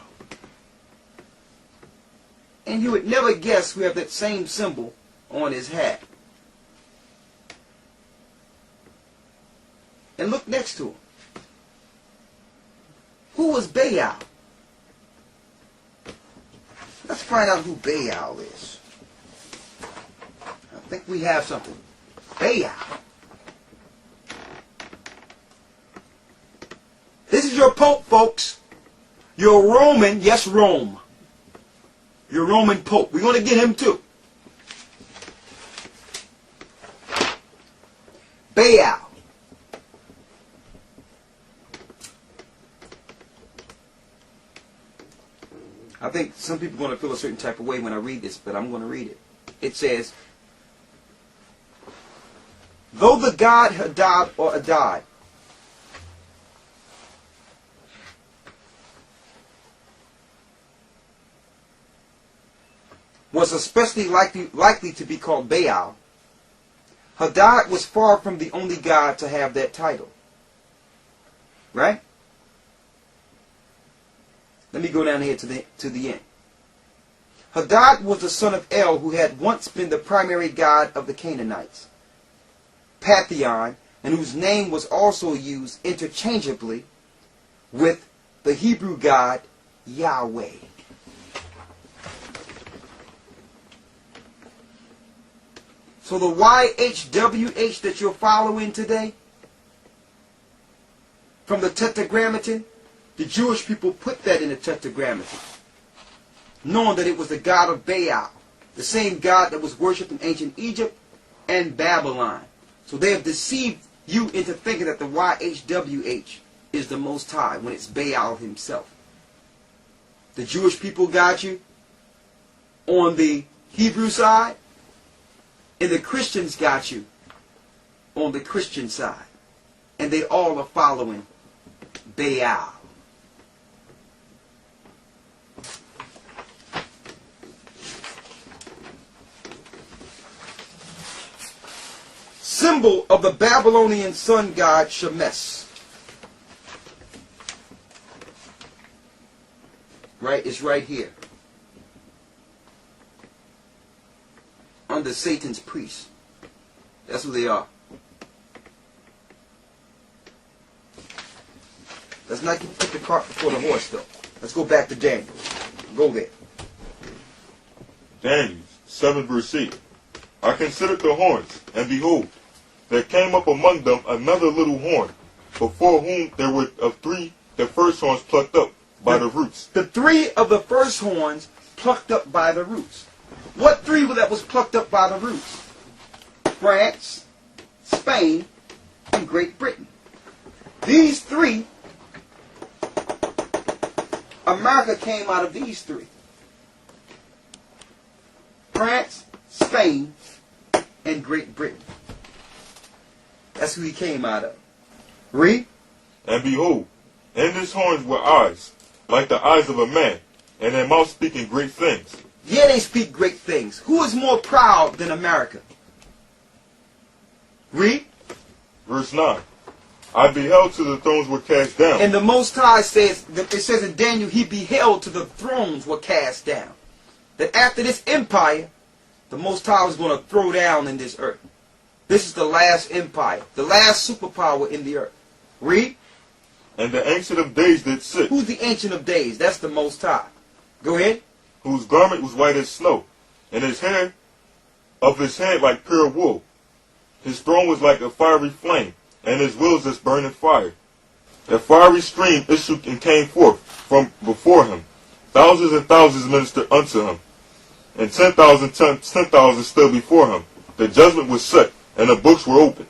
And you would never guess we have that same symbol on his hat. And look next to him. Who was Baal? Let's find out who Baal is. I think we have something. Baal. This is your Pope, folks. Your Roman, yes, Rome. Your Roman Pope. We're going to get him too. Baal. I think some people are going to feel a certain type of way when I read this, but I'm going to read it. It says, though the god Hadad or Adad was especially likely to be called Baal, Hadad was far from the only god to have that title. Right? Let me go down here to the end. Hadad was the son of El, who had once been the primary god of the Canaanites, Pantheon, and whose name was also used interchangeably with the Hebrew god Yahweh. So the YHWH that you're following today, from the Tetragrammaton, the Jewish people put that in the Tetragrammaton, knowing that it was the god of Baal, the same god that was worshipped in ancient Egypt and Babylon. So they have deceived you into thinking that the YHWH is the Most High when it's Baal himself. The Jewish people got you on the Hebrew side, and the Christians got you on the Christian side. And they all are following Baal. Symbol of the Babylonian sun god Shemesh. Right? It's right here. Under Satan's priests. That's who they are. Let's not put the cart before the horse, though. Let's go back to Daniel. Go there. Daniel 7 verse 8. I considered the horns, and behold, there came up among them another little horn, before whom there were of three the first horns plucked up by the roots. The three of the first horns plucked up by the roots. What three that was plucked up by the roots? France, Spain, and Great Britain. These three, America came out of these three. France, Spain, and Great Britain. That's who he came out of. Read. And behold, in his horns were eyes, like the eyes of a man, and their mouth speaking great things. Yeah, they speak great things. Who is more proud than America? Read. Verse 9. I beheld till the thrones were cast down. And the Most High says, it says in Daniel, he beheld till the thrones were cast down. That after this empire, the Most High was going to throw down in this earth. This is the last empire, the last superpower in the earth. Read. And the Ancient of Days did sit. Who's the Ancient of Days? That's the Most High. Go ahead. Whose garment was white as snow, and his hair of his head like pure wool. His throne was like a fiery flame, and his wheels as burning fire. A fiery stream issued and came forth from before him. Thousands and thousands ministered unto him, and 10,000 stood before him. The judgment was set, and the books were opened.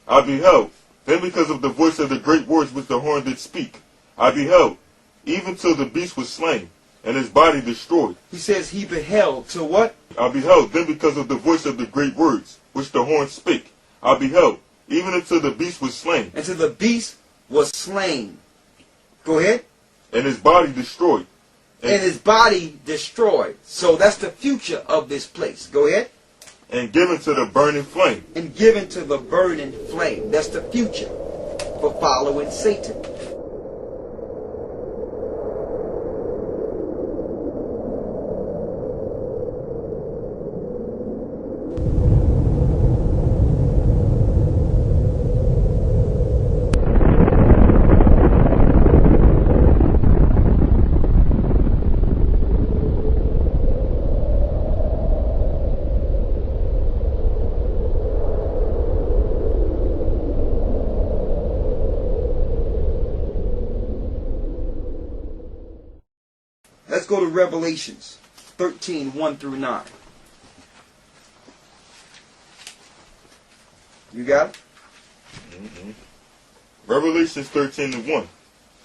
I beheld, then because of the voice of the great words which the horn did speak, I beheld, even till the beast was slain, and his body destroyed. He says he beheld till what? I beheld, then because of the voice of the great words which the horn spake, I beheld, even until the beast was slain. Until the beast was slain. Go ahead. And his body destroyed. And his body destroyed. So that's the future of this place. Go ahead. and given to the burning flame. And given to the burning flame. That's the future for following Satan. Let's go to Revelations 13, 1 through 9. You got it? Revelations 13 and 1.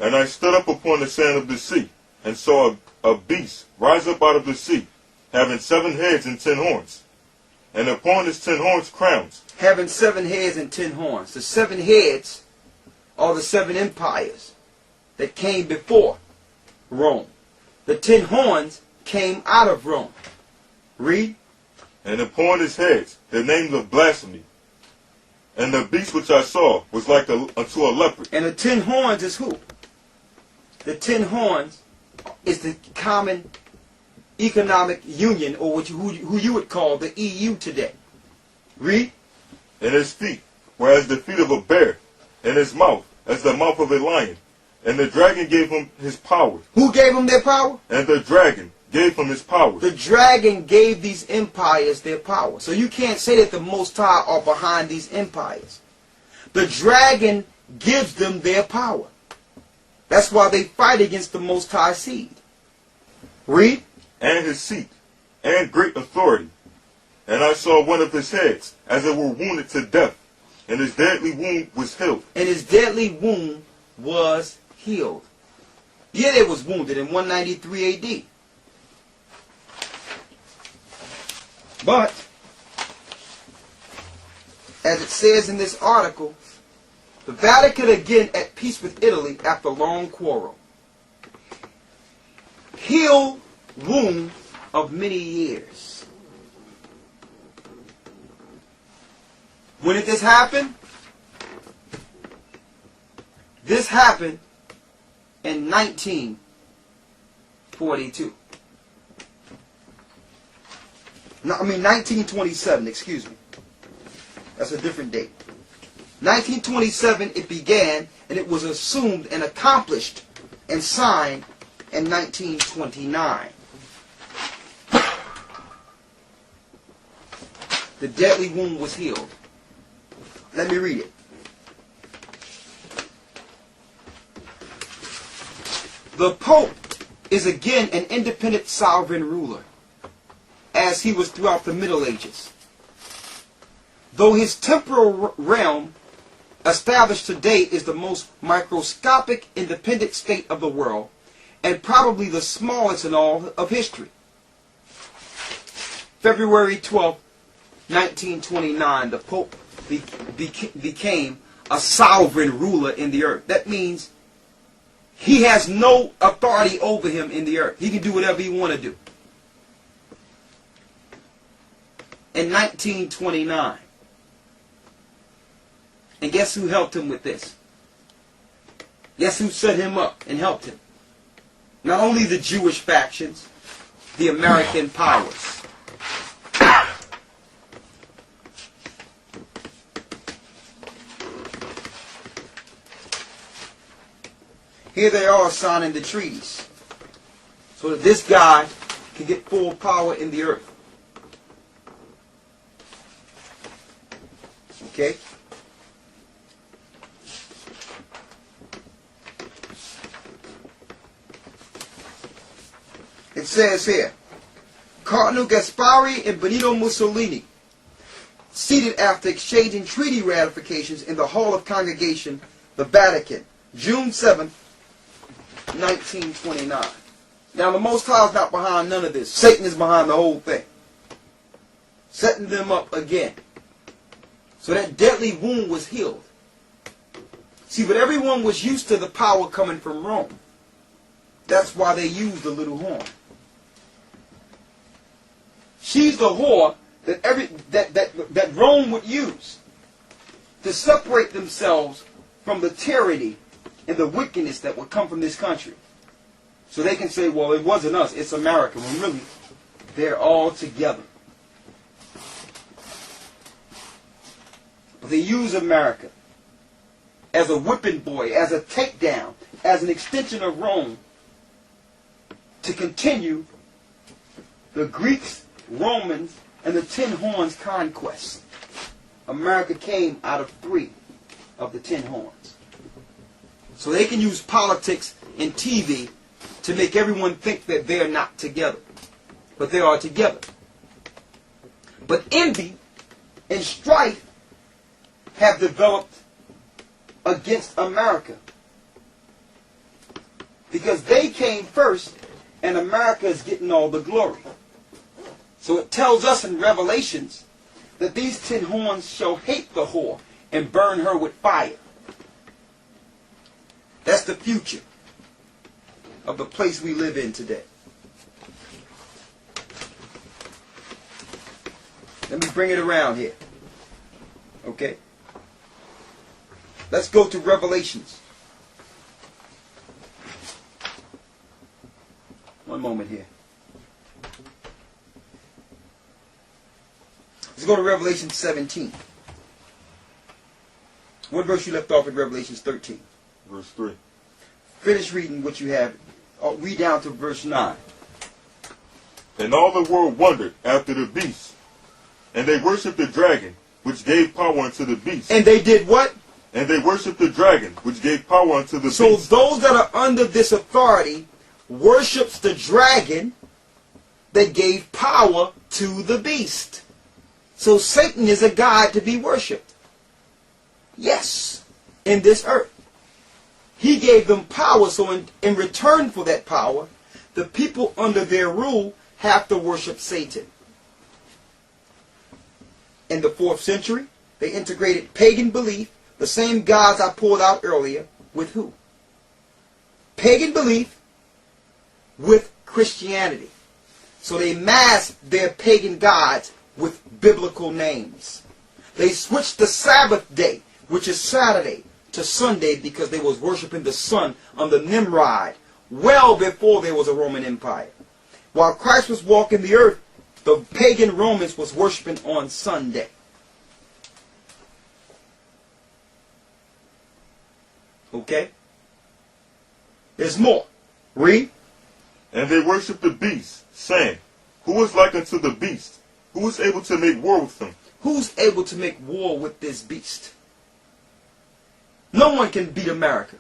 And I stood up upon the sand of the sea, and saw a beast rise up out of the sea, having 7 heads and 10 horns, and upon his 10 horns crowns. Having 7 heads and 10 horns. The 7 heads are the 7 empires that came before Rome. The 10 horns came out of Rome. Read. And upon his heads the names of blasphemy. And the beast which I saw was like unto a leopard. And the 10 horns is who? The 10 horns is the common economic union, or who you would call the EU today. Read. And his feet were as the feet of a bear, and his mouth as the mouth of a lion. And the dragon gave him his power. Who gave him their power? And the dragon gave him his power. The dragon gave these empires their power. So you can't say that the Most High are behind these empires. The dragon gives them their power. That's why they fight against the Most High seed. Read. And his seat, and great authority. And I saw one of his heads, as it were wounded to death, and his deadly wound was healed. And his deadly wound was healed. Yeah, they was wounded in 193 AD. But, as it says in this article, the Vatican again at peace with Italy after long quarrel. Heal wound of many years. When did this happen? This happened in 1942. No, 1927, excuse me. That's a different date. 1927 it began, and it was assumed and accomplished and signed in 1929. The deadly wound was healed. Let me read it. The Pope is again an independent sovereign ruler, as he was throughout the Middle Ages. Though his temporal realm established today is the most microscopic independent state of the world, and probably the smallest in all of history. February 12, 1929, the Pope became a sovereign ruler in the earth. That means he has no authority over him in the earth. He can do whatever he want to do. In 1929. And guess who helped him with this? Guess who set him up and helped him? Not only the Jewish factions, the American powers. Here they are signing the treaties so that this guy can get full power in the earth. Okay? It says here, Cardinal Gaspari and Benito Mussolini, seated after exchanging treaty ratifications in the Hall of Congregation, the Vatican, June 7th, 1929. Now the Most High is not behind none of this. Satan is behind the whole thing. Setting them up again. So that deadly wound was healed. See, but everyone was used to the power coming from Rome. That's why they used the little horn. She's the whore that Rome would use to separate themselves from the tyranny and the wickedness that would come from this country. So they can say, well, it wasn't us, it's America, when really they're all together. But they use America as a whipping boy, as a takedown, as an extension of Rome to continue the Greeks, Romans, and the 10 horns conquest. America came out of 3 of the 10 horns. So they can use politics and TV to make everyone think that they are not together. But they are together. But envy and strife have developed against America. Because they came first and America is getting all the glory. So it tells us in Revelations that these 10 horns shall hate the whore and burn her with fire. That's the future of the place we live in today. Let me bring it around here. Okay? Let's go to Revelations. One moment here. Let's go to Revelation 17. What verse you left off at Revelation 13? Verse 3. Finish reading what you have. Read down to verse 9. And all the world wondered after the beast, and they worshipped the dragon, which gave power unto the beast. And they did what? And they worshipped the dragon, which gave power unto the beast. So those that are under this authority worships the dragon that gave power to the beast. So Satan is a god to be worshipped. Yes, in this earth. He gave them power, so in return for that power, the people under their rule have to worship Satan. In the 4th century, they integrated pagan belief, the same gods I pulled out earlier, with who? Pagan belief with Christianity. So they masked their pagan gods with biblical names. They switched the Sabbath day, which is Saturday, to Sunday because they was worshiping the sun under Nimrod well before there was a Roman Empire. While Christ was walking the earth, the pagan Romans was worshiping on Sunday. Okay? There's more. Read. And they worshipped the beast, saying, Who is like unto the beast? Who is able to make war with him? Who's able to make war with this beast? No one can beat America.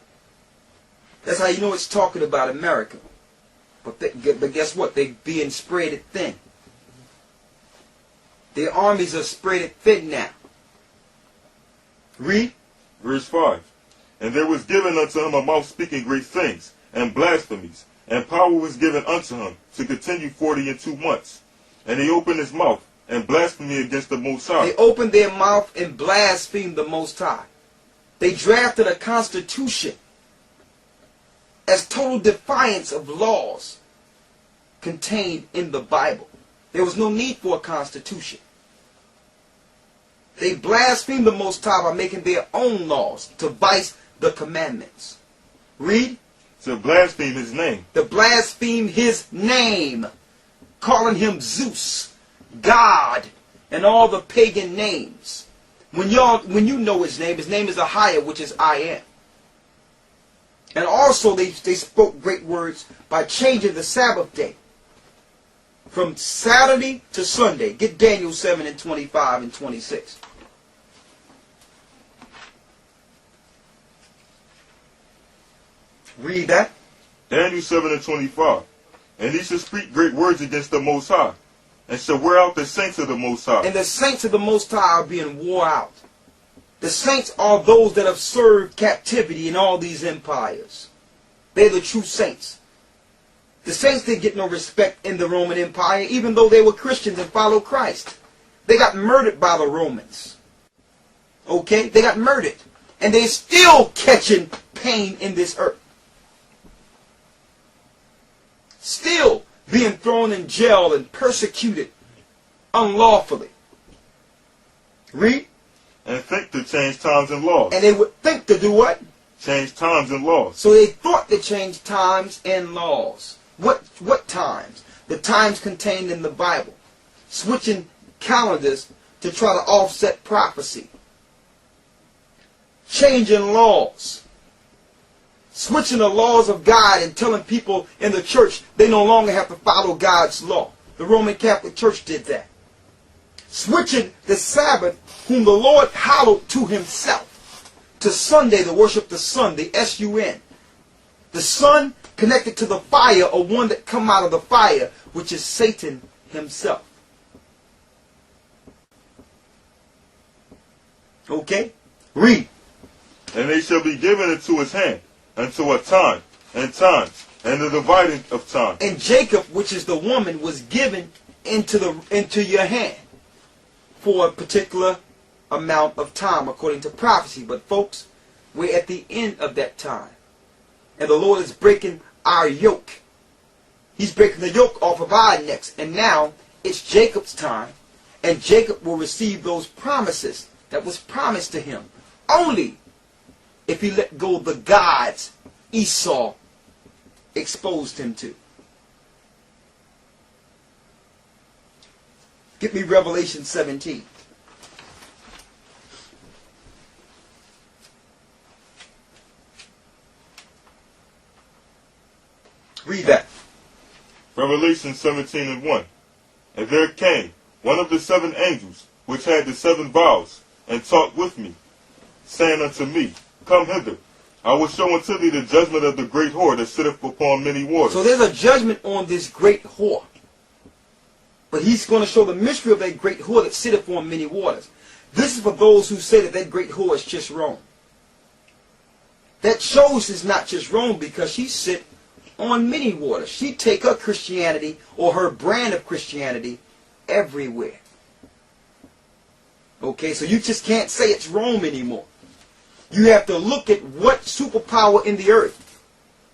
That's how you know it's talking about America. But guess what? They're being spread thin. Their armies are spread thin now. Read. Verse 5. And there was given unto him a mouth speaking great things, and blasphemies, and power was given unto him to continue 42 months. And he opened his mouth, and blasphemed against the Most High. They opened their mouth and blasphemed the Most High. They drafted a constitution as total defiance of laws contained in the Bible. There was no need for a constitution. They blasphemed the Most High by making their own laws to vice the commandments. Read. To blaspheme his name. To blaspheme his name. Calling him Zeus, God, and all the pagan names. When you know his name is AHAYAH, which is I am. And also they spoke great words by changing the Sabbath day from Saturday to Sunday. Get Daniel 7 and 25 and 26. Read that. Daniel 7 and 25. And he shall speak great words against the Most High, and shall wear out the saints of the Most High. And the saints of the Most High are being wore out. The saints are those that have served captivity in all these empires. They're the true saints. The saints didn't get no respect in the Roman Empire, even though they were Christians and followed Christ. They got murdered by the Romans. Okay? They got murdered. And they're still catching pain in this earth. Still being thrown in jail and persecuted unlawfully. Read. And think to change times and laws. And they would think to do what? Change times and laws. So they thought to change times and laws. What times? The times contained in the Bible. Switching calendars to try to offset prophecy. Changing laws. Switching the laws of God and telling people in the church they no longer have to follow God's law. The Roman Catholic Church did that. Switching the Sabbath, whom the Lord hallowed to himself, to Sunday to worship the sun, the S-U-N. The sun connected to the fire, or one that come out of the fire, which is Satan himself. Okay? Read. And they shall be given into his hand, unto a time, and times, and the dividing of time. And Jacob, which is the woman, was given into your hand for a particular amount of time, according to prophecy. But folks, we're at the end of that time. And the Lord is breaking our yoke. He's breaking the yoke off of our necks. And now it's Jacob's time. And Jacob will receive those promises that was promised to him. Only if he let go of the gods Esau exposed him to. Get me Revelation 17. Read that. Revelation 17:1. And there came one of the 7 angels, which had the 7 vials, and talked with me, saying unto me, Come hither, I will show unto thee the judgment of the great whore that sitteth upon many waters. So there's a judgment on this great whore. But he's going to show the mystery of that great whore that sitteth on many waters. This is for those who say that that great whore is just Rome. That shows it's not just Rome, because she sit on many waters. She take her Christianity, or her brand of Christianity, everywhere. Okay, so you just can't say it's Rome anymore. You have to look at what superpower in the earth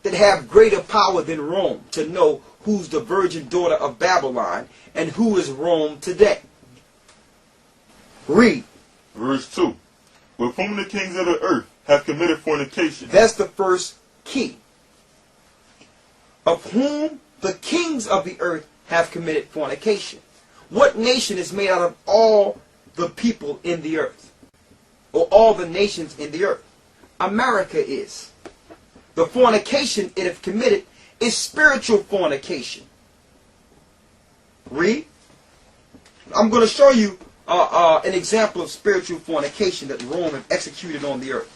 that have greater power than Rome to know who's the virgin daughter of Babylon and who is Rome today. Read. Verse 2. With whom the kings of the earth have committed fornication. That's the first key. Of whom the kings of the earth have committed fornication. What nation is made out of all the people in the earth? Or all the nations in the earth? America is. The fornication it have committed is spiritual fornication. Read. I'm going to show you an example of spiritual fornication that Rome have executed on the earth.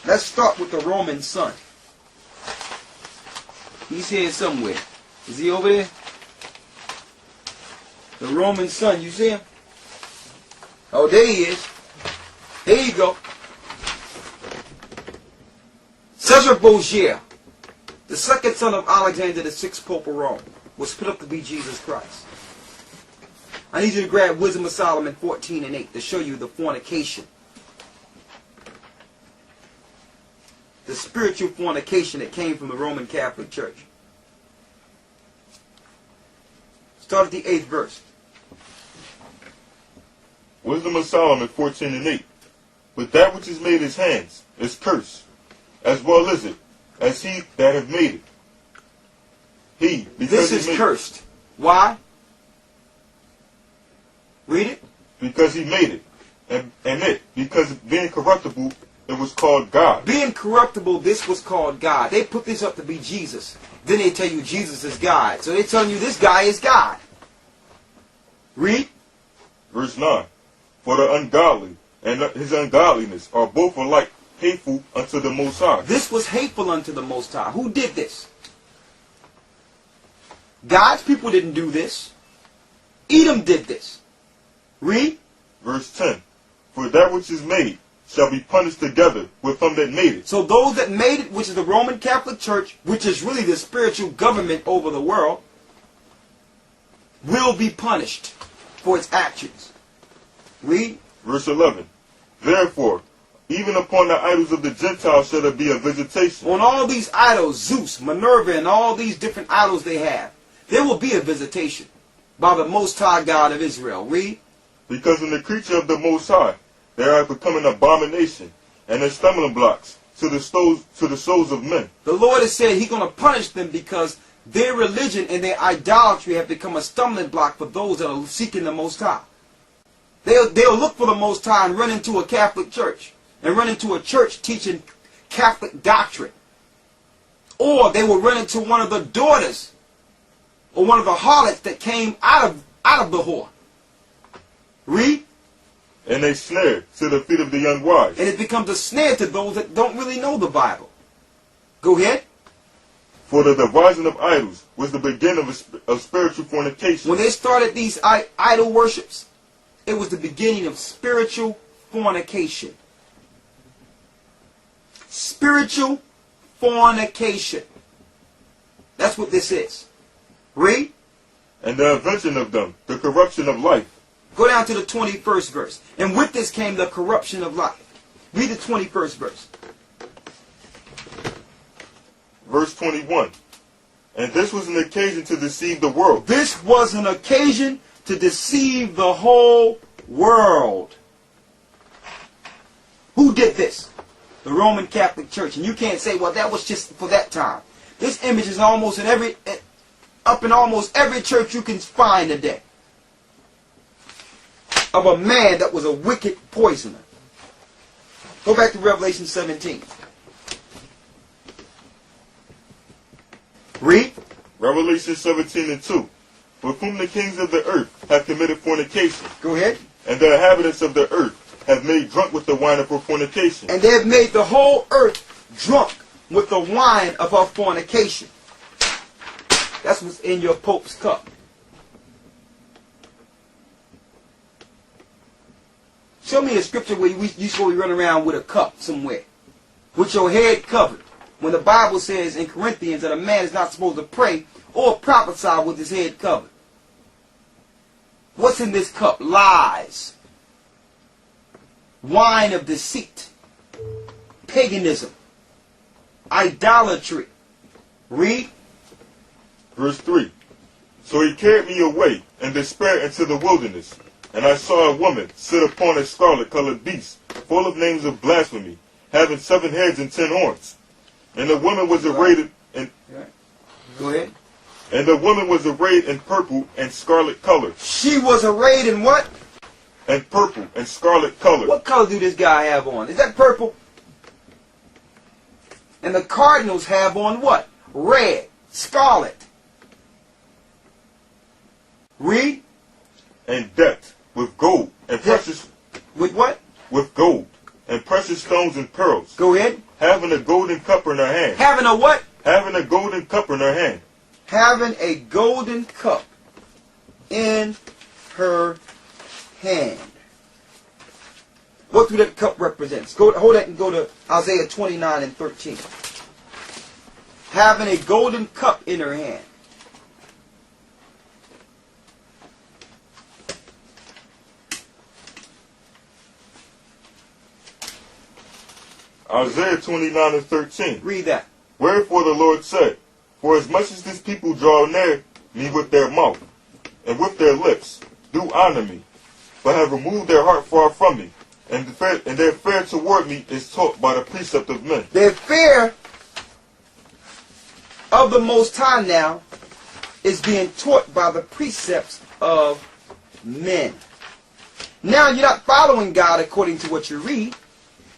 Let's start with the Roman sun. He's here somewhere. Is he over there? The Roman sun, you see him? Oh, there he is. There you go. Caesar Borgia, the second son of Alexander the Sixth Pope of Rome, was put up to be Jesus Christ. I need you to grab Wisdom of Solomon 14:8 to show you the fornication. The spiritual fornication that came from the Roman Catholic Church. Start at the 8th verse. Wisdom of Solomon 14:8. But that which is made his hands is cursed, as well is it, as he that have made it. He, because this he is made cursed. Why? Read it. Because he made it. And it, because being corruptible, it was called God. Being corruptible, this was called God. They put this up to be Jesus. Then they tell you Jesus is God. So they're telling you this guy is God. Read. Verse 9. For the ungodly and his ungodliness are both alike hateful unto the Most High. This was hateful unto the Most High. Who did this? God's people didn't do this. Edom did this. Read. Verse 10. For that which is made shall be punished together with them that made it. So those that made it, which is the Roman Catholic Church, which is really the spiritual government over the world, will be punished for its actions. Read. Verse 11. Therefore, even upon the idols of the Gentiles shall there be a visitation. On all these idols, Zeus, Minerva, and all these different idols they have, there will be a visitation. by the Most High God of Israel. Read. Because in the creature of the Most High, they have become an abomination and a stumbling blocks to the souls of men. The Lord has said He's going to punish them because their religion and their idolatry have become a stumbling block for those that are seeking the Most High. They'll look for the Most High and run into a Catholic church and run into a church teaching Catholic doctrine. Or they will run into one of the daughters or one of the harlots that came out of the whore. Read. And a snare to the feet of the unwise. And it becomes a snare to those that don't really know the Bible. Go ahead. For the devising of idols was the beginning of spiritual fornication. When they started these idol worships, it was the beginning of spiritual fornication. Spiritual fornication. That's what this is. Read. And the invention of them, the corruption of life. Go down to the 21st verse. And with this came the corruption of life. Read the 21st verse. Verse 21. And this was an occasion to deceive the world. This was an occasion to deceive the whole world. Who did this? The Roman Catholic Church. And you can't say, well, that was just for that time. This image is almost in up in almost every church you can find today. Of a man that was a wicked poisoner. Go back to Revelation 17. Read. Revelation 17 and 2. With whom the kings of the earth have committed fornication. Go ahead. And the inhabitants of the earth have made drunk with the wine of her fornication. And they have made the whole earth drunk with the wine of her fornication. That's what's in your Pope's cup. Show me a scripture where you supposed to run around with a cup somewhere, with your head covered. When the Bible says in Corinthians that a man is not supposed to pray or prophesy with his head covered. What's in this cup? Lies. Wine of deceit. Paganism. Idolatry. Read. Verse 3. So he carried me away in despair into the wilderness. And I saw a woman sit upon a scarlet-colored beast, full of names of blasphemy, having 7 heads and 10 horns. And the woman was arrayed in... Go ahead. And the woman was arrayed in purple and scarlet color. She was arrayed in what? And purple and scarlet color. What color do this guy have on? Is that purple? And the cardinals have on what? Red. Scarlet. Read. And decked with gold and precious... With what? With gold and precious stones and pearls. Go ahead. Having a golden cup in her hand. Having a what? Having a golden cup in her hand. Having a golden cup in her hand. What do that cup represent? Hold that and go to Isaiah 29 and 13. Having a golden cup in her hand. Isaiah 29 and 13. Read that. Wherefore the Lord said, For as much as this people draw near me with their mouth, and with their lips do honor me, but have removed their heart far from me, and their fear toward me is taught by the precept of men. Their fear of the Most High now is being taught by the precepts of men. Now you're not following God according to what you read.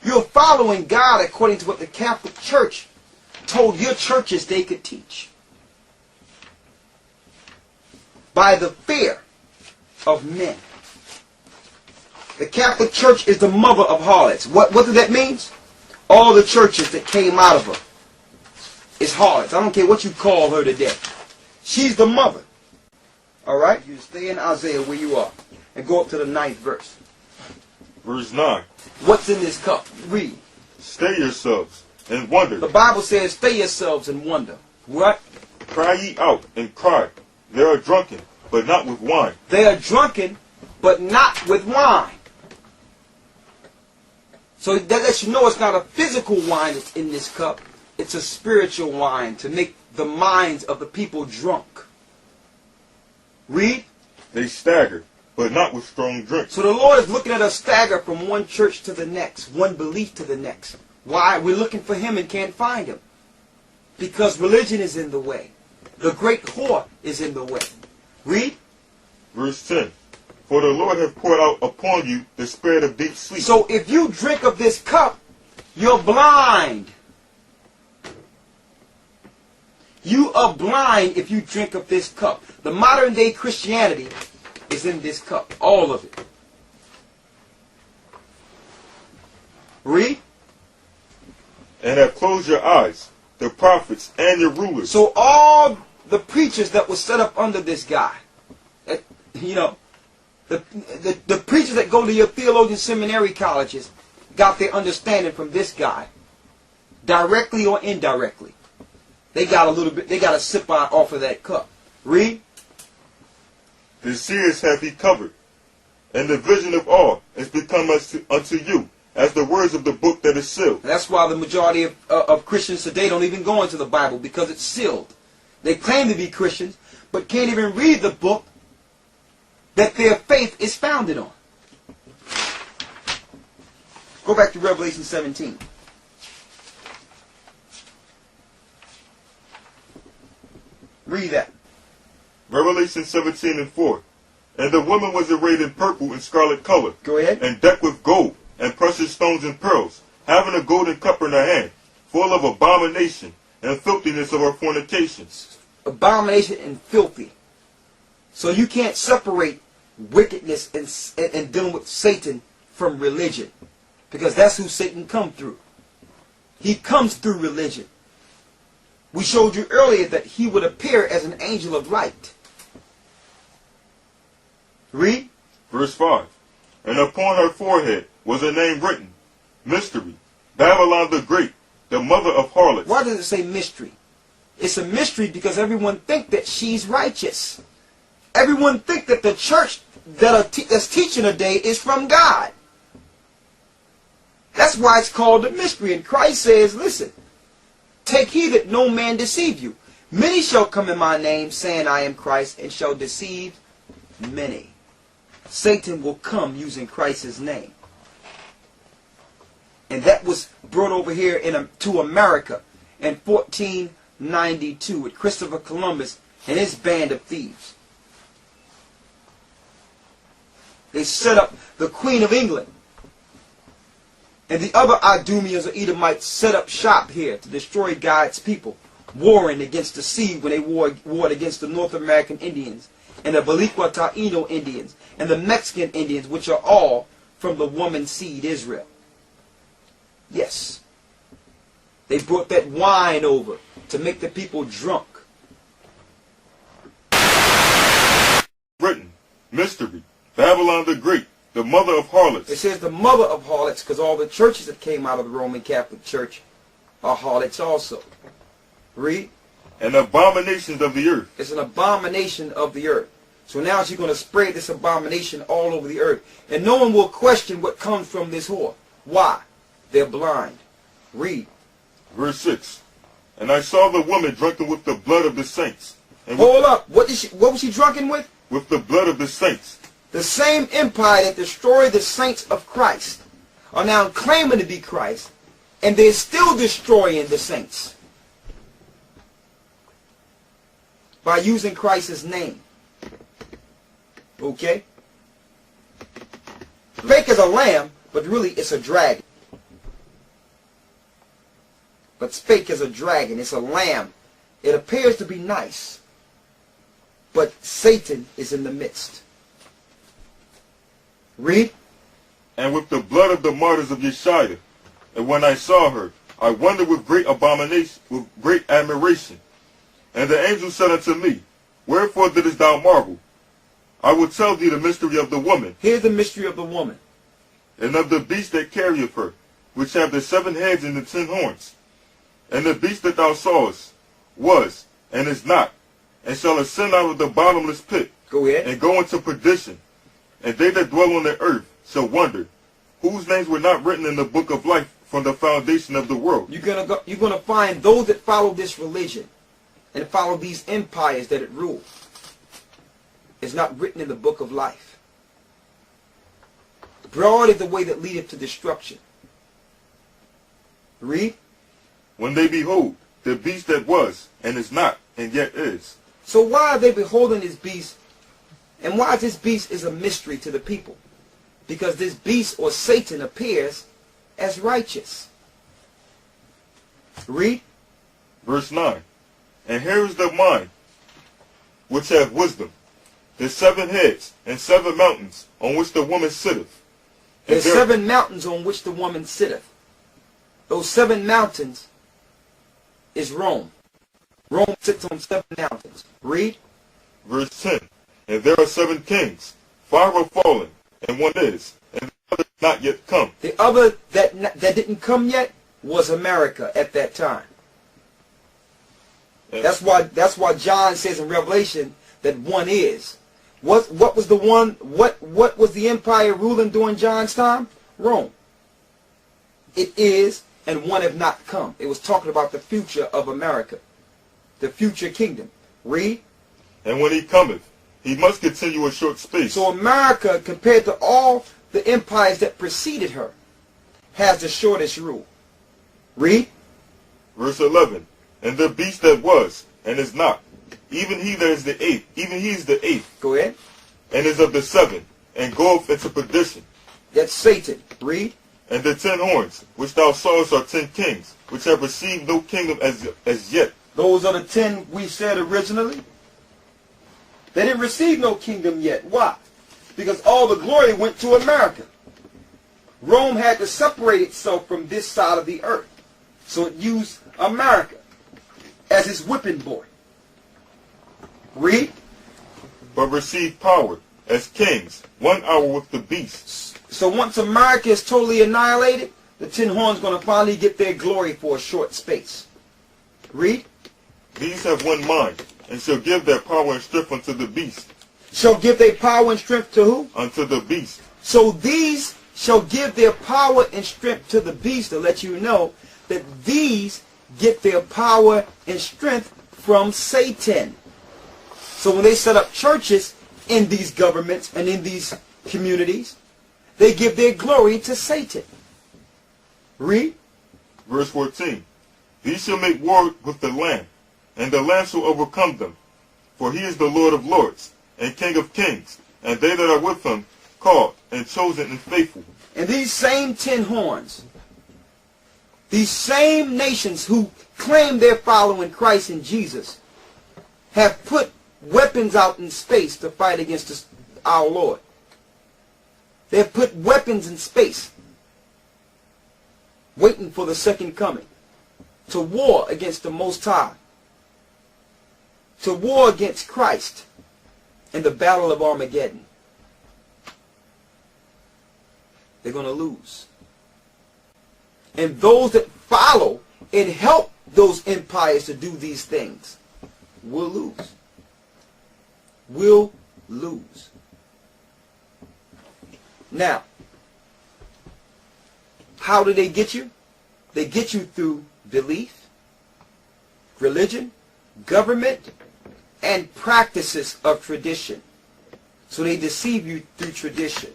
You're following God according to what the Catholic Church told your churches they could teach. By the fear of men. The Catholic Church is the mother of harlots. What does that mean? All the churches that came out of her is harlots. I don't care what you call her today. She's the mother. Alright? You stay in Isaiah where you are. And go up to the 9th verse. Verse 9. What's in this cup? Read. Stay yourselves and wonder. The Bible says, stay yourselves and wonder. What? Cry ye out and cry. They are drunken, but not with wine. They are drunken, but not with wine. So that lets you know it's not a physical wine that's in this cup. It's a spiritual wine to make the minds of the people drunk. Read. They stagger, but not with strong drink. So the Lord is looking at us stagger from one church to the next, one belief to the next. Why? We're looking for him and can't find him. Because religion is in the way. The great whore is in the way. Read. Verse 10. For the Lord hath poured out upon you the spirit of deep sleep. So if you drink of this cup, you're blind. You are blind if you drink of this cup. The modern day Christianity is in this cup. All of it. Read. And have closed your eyes, the prophets and your rulers. So all the preachers that were set up under this guy, you know, the preachers that go to your theologian seminary colleges got their understanding from this guy, directly or indirectly. They got a little bit, they got a sip off of that cup. Read. The seers hath he covered, and the vision of all is become unto you as the words of the book that is sealed. And that's why the majority of Christians today don't even go into the Bible, because it's sealed. They claim to be Christians, but can't even read the book that their faith is founded on. Go back to Revelation 17. Read that. Revelation 17 and 4. And the woman was arrayed in purple and scarlet color, Go ahead. and decked with gold, and precious stones and pearls, having a golden cup in her hand, full of abomination and filthiness of her fornications. Abomination and filthy. So you can't separate wickedness and dealing with Satan from religion, because that's who Satan comes through. He comes through religion. We showed you earlier that he would appear as an angel of light. Read. Verse 5. And upon her forehead was a name written, Mystery, Babylon the Great, the mother of harlots. Why does it say mystery? It's a mystery because everyone think that she's righteous. Everyone think that the church that's teaching today is from God. That's why it's called a mystery. And Christ says, listen, take heed that no man deceive you. Many shall come in my name, saying I am Christ, and shall deceive many. Satan will come using Christ's name. And that was brought over here to America in 1492 with Christopher Columbus and his band of thieves. They set up the Queen of England. And the other Idumeans or Edomites set up shop here to destroy God's people, warring against the sea when they warred against the North American Indians and the Baliqua Taino Indians and the Mexican Indians, which are all from the woman seed Israel. Yes. They brought that wine over to make the people drunk. Written, Mystery, Babylon the Great, the mother of harlots. It says the mother of harlots because all the churches that came out of the Roman Catholic Church are harlots also. Read. And abominations of the earth. It's an abomination of the earth. So now she's going to spread this abomination all over the earth. And no one will question what comes from this whore. Why? They're blind. Read. Verse 6. And I saw the woman drunken with the blood of the saints. And Hold up. What was she drunken with? with the blood of the saints. The same empire that destroyed the saints of Christ are now claiming to be Christ, and they're still destroying the saints by using Christ's name. Okay? Fake as a lamb, but really it's a dragon. But fake as a dragon. It's a lamb. It appears to be nice, but Satan is in the midst. Read. And with the blood of the martyrs of Yeshua. And when I saw her, I wondered with great abomination, with great admiration. And the angel said unto me, Wherefore didst thou marvel? I will tell thee the mystery of the woman. Here's the mystery of the woman. And of the beast that carrieth her, which have the 7 heads and the 10 horns. And the beast that thou sawest was, and is not, and shall ascend out of the bottomless pit, Go ahead. and go into perdition. And they that dwell on the earth shall wonder, whose names were not written in the book of life from the foundation of the world. You're gonna find those that follow this religion and follow these empires that it rules. is not written in the book of life. Broad is the way that leadeth to destruction. Read. When they behold the beast that was, and is not, and yet is. So why are they beholding this beast? And why this beast is a mystery to the people? Because this beast or Satan appears as righteous. Read. Verse 9. And here is the mind which have wisdom, the 7 heads and 7 mountains on which the woman sitteth. There's 7 mountains on which the woman sitteth. Those 7 mountains is Rome. Rome sits on 7 mountains. Read. Verse 10. And there are 7 kings, 5 are fallen, and 1 is, and the other is not yet come. The other that didn't come yet was America at that time. That's why John says in Revelation that 1 is. What was the one? What was the empire ruling during John's time? Rome. It is, and 1 have not come. It was talking about the future of America, the future kingdom. Read. And when he cometh, he must continue a short space. So America, compared to all the empires that preceded her, has the shortest rule. Read. Verse 11. And the beast that was, and is not, even he that is the 8th, even he is the 8th. Go ahead. And is of the 7, and goeth into perdition. That's Satan. Read. And the 10 horns, which thou sawest, are 10 kings, which have received no kingdom as yet. Those are the 10 we said originally. They didn't receive no kingdom yet. Why? Because all the glory went to America. Rome had to separate itself from this side of the earth. So it used America as its whipping boy. Read. But receive power as kings 1 hour with the beast. So once America is totally annihilated, the 10 horns going to finally get their glory for a short space. Read. These have 1 mind, and shall give their power and strength unto the beast. Shall give their power and strength to who? Unto the beast. So these shall give their power and strength to the beast, to let you know that these get their power and strength from Satan. So when they set up churches in these governments and in these communities, they give their glory to Satan. Read. Verse 14. These shall make war with the Lamb, and the Lamb shall overcome them. For he is the Lord of lords, and King of kings, and they that are with him, called, and chosen, and faithful. And these same 10 horns, these same nations who claim they're following Christ and Jesus, have put weapons out in space to fight against our Lord. They've put weapons in space, waiting for the second coming, to war against the Most High, to war against Christ in the battle of Armageddon. They're going to lose. And those that follow and help those empires to do these things will lose. Will lose. Now, how do they get you? They get you through belief, religion, government, and practices of tradition. So they deceive you through tradition.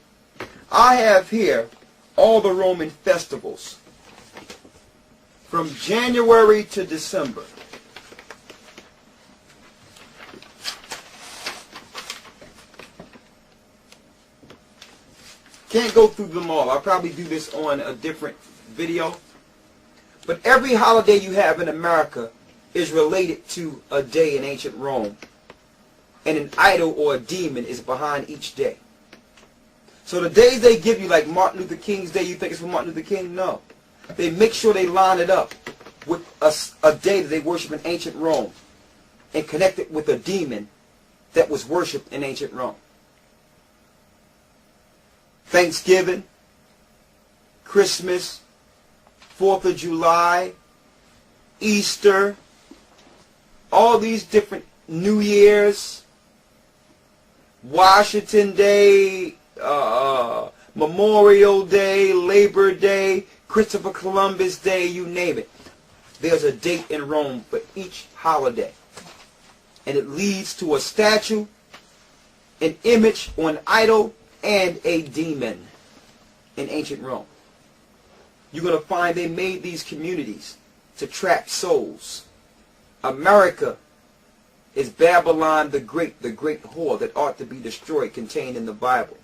I have here all the Roman festivals from January to December. Can't go through them all. I'll probably do this on a different video. But every holiday you have in America is related to a day in ancient Rome. And an idol or a demon is behind each day. So the days they give you, like Martin Luther King's Day, you think it's for Martin Luther King? No. They make sure they line it up with a day that they worship in ancient Rome and connect it with a demon that was worshipped in ancient Rome. Thanksgiving, Christmas, 4th of July, Easter, all these different New Year's, Washington Day, Memorial Day, Labor Day, Christopher Columbus Day, you name it. There's a date in Rome for each holiday. And it leads to a statue an image or an idol, and a demon in ancient Rome. You're going to find they made these communities to trap souls. America is Babylon the great whore that ought to be destroyed, contained in the Bible.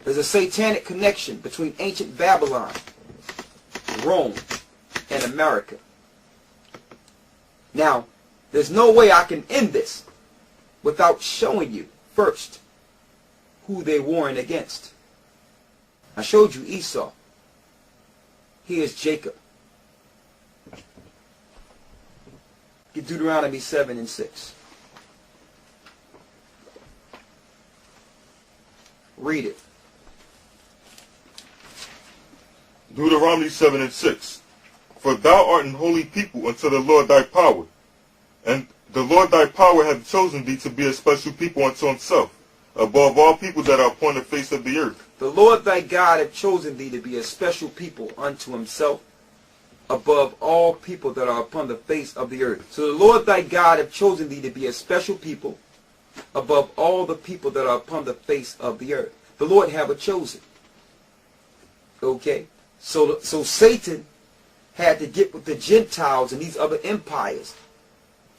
There's a satanic connection between ancient Babylon, Rome, and America. Now, there's no way I can end this without showing you first who they're warring against. I showed you Esau. Here's Jacob. Get Deuteronomy 7 and 6. Read it. Deuteronomy 7 and 6. For thou art an holy people unto the Lord thy power, and the Lord thy power hath chosen thee to be a special people unto himself, above all people that are upon the face of the earth. The Lord thy God hath chosen thee to be a special people unto himself, above all people that are upon the face of the earth. So the Lord thy God hath chosen thee to be a special people, above all the people that are upon the face of the earth. The Lord have a chosen. Okay? So Satan had to get with the Gentiles and these other empires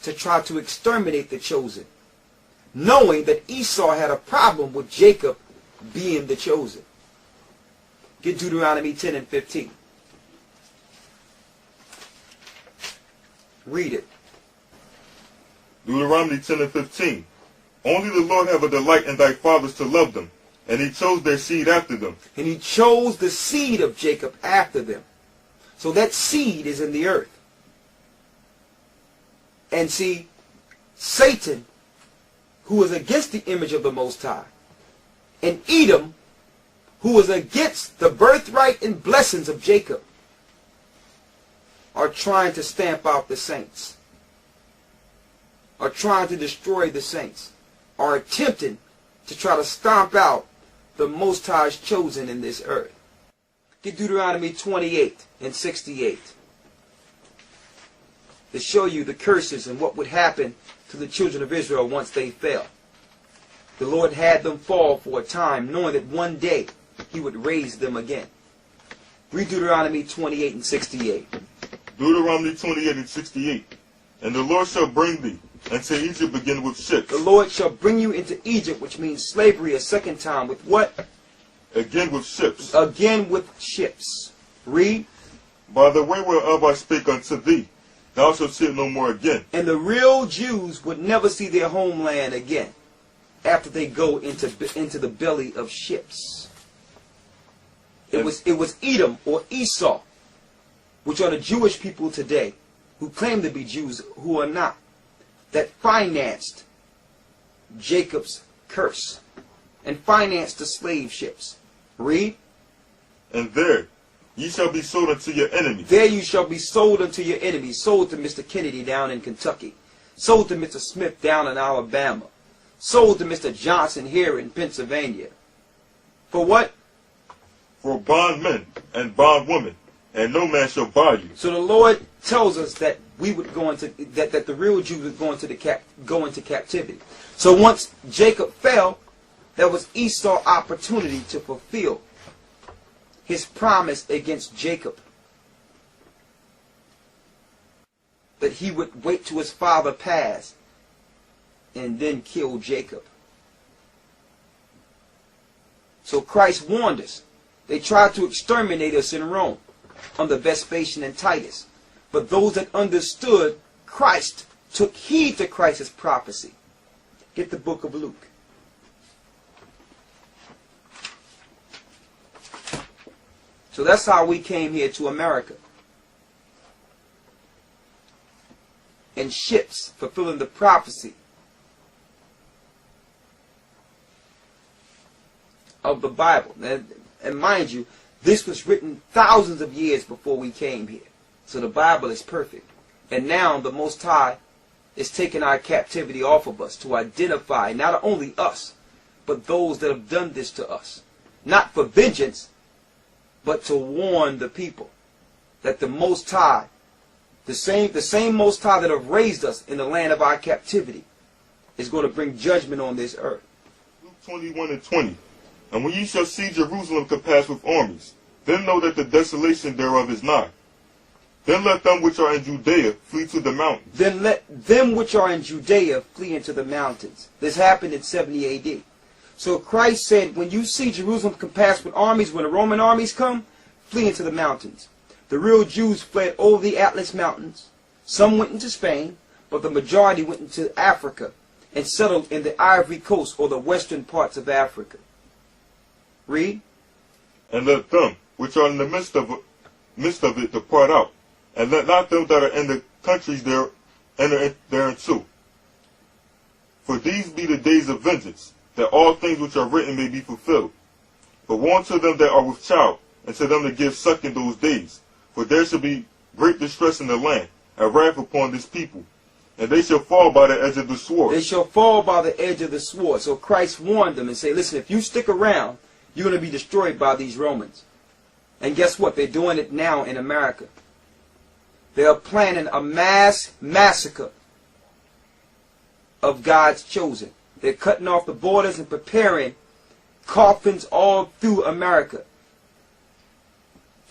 to try to exterminate the chosen, knowing that Esau had a problem with Jacob being the chosen. Get Deuteronomy 10 and 15. Read it. Deuteronomy 10 and 15. Only the Lord have a delight in thy fathers to love them, and he chose their seed after them. And he chose the seed of Jacob after them. So that seed is in the earth. And see, Satan, who is against the image of the Most High, and Edom, who is against the birthright and blessings of Jacob, are trying to stamp out the saints, are trying to destroy the saints, are attempting to try to stomp out the Most High's chosen in this earth. Get Deuteronomy 28 and 68 to show you the curses and what would happen to the children of Israel once they fell. The Lord had them fall for a time, knowing that one day he would raise them again. Read Deuteronomy 28 and 68. Deuteronomy 28 and 68. And the Lord shall bring thee into Egypt again with ships. The Lord shall bring you into Egypt, which means slavery, a second time. With what? Again with ships. Again with ships. Read. By the way whereof I spake unto thee, thou shalt see it no more again. And the real Jews would never see their homeland again after they go into the belly of ships. It was Edom or Esau, which are the Jewish people today, who claim to be Jews who are not, that financed Jacob's curse and financed the slave ships. Read. And there ye shall be sold unto your enemies. There you shall be sold unto your enemies. Sold to Mr. Kennedy down in Kentucky. Sold to Mr. Smith down in Alabama. Sold to Mr. Johnson here in Pennsylvania. For what? For bondmen and bondwomen, and no man shall buy you. So the Lord tells us that we would go into that the real Jews would go into captivity. So once Jacob fell, there was Esau's opportunity to fulfill his promise against Jacob, that he would wait till his father passed and then kill Jacob. So Christ warned us. They tried to exterminate us in Rome under Vespasian and Titus. But those that understood Christ took heed to Christ's prophecy. Get the book of Luke. So that's how we came here to America. In ships, fulfilling the prophecy of the Bible. And mind you, this was written thousands of years before we came here. So the Bible is perfect. And now the Most High is taking our captivity off of us to identify not only us, but those that have done this to us. Not for vengeance, but to warn the people that the Most High, the same Most High that have raised us in the land of our captivity, is going to bring judgment on this earth. Luke 21 and 20. And when ye shall see Jerusalem compassed with armies, then know that the desolation thereof is nigh. Then let them which are in Judea flee to the mountains. Then let them which are in Judea flee into the mountains. This happened in 70 A.D. So Christ said, when you see Jerusalem compassed with armies, when the Roman armies come, flee into the mountains. The real Jews fled over the Atlas Mountains. Some went into Spain, but the majority went into Africa and settled in the Ivory Coast or the western parts of Africa. Read. And let them which are in the midst of it depart out, and let not them that are in the countries there enter thereinto. For these be the days of vengeance, that all things which are written may be fulfilled. But woe unto them that are with child, and to them that give suck in those days. For there shall be great distress in the land, and wrath upon this people. And they shall fall by the edge of the sword. They shall fall by the edge of the sword. So Christ warned them and said, listen, if you stick around, you're going to be destroyed by these Romans. And guess what? They're doing it now in America. They are planning a mass massacre of God's chosen. They're cutting off the borders and preparing coffins all through America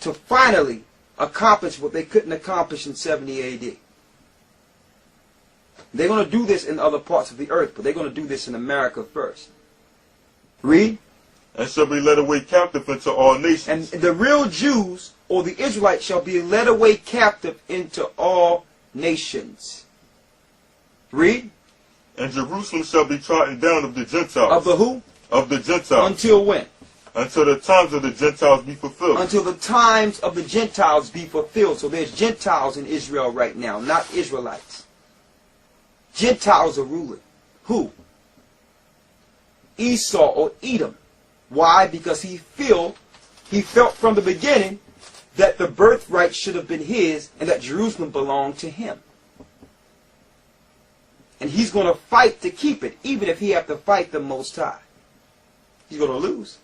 to finally accomplish what they couldn't accomplish in 70 A.D. They're going to do this in other parts of the earth, but they're going to do this in America first. Read. And shall be led away captive into all nations. And the real Jews, or the Israelites, shall be led away captive into all nations. Read. And Jerusalem shall be trodden down of the Gentiles. Of the who? Of the Gentiles. Until when? Until the times of the Gentiles be fulfilled. Until the times of the Gentiles be fulfilled. So there's Gentiles in Israel right now, not Israelites. Gentiles are ruling. Who? Esau or Edom. Why? Because he felt from the beginning that the birthright should have been his and that Jerusalem belonged to him. And he's going to fight to keep it, even if he have to fight the Most High. He's going to lose.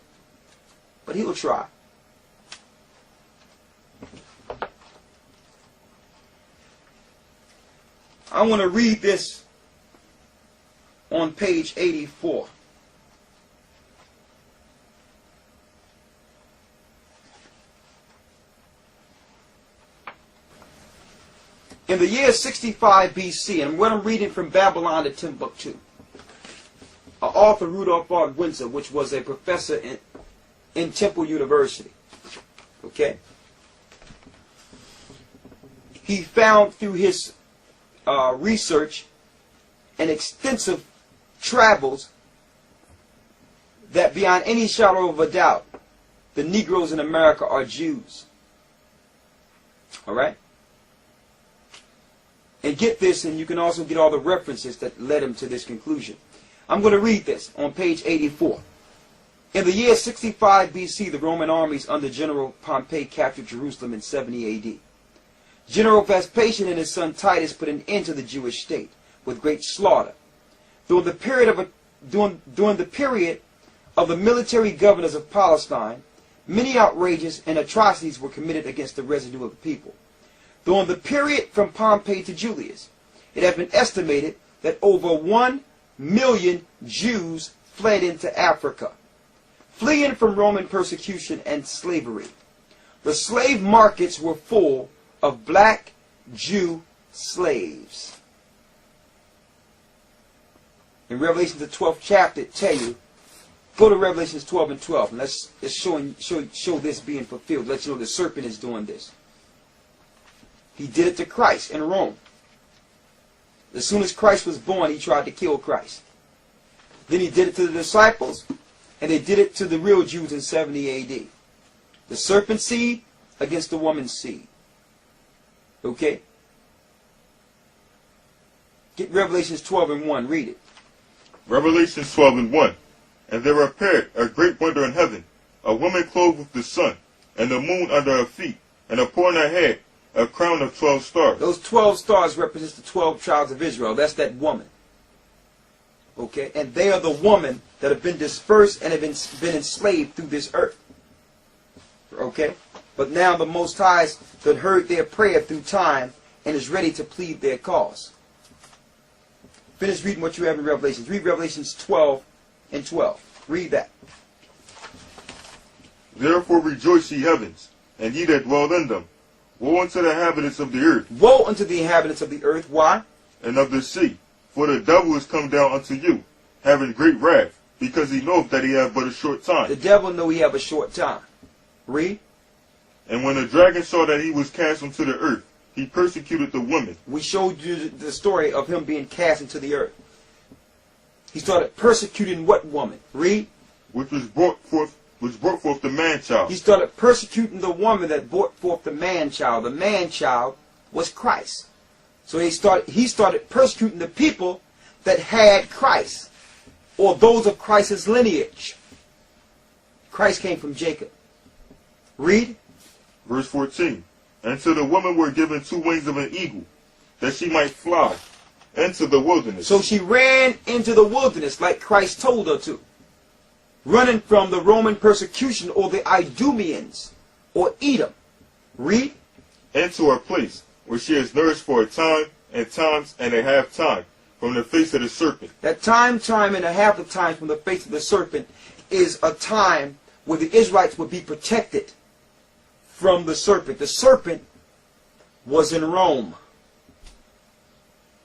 But he will try. I want to read this on page 84. In the year 65 BC, and what I'm reading from Babylon to Timbuktu, author Rudolph R. Windsor, which was a professor in Temple University, okay? He found through his research and extensive travels that beyond any shadow of a doubt, the Negroes in America are Jews. All right? And get this, and you can also get all the references that led him to this conclusion. I'm going to read this on page 84. In the year 65 BC, the Roman armies under General Pompey captured Jerusalem in 70 AD. General Vespasian and his son Titus put an end to the Jewish state with great slaughter. During the period of the military governors of Palestine, many outrages and atrocities were committed against the residue of the people. During the period from Pompey to Julius, it has been estimated that over 1 million Jews fled into Africa, fleeing from Roman persecution and slavery. The slave markets were full of black Jew slaves. In Revelation the 12th chapter, it tells you, go to Revelations 12 and 12, and let's show this being fulfilled. Let you know the serpent is doing this. He did it to Christ in Rome. As soon as Christ was born, he tried to kill Christ. Then he did it to the disciples, and they did it to the real Jews in 70 AD. The serpent seed against the woman's seed. Okay? Get Revelations 12 and 1. Read it. Revelations 12 and 1. And there appeared a great wonder in heaven, a woman clothed with the sun, and the moon under her feet, and upon her head a crown of 12 stars. Those 12 stars represent the 12 tribes of Israel. That's that woman. Okay? And they are the woman that have been dispersed and have been enslaved through this earth. Okay? But now the Most High that heard their prayer through time and is ready to plead their cause. Finish reading what you have in Revelations. Read Revelations 12 and 12. Read that. Therefore rejoice, ye heavens, and ye that dwell in them. Woe unto the inhabitants of the earth. Woe unto the inhabitants of the earth. Why? And of the sea. For the devil is come down unto you, having great wrath, because he knoweth that he hath but a short time. The devil know he have a short time. Read. And when the dragon saw that he was cast into the earth, he persecuted the woman. We showed you the story of him being cast into the earth. He started persecuting what woman? Read. Which brought forth the man-child. He started persecuting the woman that brought forth the man-child. The man-child was Christ. So he started persecuting the people that had Christ, or those of Christ's lineage. Christ came from Jacob. Read. Verse 14. And to the woman were given 2 wings of an eagle, that she might fly into the wilderness. So she ran into the wilderness like Christ told her to, running from the Roman persecution, or the Idumeans, or Edom. Read. Into her place, where she is nourished for a time, and times and a half time, from the face of the serpent. That time and a half of time from the face of the serpent is a time where the Israelites would be protected from the serpent. The serpent was in Rome.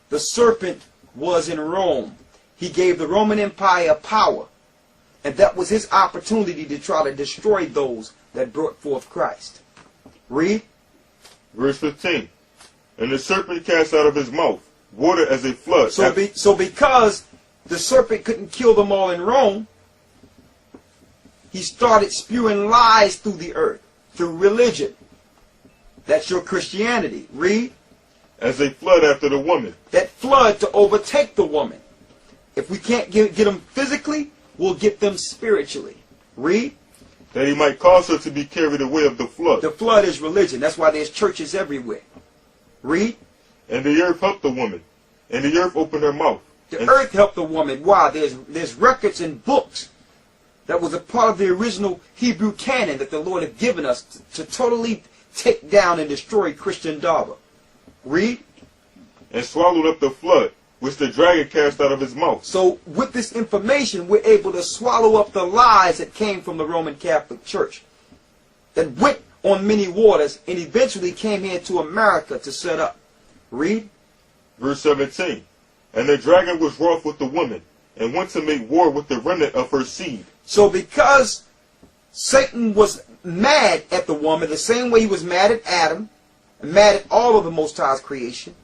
The serpent was in Rome. He gave the Roman Empire power. And that was his opportunity to try to destroy those that brought forth Christ. Read. Verse 15. And the serpent cast out of his mouth water as a flood. So because the serpent couldn't kill them all in Rome, he started spewing lies through the earth, through religion. That's your Christianity. Read. As a flood after the woman. That flood to overtake the woman. If we can't get them physically, we'll get them spiritually. Read. That he might cause her to be carried away of the flood. The flood is religion. That's why there's churches everywhere. Read. And the earth helped the woman, and the earth opened her mouth. The earth helped the woman. Why? There's records and books that was a part of the original Hebrew canon that the Lord had given us to totally take down and destroy Christian dogma. Read. And swallowed up the flood, which the dragon cast out of his mouth. So with this information, we're able to swallow up the lies that came from the Roman Catholic Church, that went on many waters and eventually came here to America to set up. Read. Verse 17. And the dragon was wroth with the woman, and went to make war with the remnant of her seed. So because Satan was mad at the woman, the same way he was mad at Adam, and mad at all of the Most High's creation,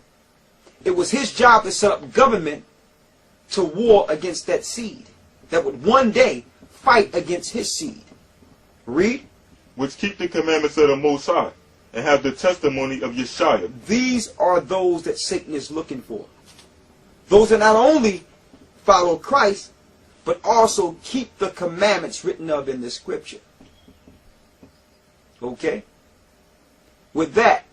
it was his job to set up government to war against that seed, that would one day fight against his seed. Read. Which keep the commandments of the Most High, and have the testimony of Yeshua. These are those that Satan is looking for. Those that not only follow Christ, but also keep the commandments written of in the scripture. Okay? With that,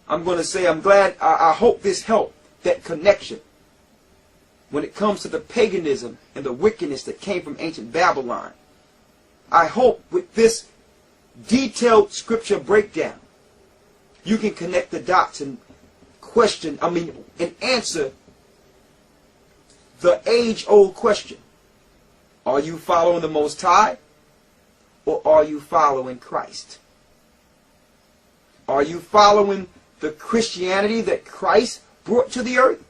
I'm going to say I'm glad, I hope this helped, that connection. When it comes to the paganism and the wickedness that came from ancient Babylon, I hope with this detailed scripture breakdown, you can connect the dots and and answer the age-old question. Are you following the Most High, or are you following Christ? Are you following the Christianity that Christ brought to the earth,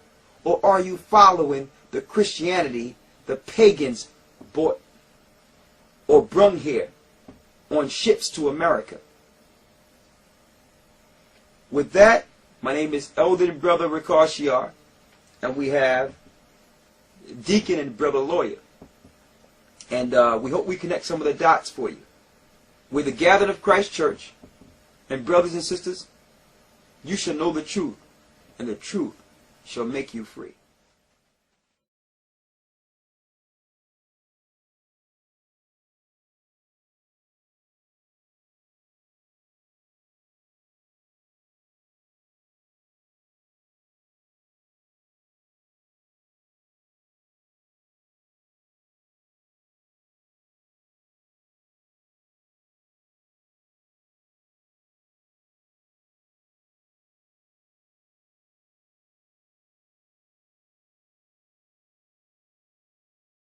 or are you following the Christianity the pagans brought or brung here on ships to America? With that, my name is Elder and Brother Ricochet, and we have Deacon and Brother Lawyer. And we hope we connect some of the dots for you. We're the Gathered of Christ Church, and brothers and sisters, you shall know the truth, and the truth shall make you free.